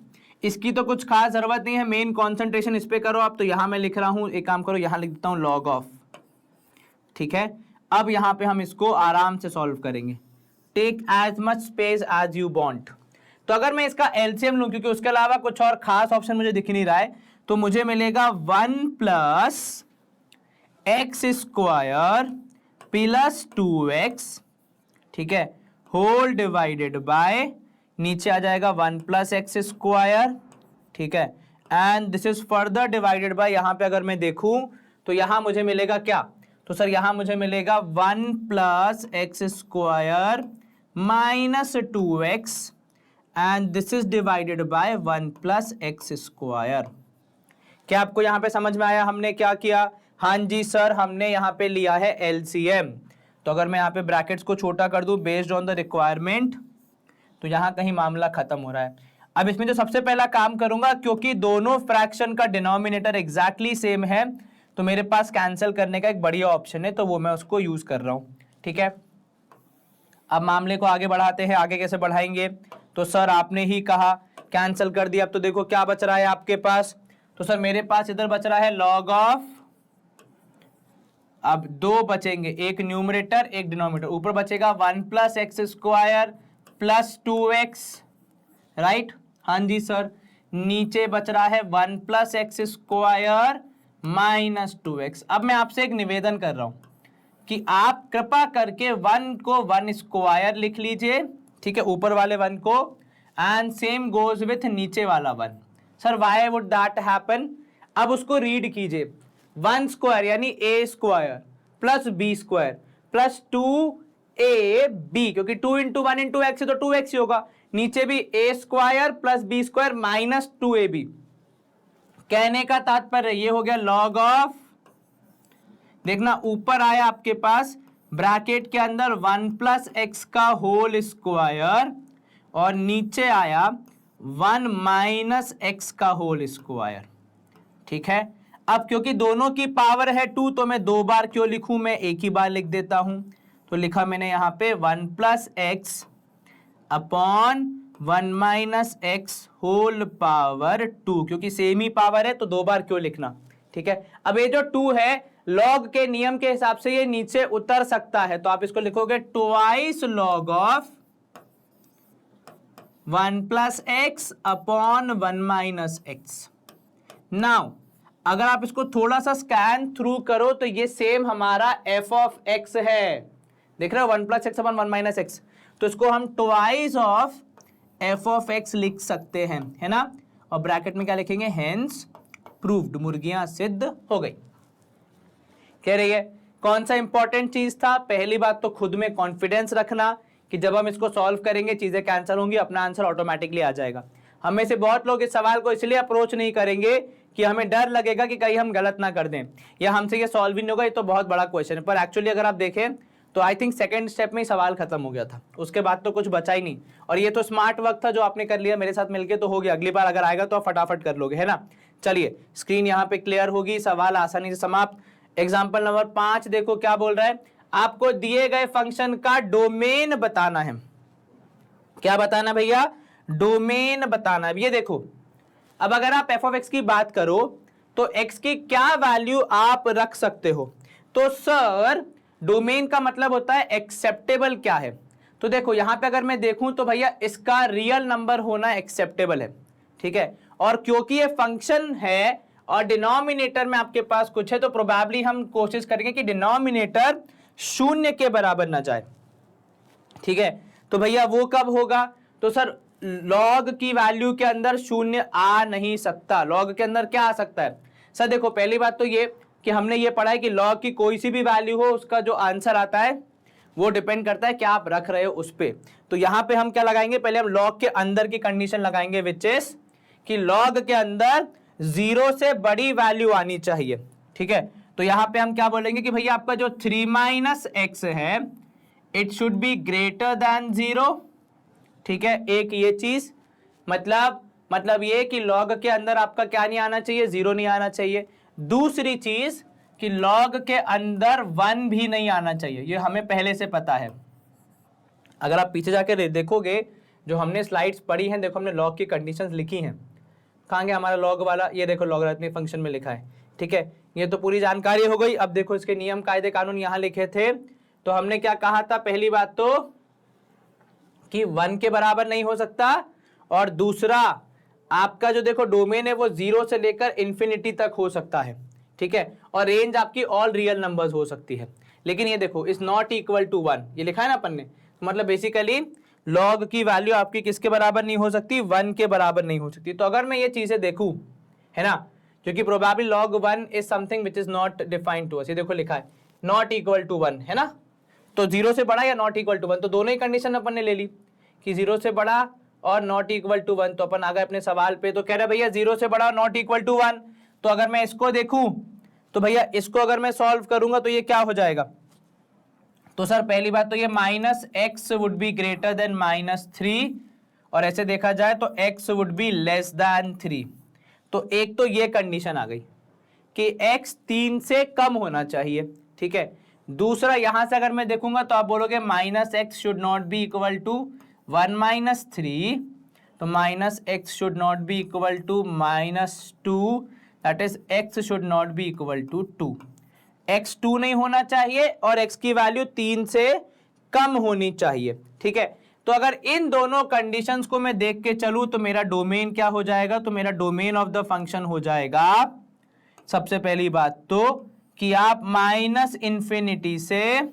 इसकी तो कुछ खास जरूरत नहीं है, मेन कॉन्सेंट्रेशन इस पे करो आप। तो यहां मैं लिख रहा हूं, एक काम करो, यहां लिख देता हूं लॉग ऑफ। ठीक है, अब यहां पे हम इसको आराम से सॉल्व करेंगे। Take as much space as you want. तो अगर मैं इसका एलसीएम लूं, क्योंकि उसके अलावा कुछ और खास ऑप्शन मुझे दिख नहीं रहा है, तो मुझे मिलेगा 1 plus x square plus 2x, ठीक है, होल डिवाइडेड बाय नीचे आ जाएगा 1 प्लस एक्स स्क्वायर। ठीक है, and this is further divided by, यहां पे अगर मैं देखूं तो यहां मुझे मिलेगा क्या? तो सर यहां मुझे मिलेगा 1 plus x square minus 2x and this is divided by 1 plus x square. क्या आपको यहां पे समझ में आया हमने क्या किया? हाँ जी सर, हमने यहां पे लिया है एलसीएम। तो अगर मैं यहाँ पे ब्रैकेट्स को छोटा कर दूं बेस्ड ऑन द रिक्वायरमेंट, तो यहाँ कहीं मामला खत्म हो रहा है। अब इसमें जो सबसे पहला काम करूंगा, क्योंकि दोनों फ्रैक्शन का डिनोमिनेटर एग्जैक्टली सेम है, तो मेरे पास कैंसिल करने का एक बढ़िया ऑप्शन है, तो वो मैं उसको यूज कर रहा हूँ। ठीक है, अब मामले को आगे बढ़ाते हैं। आगे कैसे बढ़ाएंगे? तो सर आपने ही कहा कैंसिल कर दिया। अब तो देखो क्या बच रहा है आपके पास। तो सर मेरे पास इधर बच रहा है लॉग ऑफ अब दो बचेंगे, एक न्यूमरेटर एक डिनोमिनेटर, ऊपर बचेगा 1 plus x square plus 2x, right, हाँ जी सर। नीचे बच रहा है 1 plus x square minus 2x। अब मैं आपसे एक निवेदन कर रहा हूं कि आप कृपा करके 1 को 1 स्क्वायर लिख लीजिए, ठीक है, ऊपर वाले 1 को, एंड सेम गोज विथ नीचे वाला 1। Sir why would that happen? अब उसको रीड कीजिए, 1 स्क्वायर यानी A square plus B square plus 2ab, क्योंकि 2 इंटू 1 इंटू एक्स है तो 2x ही होगा। नीचे भी A square plus B square minus 2ab। कहने का तात्पर्य ये हो गया लॉग ऑफ, देखना ऊपर आया आपके पास ब्रैकेट के अंदर 1 प्लस एक्स का होल स्क्वायर और नीचे आया 1 माइनस एक्स का होल स्क्वायर, ठीक है। अब क्योंकि दोनों की पावर है 2 तो मैं दो बार क्यों लिखूं, मैं एक ही बार लिख देता हूं। तो लिखा मैंने यहां पे 1 plus x upon 1 minus x whole power 2, क्योंकि सेम ही पावर है तो दो बार क्यों लिखना, ठीक है। अब ये जो 2 है लॉग के नियम के हिसाब से ये नीचे उतर सकता है, तो आप इसको लिखोगे twice log of 1 plus x upon 1 minus x. Now अगर आप इसको थोड़ा सा स्कैन थ्रू करो तो ये सेम हमारा एफ ऑफ एक्स है, देख रहे हो, 1 plus x upon 1 minus x. तो इसको हम twice of F of x लिख सकते हैं, है ना। और ब्रैकेट में क्या लिखेंगे, हेंस प्रूव्ड, मुर्गियां सिद्ध हो गई। कह रही है कौन सा इंपॉर्टेंट चीज था? पहली बात तो खुद में कॉन्फिडेंस रखना कि जब हम इसको सॉल्व करेंगे चीजें कैंसिल होंगी, अपना आंसर ऑटोमेटिकली आ जाएगा। हम में से बहुत लोग इस सवाल को इसलिए अप्रोच नहीं करेंगे कि हमें डर लगेगा कि कहीं हम गलत ना कर दें या हमसे ये सॉल्व ही नहीं होगा, ये तो बहुत बड़ा क्वेश्चन है। पर एक्चुअली अगर आप देखें तो आई थिंक सेकंड स्टेप में ही सवाल खत्म हो गया था, उसके बाद तो कुछ बचा ही नहीं। और ये तो स्मार्ट वर्क था जो आपने कर लिया मेरे साथ मिलके, तो हो गया। अगली बार अगर आएगा तो आप फटाफट कर लोगे, है ना। चलिए स्क्रीन यहाँ पे क्लियर होगी, सवाल आसानी से समाप्त। एग्जाम्पल नंबर 5 देखो क्या बोल रहा है, आपको दिए गए फंक्शन का डोमेन बताना है। क्या बताना भैया? डोमेन बताना है। ये देखो, अब अगर आप एफ ऑफ एक्स की बात करो तो एक्स की क्या वैल्यू आप रख सकते हो? तो सर डोमेन का मतलब होता है एक्सेप्टेबल क्या है। तो देखो यहां पे अगर मैं देखूं तो भैया इसका रियल नंबर होना एक्सेप्टेबल है, ठीक है। और क्योंकि ये फंक्शन है और डिनोमिनेटर में आपके पास कुछ है तो प्रोबेबली हम कोशिश करेंगे कि डिनोमिनेटर शून्य के बराबर ना जाए, ठीक है। तो भैया वो कब होगा? तो सर लॉग की वैल्यू के अंदर शून्य आ नहीं सकता। लॉग के अंदर क्या आ सकता है? सर देखो पहली बात तो ये कि हमने ये पढ़ा है कि लॉग की कोई सी भी वैल्यू हो उसका जो आंसर आता है वो डिपेंड करता है क्या आप रख रहे हो उस पे। तो यहां पे हम क्या लगाएंगे, पहले हम लॉग के अंदर की कंडीशन लगाएंगे विच इज कि लॉग के अंदर 0 से बड़ी वैल्यू आनी चाहिए, ठीक है। तो यहां पे हम क्या बोलेंगे कि भैया आपका जो 3 माइनस एक्स है it should be greater than 0, ठीक है। एक ये चीज मतलब ये कि लॉग के अंदर आपका क्या नहीं आना चाहिए, 0 नहीं आना चाहिए। दूसरी चीज कि लॉग के अंदर 1 भी नहीं आना चाहिए, ये हमें पहले से पता है। अगर आप पीछे जाकर देखोगे जो हमने स्लाइड्स पढ़ी हैं, देखो हमने लॉग की कंडीशंस लिखी हैं। कहाँ गया हमारा लॉग वाला, ये देखो लॉगरिथमिक फंक्शन में लिखा है, ठीक है। ये तो पूरी जानकारी हो गई। अब देखो इसके नियम कायदे कानून यहाँ लिखे थे। तो हमने क्या कहा था, पहली बात तो कि 1 के बराबर नहीं हो सकता, और दूसरा आपका जो देखो डोमेन है वो 0 से लेकर इंफिनिटी तक हो सकता है, ठीक है। और रेंज आपकी ऑल रियल नंबर्स हो सकती है। लेकिन ये देखो इज नॉट इक्वल टू 1, ये लिखा है ना अपन ने, मतलब बेसिकली लॉग की वैल्यू आपकी किसके बराबर नहीं हो सकती, 1 के बराबर नहीं हो सकती। तो अगर मैं ये चीजें देखूं, है ना, क्योंकि probably log 1 is something which is not defined to us, ये देखो लिखा है नॉट इक्वल टू 1, है ना। तो 0 से बड़ा या नॉट इक्वल टू 1, तो दोनों ही कंडीशन अपन ने ले ली कि 0 से बड़ा और नॉट इक्वल टू 1। तो अपन आ गए अपने सवाल पे। तो कह रहे भैया 0 से बड़ा और नॉट इक्वल टू 1। तो अगर मैं इसको देखूं तो भैया इसको अगर मैं सॉल्व करूंगा तो ये क्या हो जाएगा? तो सर पहली बात तो ये minus x would be greater then minus 3, और ऐसे देखा जाए तो x would be less then 3। तो एक तो ये कंडीशन आ गई कि x 3 से कम होना चाहिए, ठीक है। दूसरा यहां से अगर मैं देखूंगा तो आप बोलोगे minus x should not be equal to 1 minus 3, तो minus x should not be equal to minus 2, that is x should not be equal to 2। x2 नहीं होना चाहिए और x की वैल्यू 3 से कम होनी चाहिए। ठीक है, तो अगर इन दोनों कंडीशंस को मैं देख के चलूं तो मेरा डोमेन क्या हो जाएगा, तो मेरा डोमेन ऑफ द फंक्शन हो जाएगा सबसे पहली बात तो कि आप माइनस इंफिनिटी से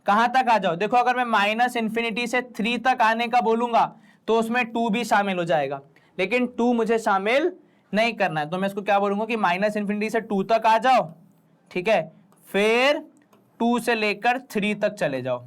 कहां तक आ जाओ। देखो अगर मैं माइनस इंफिनिटी से 3 तक आने का बोलूंगा तो उसमें 2 भी शामिल हो जाएगा, लेकिन 2 मुझे शामिल नहीं करना है, तो मैं इसको क्या बोलूंगा कि माइनस इंफिनिटी से 2 तक आ जाओ। ठीक है, फिर 2 से लेकर 3 तक चले जाओ।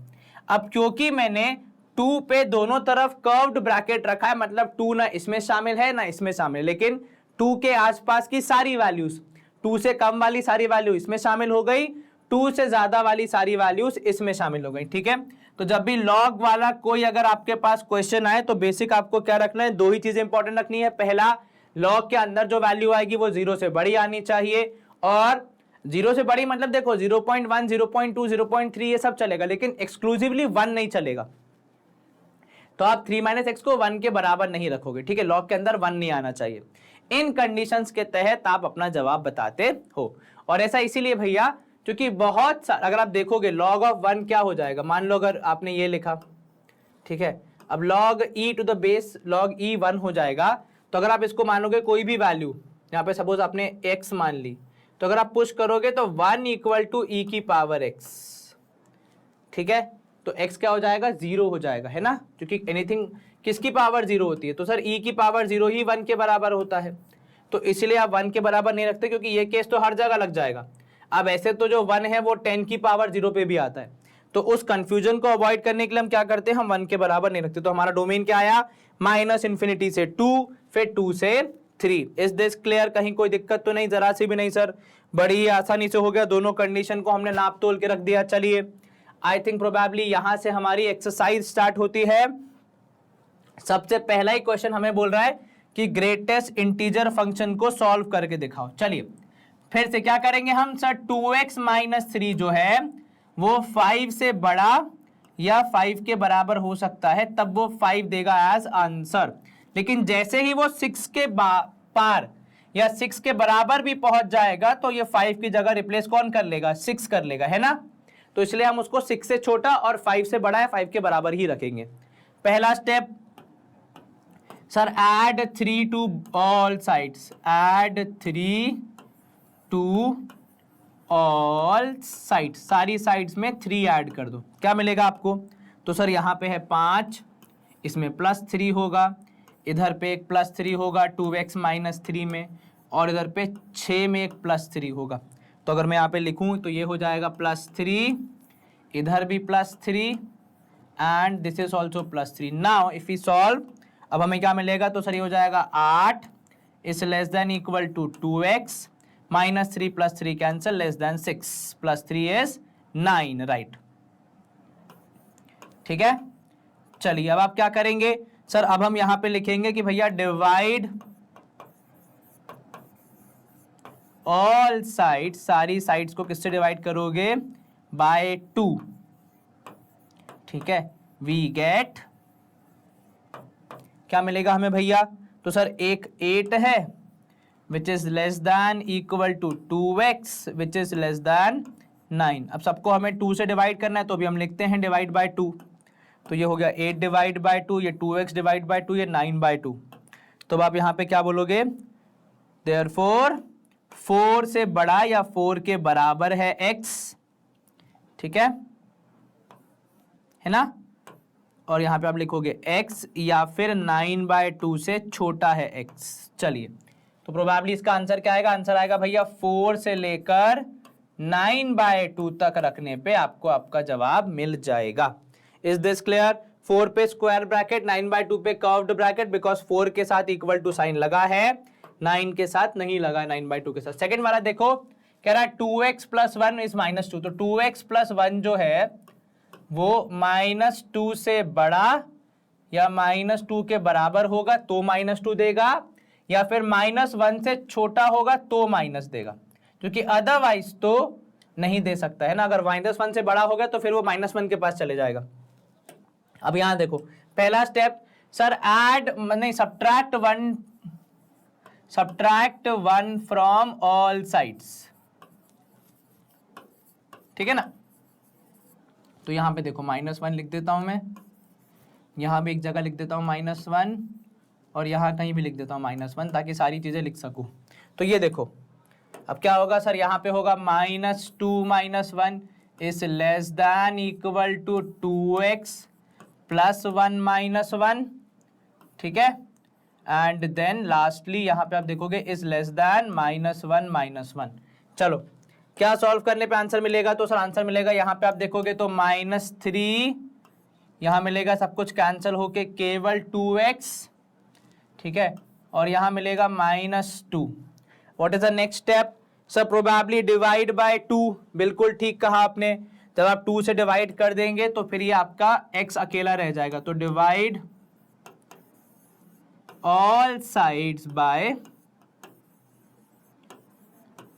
अब क्योंकि मैंने 2 पे दोनों तरफ कर्व्ड ब्रैकेट रखा है, मतलब 2 ना इसमें शामिल है ना इसमें शामिल है, लेकिन 2 के आसपास की सारी वैल्यूज, 2 से कम वाली सारी वैल्यू इसमें शामिल हो गई, 2 से ज्यादा वाली सारी वैल्यूज इसमें शामिल हो गई। ठीक है, तो जब भी लॉग वाला कोई अगर आपके पास क्वेश्चन आए तो बेसिक आपको क्या रखना है, 2 ही चीजें इंपॉर्टेंट रखनी है। पहला, लॉग के अंदर जो वैल्यू आएगी वो 0 से बड़ी आनी चाहिए, और 0 से बड़ी मतलब देखो 0.1, 0.2, 0.3 ये सब चलेगा, लेकिन एक्सक्लूसिवली 1 नहीं चलेगा। तो आप 3 - x को 1 के बराबर नहीं रखोगे। ठीक है, लॉग के अंदर 1 नहीं आना चाहिए। इन कंडीशंस के तहत आप अपना जवाब बताते हो, और ऐसा इसीलिए भैया क्योंकि बहुत अगर आप देखोगे log ऑफ 1 क्या हो जाएगा, मान लो अगर आपने ये लिखा, ठीक है, अब log e to the base log e 1 हो जाएगा, तो अगर आप इसको मानोगे कोई भी वैल्यू, यहाँ पे सपोज आपने x मान ली, तो अगर आप पुश करोगे तो 1 = e की पावर x। ठीक है, तो x क्या हो जाएगा, 0 हो जाएगा, है ना, क्योंकि एनीथिंग किसकी पावर 0 होती है, तो सर e की पावर 0 ही 1 के बराबर होता है, तो इसलिए आप 1 के बराबर नहीं रखते, क्योंकि ये केस तो हर जगह लग जाएगा। अब ऐसे तो जो 1 है वो 10 की पावर 0 पे भी आता है, तो उस कंफ्यूजन को अवॉइड करने के लिए हम क्या करते हैं, हम 1 के बराबर नहीं रखते। तो हमारा डोमेन क्या आया, -इंफिनिटी से 2, फिर 2 से 3। इज दिस क्लियर, कहीं कोई दिक्कत तो नहीं, जरा सी भी नहीं सर, बड़ी आसानी से हो गया, दोनों कंडीशन को हमने नाप तोल के रख दिया। चलिए, आई थिंक प्रोबेबली यहां से हमारी एक्सरसाइज स्टार्ट होती है। सबसे पहला ही क्वेश्चन हमें बोल रहा है कि ग्रेटेस्ट इंटीजर फंक्शन को सॉल्व करके दिखाओ। चलिए फिर से क्या करेंगे हम, सर 2x - 3 जो है वो 5 से बड़ा या 5 के बराबर हो सकता है, तब वो 5 देगा एज आंसर। लेकिन जैसे ही वो 6 के पार या 6 के बराबर भी पहुंच जाएगा तो ये 5 की जगह रिप्लेस कौन कर लेगा, 6 कर लेगा, है ना। तो इसलिए हम उसको 6 से छोटा और 5 से बड़ा या 5 के बराबर ही रखेंगे। पहला step, sir add 3 to all sides, add 3 to all sides, सारी साइड्स में 3 ऐड कर दो, क्या मिलेगा आपको, तो सर यहाँ पे है 5, इसमें +3 होगा, इधर पे एक +3 होगा 2x - 3 में, और इधर पे 6 में एक +3 होगा। तो अगर मैं यहाँ पे लिखूँ तो ये हो जाएगा +3, इधर भी +3 and this is also +3। Now if you solve, अब हमें क्या मिलेगा, तो सर ये हो जाएगा 8 is less than equal to 2x -3 + 3 cancel, less than 6 + 3 is 9, right. ठीक है, चलिए अब आप क्या करेंगे, सर अब हम यहां पे लिखेंगे कि भैया डिवाइड ऑल साइड्स, सारी साइड्स को किससे डिवाइड करोगे, बाय 2। ठीक है, वी गेट, क्या मिलेगा हमें भैया, तो सर एक 8 है which is less than equal to 2x which is less than 9। अब सबको हमें 2 से डिवाइड करना है, तो अभी हम लिखते हैं डिवाइड बाय 2, तो ये हो गया 8 डिवाइड बाय 2, ये 2x डिवाइड बाय 2, ये 9/2। तो अब आप यहाँ पे क्या बोलोगे, देयरफॉर 4 से बड़ा या 4 के बराबर है x, ठीक है ना, और यहाँ पे आप लिखोगे x या फिर 9/2 से छोटा है x। चलिए, तो प्रोबेबली इसका आंसर क्या आएगा, आंसर आएगा भैया 4 से लेकर 9/2 तक रखने पे आपको आपका जवाब मिल जाएगा। इज दिस क्लियर, 4 पे स्क्वायर ब्रैकेट, 9/2 पे कर्व्ड ब्रैकेट, बिकॉज 4 के साथ इक्वल टू साइन लगा है, 9 के साथ नहीं लगा, 9/2 के साथ। सेकंड वाला देखो, कह रहा है 2x + 1 इज -2, तो 2x + 1 जो है वो -2 से बड़ा या -2 के बराबर होगा तो -2 देगा, या फिर -1 से छोटा होगा तो माइनस देगा, क्योंकि अदरवाइज तो नहीं दे सकता है ना। अगर -1 से बड़ा हो गया तो फिर वो -1 के पास चले जाएगा। अब यहां देखो, पहला स्टेप, सर ऐड नहीं सब्ट्रैक्ट 1 फ्रॉम ऑल साइड्स, ठीक है ना। तो यहाँ पे देखो -1 लिख देता हूँ मैं, यहाँ भी एक जगह लिख देता हूँ -1 और यहाँ कहीं भी लिख देता हूँ -1 ताकि सारी चीज़ें लिख सकूँ। तो ये देखो अब क्या होगा सर, यहाँ पे होगा -2 -1 is less than equal to 2x + 1 - 1, ठीक है। एंड देन लास्टली यहाँ पे आप देखोगे इज लेस दैन -1 - 1। चलो क्या सॉल्व करने पे आंसर मिलेगा, तो सर आंसर मिलेगा यहाँ पे आप देखोगे तो -3, यहाँ मिलेगा सब कुछ कैंसिल होके केवल 2x, ठीक है, और यहाँ मिलेगा -2। What is the next step sir, probably divide by 2। बिल्कुल ठीक कहा आपने, जब आप 2 से डिवाइड कर देंगे तो फिर ये आपका x अकेला रह जाएगा। तो divide all sides by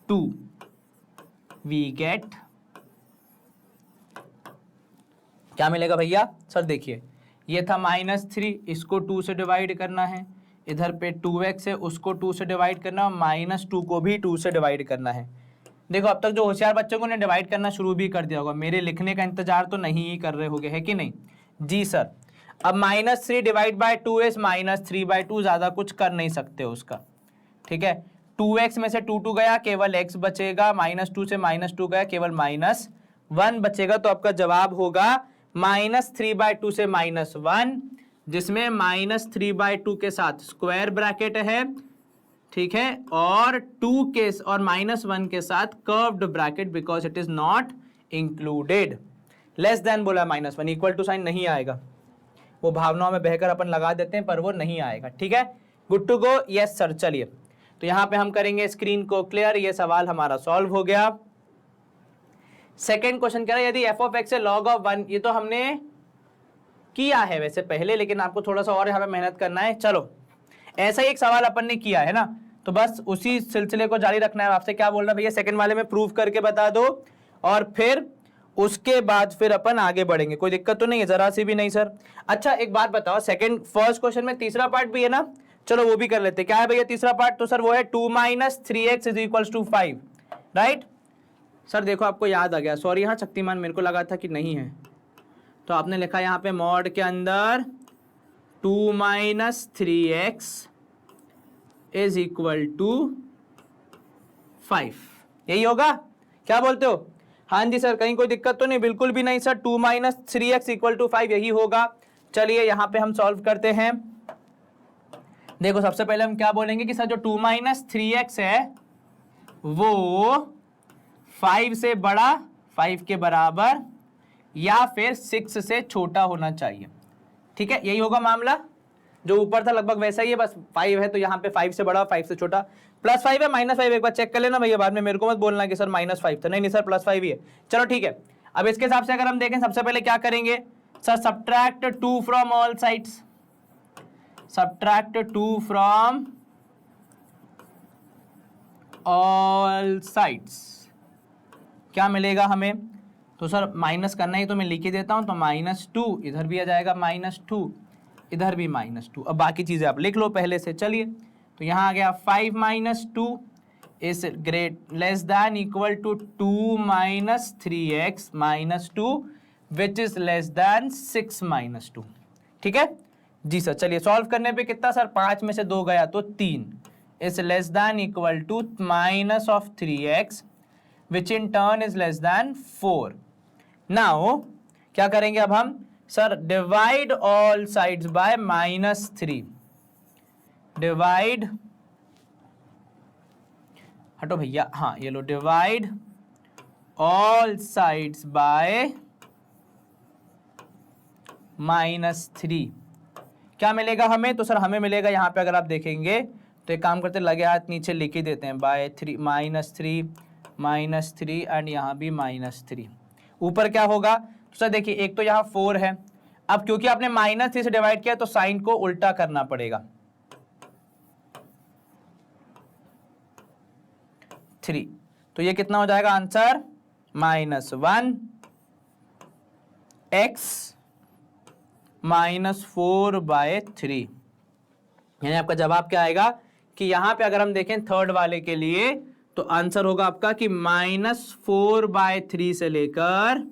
2 we get, क्या मिलेगा भैया सर, देखिए ये था -3, इसको 2 से डिवाइड करना है, इधर पे 2x है उसको 2 से डिवाइड करना है, -2 को भी 2 से डिवाइड करना है। देखो अब तक जो होशियार बच्चों को ने डिवाइड करना शुरू भी कर दिया होगा, मेरे लिखने का इंतजार तो नहीं ही कर रहे होगे, है कि नहीं जी सर। अब -3 डिवाइड बाय 2 इज -3/2, ज़्यादा कुछ कर नहीं सकते उसका, ठीक है। 2x में से 2 गया, केवल x बचेगा, -2 से -2 गया, केवल -1 बचेगा। तो आपका जवाब होगा -3/2 से -1, जिसमें -3/2 के साथ स्क्वायर ब्रैकेट है, ठीक है, और 2 के और -1 के साथ curved bracket because it is not included. Less than बोला -1, इक्वल टू साइन नहीं आएगा, वो भावनाओं में बहकर अपन लगा देते हैं पर वो नहीं आएगा, ठीक है। Good to go, yes sir. चलिए तो यहाँ पे हम करेंगे स्क्रीन को क्लियर, ये सवाल हमारा सॉल्व हो गया। सेकेंड क्वेश्चन कह रहा है यदि f(x) है log(1), ये तो हमने किया है वैसे पहले, लेकिन आपको थोड़ा सा और यहाँ पे मेहनत करना है। चलो ऐसा ही एक सवाल अपन ने किया है ना, तो बस उसी सिलसिले को जारी रखना है। आपसे क्या बोल रहा है भैया, सेकंड वाले में प्रूव करके बता दो और फिर उसके बाद फिर अपन आगे बढ़ेंगे। कोई दिक्कत तो नहीं है, जरा सी भी नहीं सर। अच्छा एक बात बताओ, फर्स्ट क्वेश्चन में तीसरा पार्ट भी है ना, चलो वो भी कर लेते। क्या है भैया तीसरा पार्ट, तो सर वो है 2 - 3x = 5, राइट सर। देखो आपको याद आ गया, सॉरी यहाँ शक्तिमान मेरे को लगा था कि नहीं है, तो आपने लिखा यहाँ पे मॉड के अंदर 2 - 3x = 5, यही होगा, क्या बोलते हो? हाँ जी सर, कहीं कोई दिक्कत तो नहीं? बिल्कुल भी नहीं सर, 2 - 3x = 5 यही होगा। चलिए यहाँ पे हम सॉल्व करते हैं। देखो सबसे पहले हम क्या बोलेंगे कि सर जो 2 - 3x है वो 5 से बड़ा, 5 के बराबर या फिर 6 से छोटा होना चाहिए, ठीक है, यही होगा मामला। जो ऊपर था लगभग वैसा ही है, बस 5 है तो यहाँ पे 5 से बड़ा, 5 से छोटा। +5 है -5, एक बार चेक कर लेना भैया, बाद में मेरे को मत बोलना कि सर -5 था। नहीं सर +5 ही है। चलो ठीक है, अब इसके हिसाब से अगर हम देखें, सबसे पहले क्या करेंगे sir, subtract 2 from all sides, subtract 2 from all sides, क्या मिलेगा हमें? तो सर माइनस करना ही तो मैं लिख ही देता हूं, तो -2 इधर भी आ जाएगा, -2 इधर भी -2। अब बाकी चीजें आप लिख लो पहले से। चलिए तो यहाँ आ गया 5 - 2 is less than equal to 2 - 3x - 2 which is less than 6 - 2, ठीक है जी सर। चलिए सॉल्व करने पे कितना सर, 5 में से 2 गया तो 3 is less than equal to -3x which in turn is less than 4. Now क्या करेंगे अब हम sir, divide all sides bye -3, divide, हटो भैया, हाँ ये लो, डिवाइड ऑल साइड्स बाय -3, क्या मिलेगा हमें? तो सर हमें मिलेगा यहाँ पे, अगर आप देखेंगे तो एक काम करते, लगे हाथ नीचे लिख ही देते हैं, बाय 3 -3 एंड यहाँ भी -3। ऊपर क्या होगा तो सर देखिए, एक तो यहाँ 4 है, अब क्योंकि आपने -3 से डिवाइड किया तो साइन को उल्टा करना पड़ेगा, 3, तो ये कितना हो जाएगा आंसर, -1x -4/3। यानी आपका जवाब क्या आएगा कि यहाँ पे अगर हम देखें थर्ड वाले के लिए, तो आंसर होगा आपका कि -4/3 से लेकर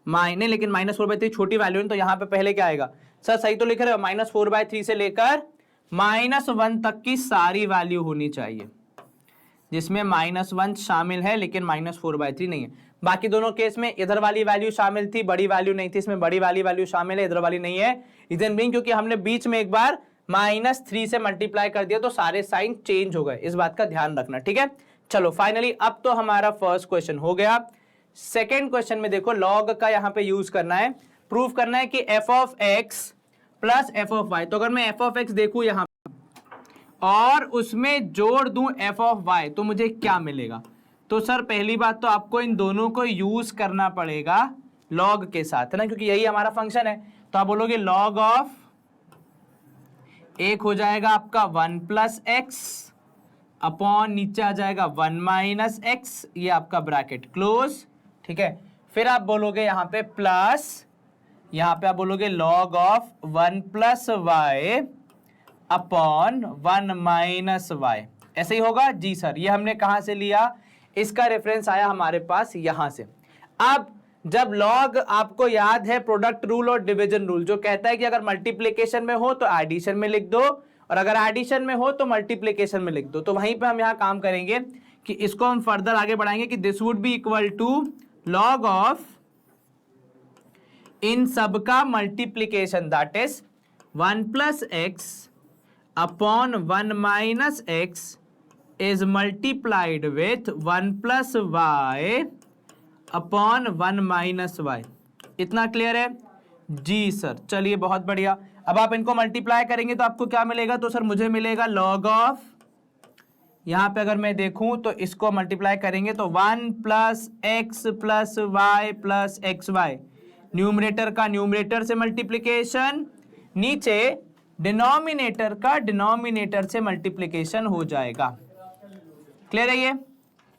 नहीं, लेकिन -4/3 छोटी वैल्यू है तो यहाँ पे पहले क्या आएगा सर? सही तो लिख रहे हो, -4/3 से लेकर -1 तक की सारी वैल्यू होनी चाहिए, जिसमें -1 शामिल है लेकिन -4/3 नहीं है। बाकी दोनों केस में इधर वाली वैल्यू शामिल थी, बड़ी वैल्यू नहीं थी, इसमें बड़ी वाली वैल्यू शामिल है, इधर वाली नहीं है। रीजन बीइंग क्योंकि हमने बीच में एक बार -3 से मल्टीप्लाई कर दिया तो सारे साइन चेंज हो गए, इस बात का ध्यान रखना, ठीक है। चलो फाइनली अब तो हमारा फर्स्ट क्वेश्चन हो गया। सेकेंड क्वेश्चन में देखो लॉग का यहाँ पे यूज करना है, प्रूफ करना है कि f(x) प्लस f(y), तो अगर मैं f(x) देखूं यहाँ और उसमें जोड़ दूं f(y) तो मुझे क्या मिलेगा? तो सर पहली बात तो आपको इन दोनों को यूज करना पड़ेगा लॉग के साथ, है ना, क्योंकि यही हमारा फंक्शन है। तो आप बोलोगे लॉग ऑफ एक हो जाएगा आपका 1 + x अपॉन नीचे आ जाएगा 1 - x, ये आपका ब्रैकेट क्लोज, ठीक है। फिर आप बोलोगे यहाँ पे प्लस, यहाँ पे आप बोलोगे log of 1 + y upon 1 - y, ऐसे ही होगा जी सर। ये हमने कहाँ से लिया? इसका रेफरेंस आया हमारे पास यहाँ से। अब जब लॉग आपको याद है प्रोडक्ट रूल और डिवीजन रूल, जो कहता है कि अगर मल्टीप्लिकेशन में हो तो एडिशन में लिख दो और अगर एडिशन में हो तो मल्टीप्लिकेशन में लिख दो। तो वहीं पे हम यहाँ काम करेंगे कि इसको हम फर्दर आगे बढ़ाएंगे कि this would be equal to log of इन सब का multiplication, that is 1 + x upon 1 - x is multiplied with 1 + y upon 1 - y। इतना क्लियर है जी सर? चलिए बहुत बढ़िया। अब आप इनको मल्टीप्लाई करेंगे तो आपको क्या मिलेगा? तो सर मुझे मिलेगा लॉग ऑफ, यहाँ पे अगर मैं देखूं तो इसको मल्टीप्लाई करेंगे तो 1 + x + y + xy, न्यूमरेटर का न्यूमरेटर से मल्टीप्लिकेशन, नीचे डिनोमिनेटर का डिनोमिनेटर से मल्टीप्लिकेशन हो जाएगा। क्लियर है ये?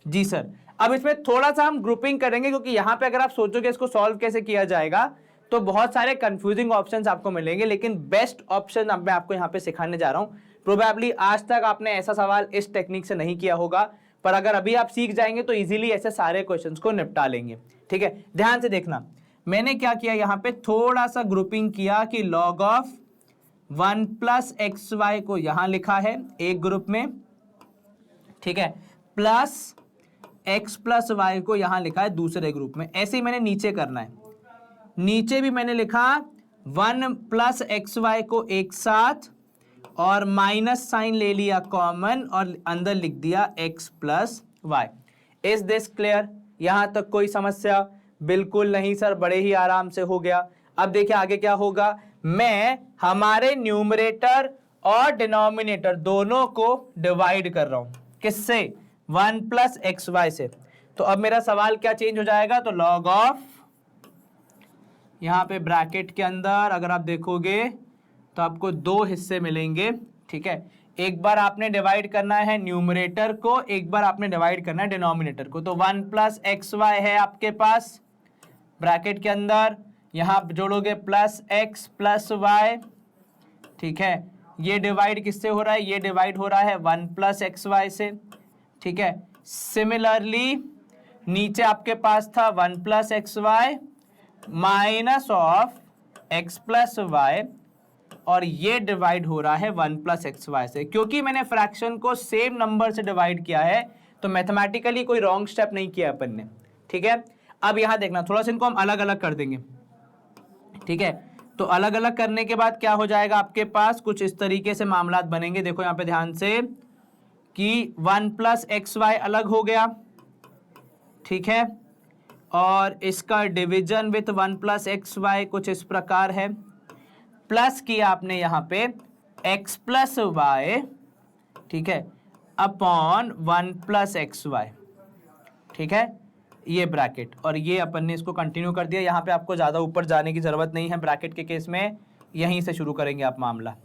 जी सर। अब इसमें थोड़ा सा हम ग्रुपिंग करेंगे क्योंकि यहाँ पे अगर आप सोचोगे इसको सॉल्व कैसे किया जाएगा तो बहुत सारे कंफ्यूजिंग ऑप्शंस आपको मिलेंगे, लेकिन बेस्ट ऑप्शन अब मैं आपको यहाँ पे सिखाने जा रहा हूँ। प्रोबेबली आज तक आपने ऐसा सवाल इस टेक्निक से नहीं किया होगा, पर अगर अभी आप सीख जाएंगे तो इजीली ऐसे सारे क्वेश्चंस को निपटा लेंगे, ठीक है। ध्यान से देखना, मैंने क्या किया यहाँ पे, थोड़ा सा ग्रुपिंग किया कि लॉग ऑफ 1 + xy को यहाँ लिखा है एक ग्रुप में, ठीक है, प्लस x + y को यहां लिखा है दूसरे ग्रुप में। ऐसे ही मैंने नीचे करना है, नीचे भी मैंने लिखा 1 + xy को एक साथ और माइनस साइन ले लिया कॉमन और अंदर लिख दिया x + y। Is this clear? यहां तक कोई समस्या? बिल्कुल नहीं सर, बड़े ही आराम से हो गया। अब देखिए आगे क्या होगा, मैं हमारे न्यूमरेटर और डिनोमिनेटर दोनों को डिवाइड कर रहा हूं, किससे? 1 + xy से। तो अब मेरा सवाल क्या चेंज हो जाएगा? तो लॉग ऑफ, यहाँ पे ब्रैकेट के अंदर अगर आप देखोगे तो आपको दो हिस्से मिलेंगे, ठीक है। एक बार आपने डिवाइड करना है न्यूमरेटर को, एक बार आपने डिवाइड करना है डिनोमिनेटर को। तो 1 + xy है आपके पास ब्रैकेट के अंदर, यहाँ जोड़ोगे +x + y, ठीक है। ये डिवाइड किससे हो रहा है? ये डिवाइड हो रहा है 1 + xy से, ठीक है। सिमिलरली नीचे आपके पास था 1 + xy minus of x + y और ये डिवाइड हो रहा है 1 + xy से। क्योंकि मैंने फ्रैक्शन को सेम नंबर से डिवाइड किया है तो मैथमेटिकली कोई रॉन्ग स्टेप नहीं किया अपन ने, ठीक है। अब यहां देखना, थोड़ा सा इनको हम अलग अलग कर देंगे, ठीक है। तो अलग अलग करने के बाद क्या हो जाएगा आपके पास, कुछ इस तरीके से मामलात बनेंगे। देखो यहाँ पे ध्यान से कि 1 + xy अलग हो गया, ठीक है, और इसका डिवीजन विथ 1 + xy कुछ इस प्रकार है, प्लस किया आपने यहाँ पे x + y, ठीक है, अपॉन 1 + xy, ठीक है, ये ब्रैकेट, और ये अपन ने इसको कंटिन्यू कर दिया। यहाँ पे आपको ज़्यादा ऊपर जाने की ज़रूरत नहीं है ब्रैकेट के केस में, यहीं से शुरू करेंगे आप मामला,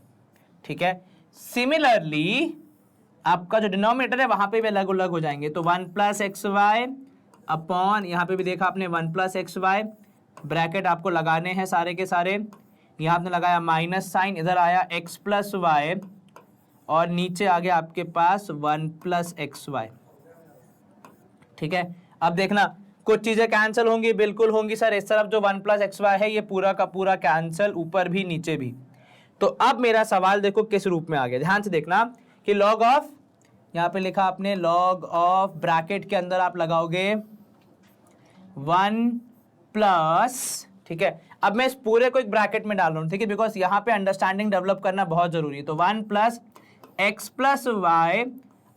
ठीक है। सिमिलरली आपका जो डिनोमिनेटर है वहाँ पे भी अलग अलग हो जाएंगे। तो 1 + xy अपॉन, यहाँ पे भी देखा आपने 1 + xy, ब्रैकेट आपको लगाने हैं सारे के सारे, यहाँ आपने लगाया माइनस साइन, इधर आया x + y और नीचे आ गया आपके पास 1 प्लस एक्स वाई। ठीक है, अब देखना कुछ चीजें कैंसिल होंगी, बिल्कुल होंगी सर। इस तरफ जो 1 प्लस एक्स वाई है ये पूरा का पूरा कैंसिल, ऊपर भी नीचे भी। तो अब मेरा सवाल देखो किस रूप में आ गया, ध्यान से देखना कि लॉग ऑफ, यहाँ पे लिखा आपने लॉग ऑफ, ब्रैकेट के अंदर आप लगाओगे 1 प्लस, ठीक है। अब मैं इस पूरे को एक ब्रैकेट में डाल रहा हूं, ठीक है, बिकॉज यहाँ पे अंडरस्टैंडिंग डेवलप करना बहुत जरूरी है। तो 1 plus x plus y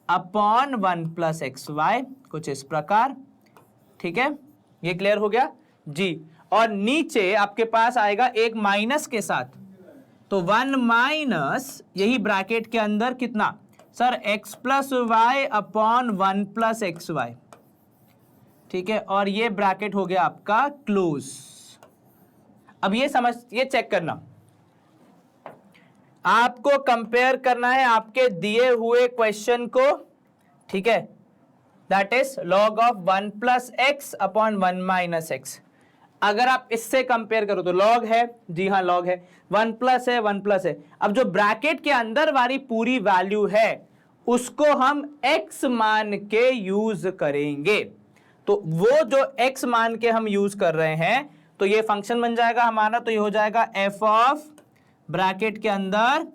upon 1 plus x y, कुछ इस प्रकार। ठीक है, ये क्लियर हो गया जी। और नीचे आपके पास आएगा एक माइनस के साथ, तो 1 माइनस यही ब्रैकेट के अंदर कितना sir, x plus y upon 1 plus x y. ठीक है, और ये ब्रैकेट हो गया आपका क्लोज। अब ये चेक करना, आपको कंपेयर करना है आपके दिए हुए क्वेश्चन को, ठीक है, that is log of 1 plus x upon 1 minus x. अगर आप इससे कंपेयर करो तो लॉग है, जी हाँ लॉग है, 1 प्लस है, 1 प्लस है। अब जो ब्रैकेट के अंदर वाली पूरी वैल्यू है उसको हम x मान के यूज करेंगे। तो वो जो x मान के हम यूज कर रहे हैं तो ये फंक्शन बन जाएगा हमारा, तो ये हो जाएगा f ऑफ ब्रैकेट के अंदर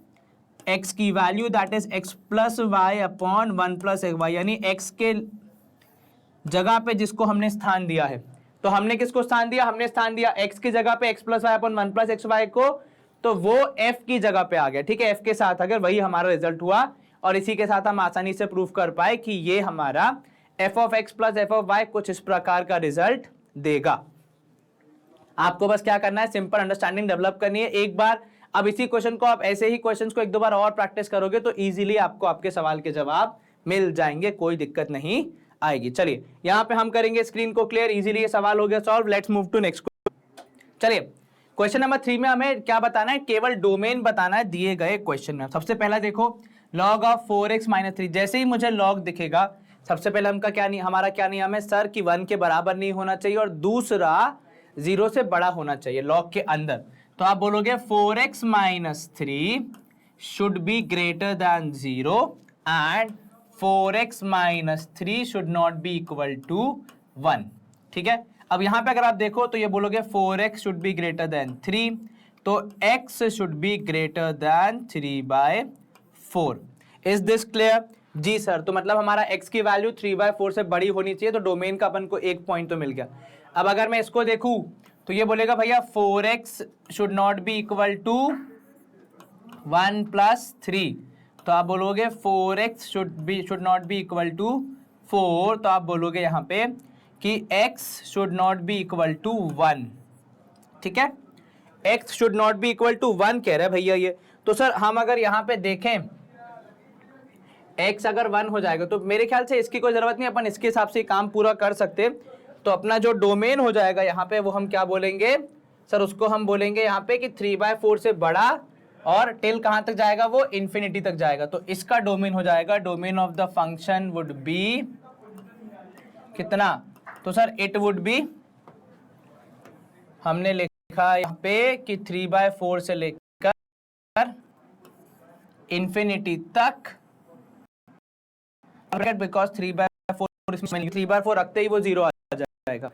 x की value that is x plus y upon 1 plus x y, यानी x के जगह पे जिसको हमने स्थान दिया है। तो हमने किसको स्थान दिया, हमने स्थान दिया x की जगह पे x plus y upon 1 plus x y को, तो वो f की जगह पे आ गया। ठीक है, f के साथ अगर वही हमारा रिजल्ट हुआ, और इसी के साथ हम आसानी से प्रूफ कर पाए कि ये हमारा f of x plus f of y कुछ इस प्रकार का रिजल्ट देगा। आपको बस क्या करना है, सिंपल अंडरस्टैंडिंग डेवलप करनी है एक बार। अब इसी क्वेश्चन को आप ऐसे ही क्वेश्चंस को एक दो बार और प्रैक्टिस करोगे तो इजीली आपको आपके सवाल के जवाब मिल जाएंगे, कोई दिक्कत नहीं आएगी। चलिए यहां पे हम करेंगे स्क्रीन को क्लियर, इजीली ये सवाल हो गया solve. Let's move to next. चलिए क्वेश्चन नंबर 3 में हमें क्या बताना है, केवल डोमेन बताना है दिए गए क्वेश्चन में। सबसे पहला देखो लॉग ऑफ 4x माइनस 3, जैसे ही मुझे लॉग दिखेगा सबसे पहले हमारा क्या नियम है सर कि 1 के बराबर नहीं होना चाहिए और दूसरा 0 से बड़ा होना चाहिए लॉग के अंदर। तो आप बोलोगे 4x minus 3 should be greater than 0 and 4x minus 3 should not be equal to 1। ठीक है, अब यहां पे अगर आप देखो तो ये बोलोगे 4x should be greater then 3, तो x should be greater than 3/4। Is this clear? जी सर, तो मतलब हमारा x की वैल्यू 3/4 से बड़ी होनी चाहिए, तो डोमेन का अपन को एक पॉइंट तो मिल गया। अब अगर मैं इसको देखूं तो ये बोलेगा भैया 4x should not be equal to 1 plus 3, तो आप बोलोगे 4x should not be equal to 4, तो आप बोलोगे यहाँ पे कि x should not be equal to 1। ठीक है, x should not be equal to 1 कह रहे हैं भैया ये। तो सर हम अगर यहाँ पे देखें x अगर 1 हो जाएगा तो मेरे ख्याल से इसकी कोई जरूरत नहीं, अपन इसके हिसाब से काम पूरा कर सकते। तो अपना जो डोमेन हो जाएगा यहाँ पे वो हम क्या बोलेंगे सर, उसको हम बोलेंगे यहाँ पे कि 3/4 से बड़ा और टिल कहाँ तक जाएगा, वो इन्फिनिटी तक जाएगा। तो इसका डोमेन हो जाएगा, domain of the function would be कितना, तो सर इट वुड बी, हमने लिखा यहाँ पे कि 3/4 से लेकर इन्फिनिटी तक, बिकॉज 3/4 रखते ही वो 0 आ जाएगा,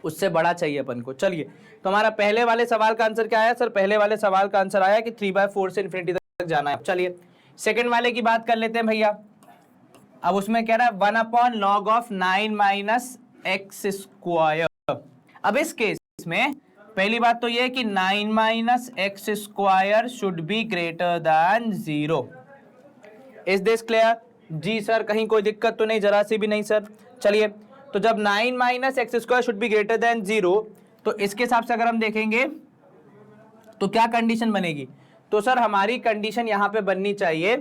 उससे बड़ा चाहिए अपन को। चलिए तो हमारा पहले वाले सवाल का आंसर क्या आया सर, पहले वाले सवाल का आंसर आया कि 3/4 से इन्फिनिटी तक जाना है। चलिए सेकंड वाले की बात कर लेते हैं भैया। अब उसमें कह रहा है 1 upon log of 9 minus x square. अब इस केस में पहली बात तो ये कि 9 minus x square should be greater than 0। Is this clear? जी सर, कहीं कोई दिक्कत तो नहीं, जरा सी भी नहीं सर। चलिए तो जब 9 minus x square should be greater than 0, तो इसके हिसाब से अगर हम देखेंगे तो क्या कंडीशन बनेगी, तो सर हमारी कंडीशन यहां पे बननी चाहिए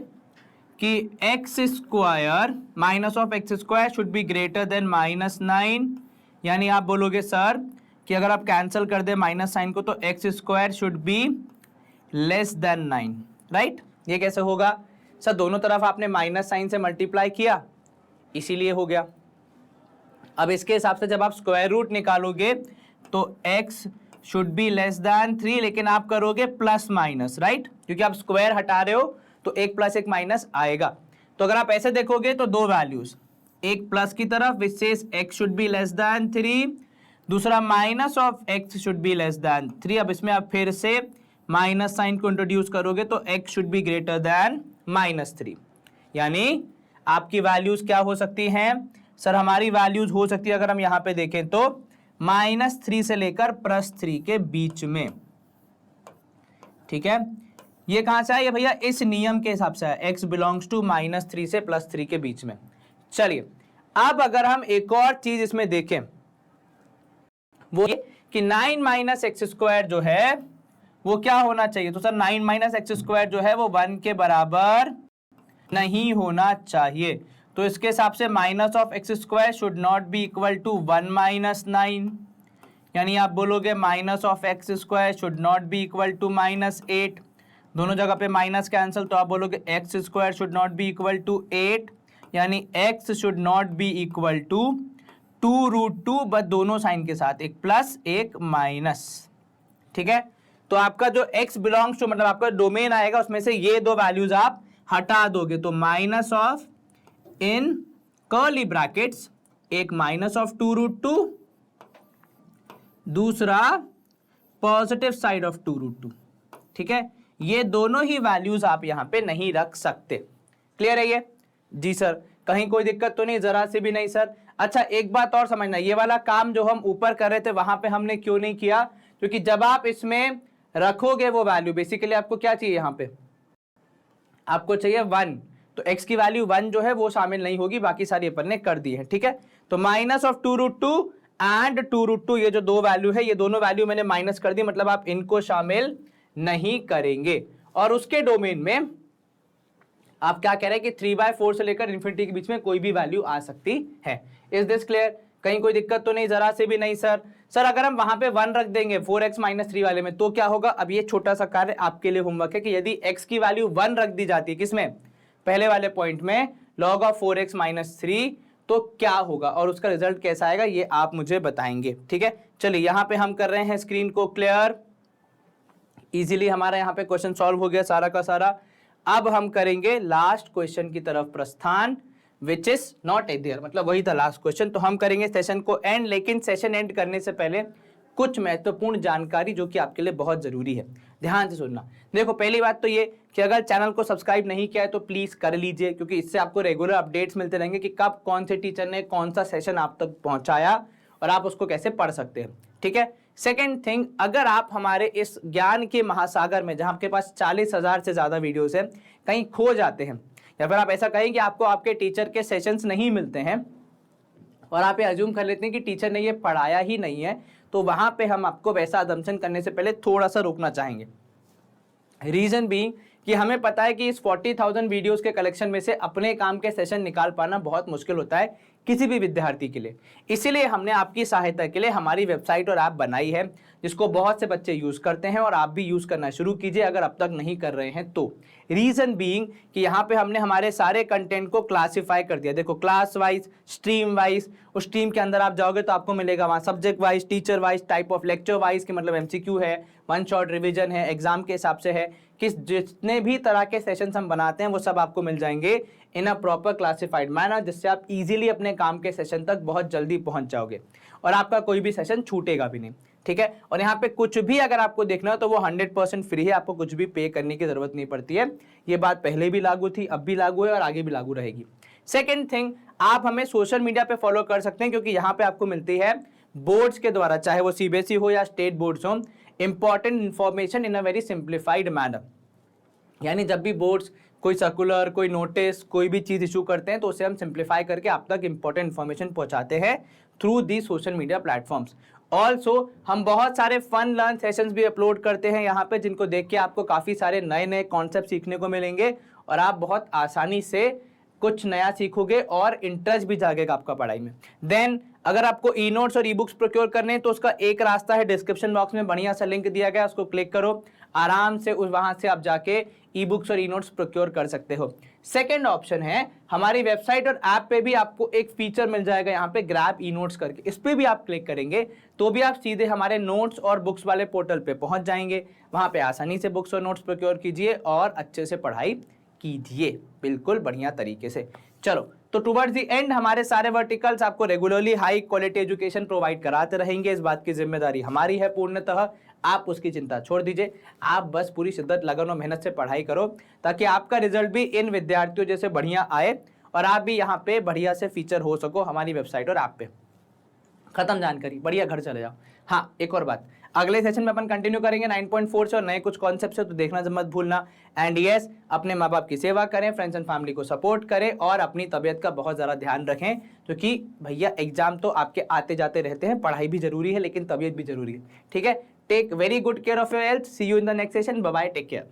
कि x square minus of x square should be greater then -9, यानी आप बोलोगे सर कि अगर आप कैंसिल कर दे माइनस साइन को तो x square should B less than 9, right. ये कैसे होगा सर, दोनों तरफ आपने माइनस साइन से मल्टीप्लाई किया इसीलिए हो गया। अब इसके हिसाब से जब आप स्क्वायर रूट निकालोगे तो x should B less then 3, लेकिन आप करोगे प्लस माइनस, राइट, क्योंकि आप स्क्वायर हटा रहे हो तो एक प्लस एक माइनस आएगा। तो अगर आप ऐसे देखोगे तो दो वैल्यूज, एक प्लस की तरफ which says x should B less then 3, दूसरा minus of x should B less then 3। अब इसमें आप फिर से माइनस साइन को इंट्रोड्यूस करोगे तो x should be greater then -3, यानी आपकी वैल्यूज क्या हो सकती हैं सर? हमारी वैल्यूज हो सकती है, अगर हम यहां पे देखें तो -3 से लेकर +3 के बीच में। ठीक है, ये कहां से है? ये भैया इस नियम के हिसाब से है, x बिलोंग्स टू -3 से +3 के बीच में। चलिए अब अगर हम एक और चीज इसमें देखें, वो ये कि 9 - x² जो है वो क्या होना चाहिए? तो सर 9 - x² जो है वो 1 के बराबर नहीं होना चाहिए। तो इसके हिसाब से minus of x² should not be equal to 1 - 9, यानी आप बोलोगे minus of x² should not be equal to -8। दोनों जगह पे माइनस कैंसिल, तो आप बोलोगे x² should not be equal to 8, यानी x should not be equal to 2√2, बस दोनों साइन के साथ, एक प्लस एक माइनस। ठीक है, तो आपका जो x बिलोंग्स टू मतलब आपका डोमेन आएगा उसमें से ये दो वैल्यूज आप हटा दोगे, तो minus of in curly brackets एक माइनस ऑफ 2√2, दूसरा पॉजिटिव साइड ऑफ 2√2। ठीक है, ये दोनों ही वैल्यूज आप यहां पे नहीं रख सकते। क्लियर है ये? जी सर, कहीं कोई दिक्कत तो नहीं? जरा से भी नहीं सर। अच्छा एक बात और समझना, ये वाला काम जो हम ऊपर कर रहे थे वहां पे हमने क्यों नहीं किया? क्योंकि जब आप इसमें रखोगे वो वैल्यू, बेसिकली आपको क्या चाहिए यहां पे? आपको चाहिए 1, तो x की वैल्यू 1 जो है वो शामिल नहीं होगी, बाकी सारी अपन ने कर दी है। ठीक है, तो माइनस ऑफ 2√2 एंड 2√2, ये जो दो वैल्यू है ये दोनों वैल्यू मैंने माइनस कर दी, मतलब आप इनको शामिल नहीं करेंगे। और उसके डोमेन में आप क्या कह रहे हैं कि 3/4 से लेकर इन्फिनिटी के बीच में कोई भी वैल्यू आ सकती है। Is this clear? कहीं कोई दिक्कत तो नहीं? जरा से भी नहीं सर। सर अगर हम वहां पे 1 रख देंगे 4x - 3 वाले में तो क्या होगा? अब ये छोटा सा कार्य आपके लिए होमवर्क है कि यदि x की वैल्यू 1 रख दी जाती है, किसमें? पहले वाले पॉइंट में, log ऑफ 4x - 3, तो क्या होगा और उसका रिजल्ट कैसा आएगा ये आप मुझे बताएंगे। ठीक है, चलिए यहां पे हम कर रहे हैं स्क्रीन को क्लियर। इजीली हमारा यहाँ पे क्वेश्चन सॉल्व हो गया सारा का सारा। अब हम करेंगे लास्ट क्वेश्चन की तरफ प्रस्थान, विच इज नॉट देयर, मतलब वही था लास्ट क्वेश्चन। तो हम करेंगे सेशन को एंड, लेकिन सेशन एंड करने से पहले कुछ महत्वपूर्ण जानकारी जो कि आपके लिए बहुत जरूरी है, ध्यान से सुनना। देखो पहली बात तो ये कि अगर चैनल को सब्सक्राइब नहीं किया है तो प्लीज कर लीजिए, क्योंकि इससे आपको रेगुलर अपडेट्स मिलते रहेंगे कि कब कौन से टीचर ने कौन सा सेशन आप तक पहुंचाया और आप उसको कैसे पढ़ सकते हैं। ठीक है, सेकेंड थिंग, अगर आप हमारे इस ज्ञान के महासागर में, जहां आपके पास 40,000 से ज्यादा वीडियोस है, कहीं खो जाते हैं, या फिर आप ऐसा कहें कि आपको आपके टीचर के सेशंस नहीं मिलते हैं और आप ये अज्यूम कर लेते हैं कि टीचर ने ये पढ़ाया ही नहीं है, तो वहां पे हम आपको वैसा अजम्पशन करने से पहले थोड़ा सा रोकना चाहेंगे। रीजन बीइंग कि हमें पता है कि इस 40,000 वीडियोस के कलेक्शन में से अपने काम के सेशन निकाल पाना बहुत मुश्किल होता है किसी भी विद्यार्थी के लिए। इसीलिए हमने आपकी सहायता के लिए हमारी वेबसाइट और ऐप बनाई है, जिसको बहुत से बच्चे यूज करते हैं और आप भी यूज करना शुरू कीजिए अगर अब तक नहीं कर रहे हैं तो। रीजन बीइंग कि यहाँ पे हमने हमारे सारे कंटेंट को क्लासिफाई कर दिया। देखो क्लास वाइज, स्ट्रीम वाइज, उस स्ट्रीम के अंदर आप जाओगे तो आपको मिलेगा वहाँ subject wise, teacher wise, type of lecture wise, कि मतलब MCQ है, वन शॉट रिविजन है, एग्जाम के हिसाब से है, किस जितने भी तरह के सेशंस हम बनाते हैं वो सब आपको मिल जाएंगे इन अ प्रॉपर क्लासिफाइड मैनर, जिससे आप इजीली अपने काम के सेशन तक बहुत जल्दी पहुंच जाओगे और आपका कोई भी सेशन छूटेगा भी नहीं। ठीक है, और यहाँ पे कुछ भी अगर आपको देखना हो तो वो 100% फ्री है, आपको कुछ भी पे करने की जरूरत नहीं पड़ती है। ये बात पहले भी लागू थी, अब भी लागू है और आगे भी लागू रहेगी। सेकेंड थिंग, आप हमें सोशल मीडिया पे फॉलो कर सकते हैं, क्योंकि यहाँ पे आपको मिलती है बोर्ड्स के द्वारा, चाहे वो CBSE हो या स्टेट बोर्ड्स हो, important information in a very simplified manner. यानी जब भी बोर्ड्स कोई सर्कुलर, कोई नोटिस, कोई भी चीज इशू करते हैं तो उसे हम सिंप्लीफाई करके आप तक इंपॉर्टेंट इंफॉर्मेशन पहुंचाते हैं through the social media platforms. Also हम बहुत सारे फन लर्न सेशंस भी अपलोड करते हैं यहाँ पे, जिनको देख के आपको काफी सारे नए नए कॉन्सेप्ट सीखने को मिलेंगे और आप बहुत आसानी से कुछ नया सीखोगे और इंटरेस्ट भी जागेगा आपका पढ़ाई में। देन अगर आपको ई नोट्स और ई बुक्स प्रोक्योर करने हैं तो उसका एक रास्ता है, डिस्क्रिप्शन बॉक्स में बढ़िया सा लिंक दिया गया, उसको क्लिक करो, आराम से उस वहां से आप जाके ई बुक्स और ई नोट्स प्रोक्योर कर सकते हो। सेकेंड ऑप्शन है, हमारी वेबसाइट और ऐप पे भी आपको एक फीचर मिल जाएगा यहाँ पे ग्रैब ई नोट्स करके, इस पे भी आप क्लिक करेंगे तो भी आप सीधे हमारे नोट्स और बुक्स वाले पोर्टल पे पहुंच जाएंगे। वहां पे आसानी से बुक्स और नोट्स प्रोक्योर कीजिए और अच्छे से पढ़ाई कीजिए बिल्कुल बढ़िया तरीके से। चलो, तो टुवर्ड्स द एंड हमारे सारे वर्टिकल्स आपको regularly high quality education provide कराते रहेंगे, इस बात की जिम्मेदारी हमारी है पूर्णतः, आप उसकी चिंता छोड़ दीजिए। आप बस पूरी शिद्दत, लगन और मेहनत से पढ़ाई करो ताकि आपका रिजल्ट भी इन विद्यार्थियों जैसे बढ़िया आए और आप भी यहाँ पे बढ़िया से फीचर हो सको हमारी वेबसाइट और ऐप पे। खत्म जानकारी, बढ़िया घर चले जाओ। हाँ, एक और बात, अगले सेशन में अपन कंटिन्यू करेंगे 9.4 से और नए कुछ कॉन्सेप्ट से, तो देखना मत भूलना। एंड यस, अपने माँ बाप की सेवा करें, फ्रेंड्स एंड फैमिली को सपोर्ट करें और अपनी तबीयत का बहुत ज़्यादा ध्यान रखें, क्योंकि भैया एग्जाम तो आपके आते जाते रहते हैं, पढ़ाई भी जरूरी है लेकिन तबीयत भी जरूरी है। ठीक है, take very good care of your health, see you in the next session, bye bye, take care.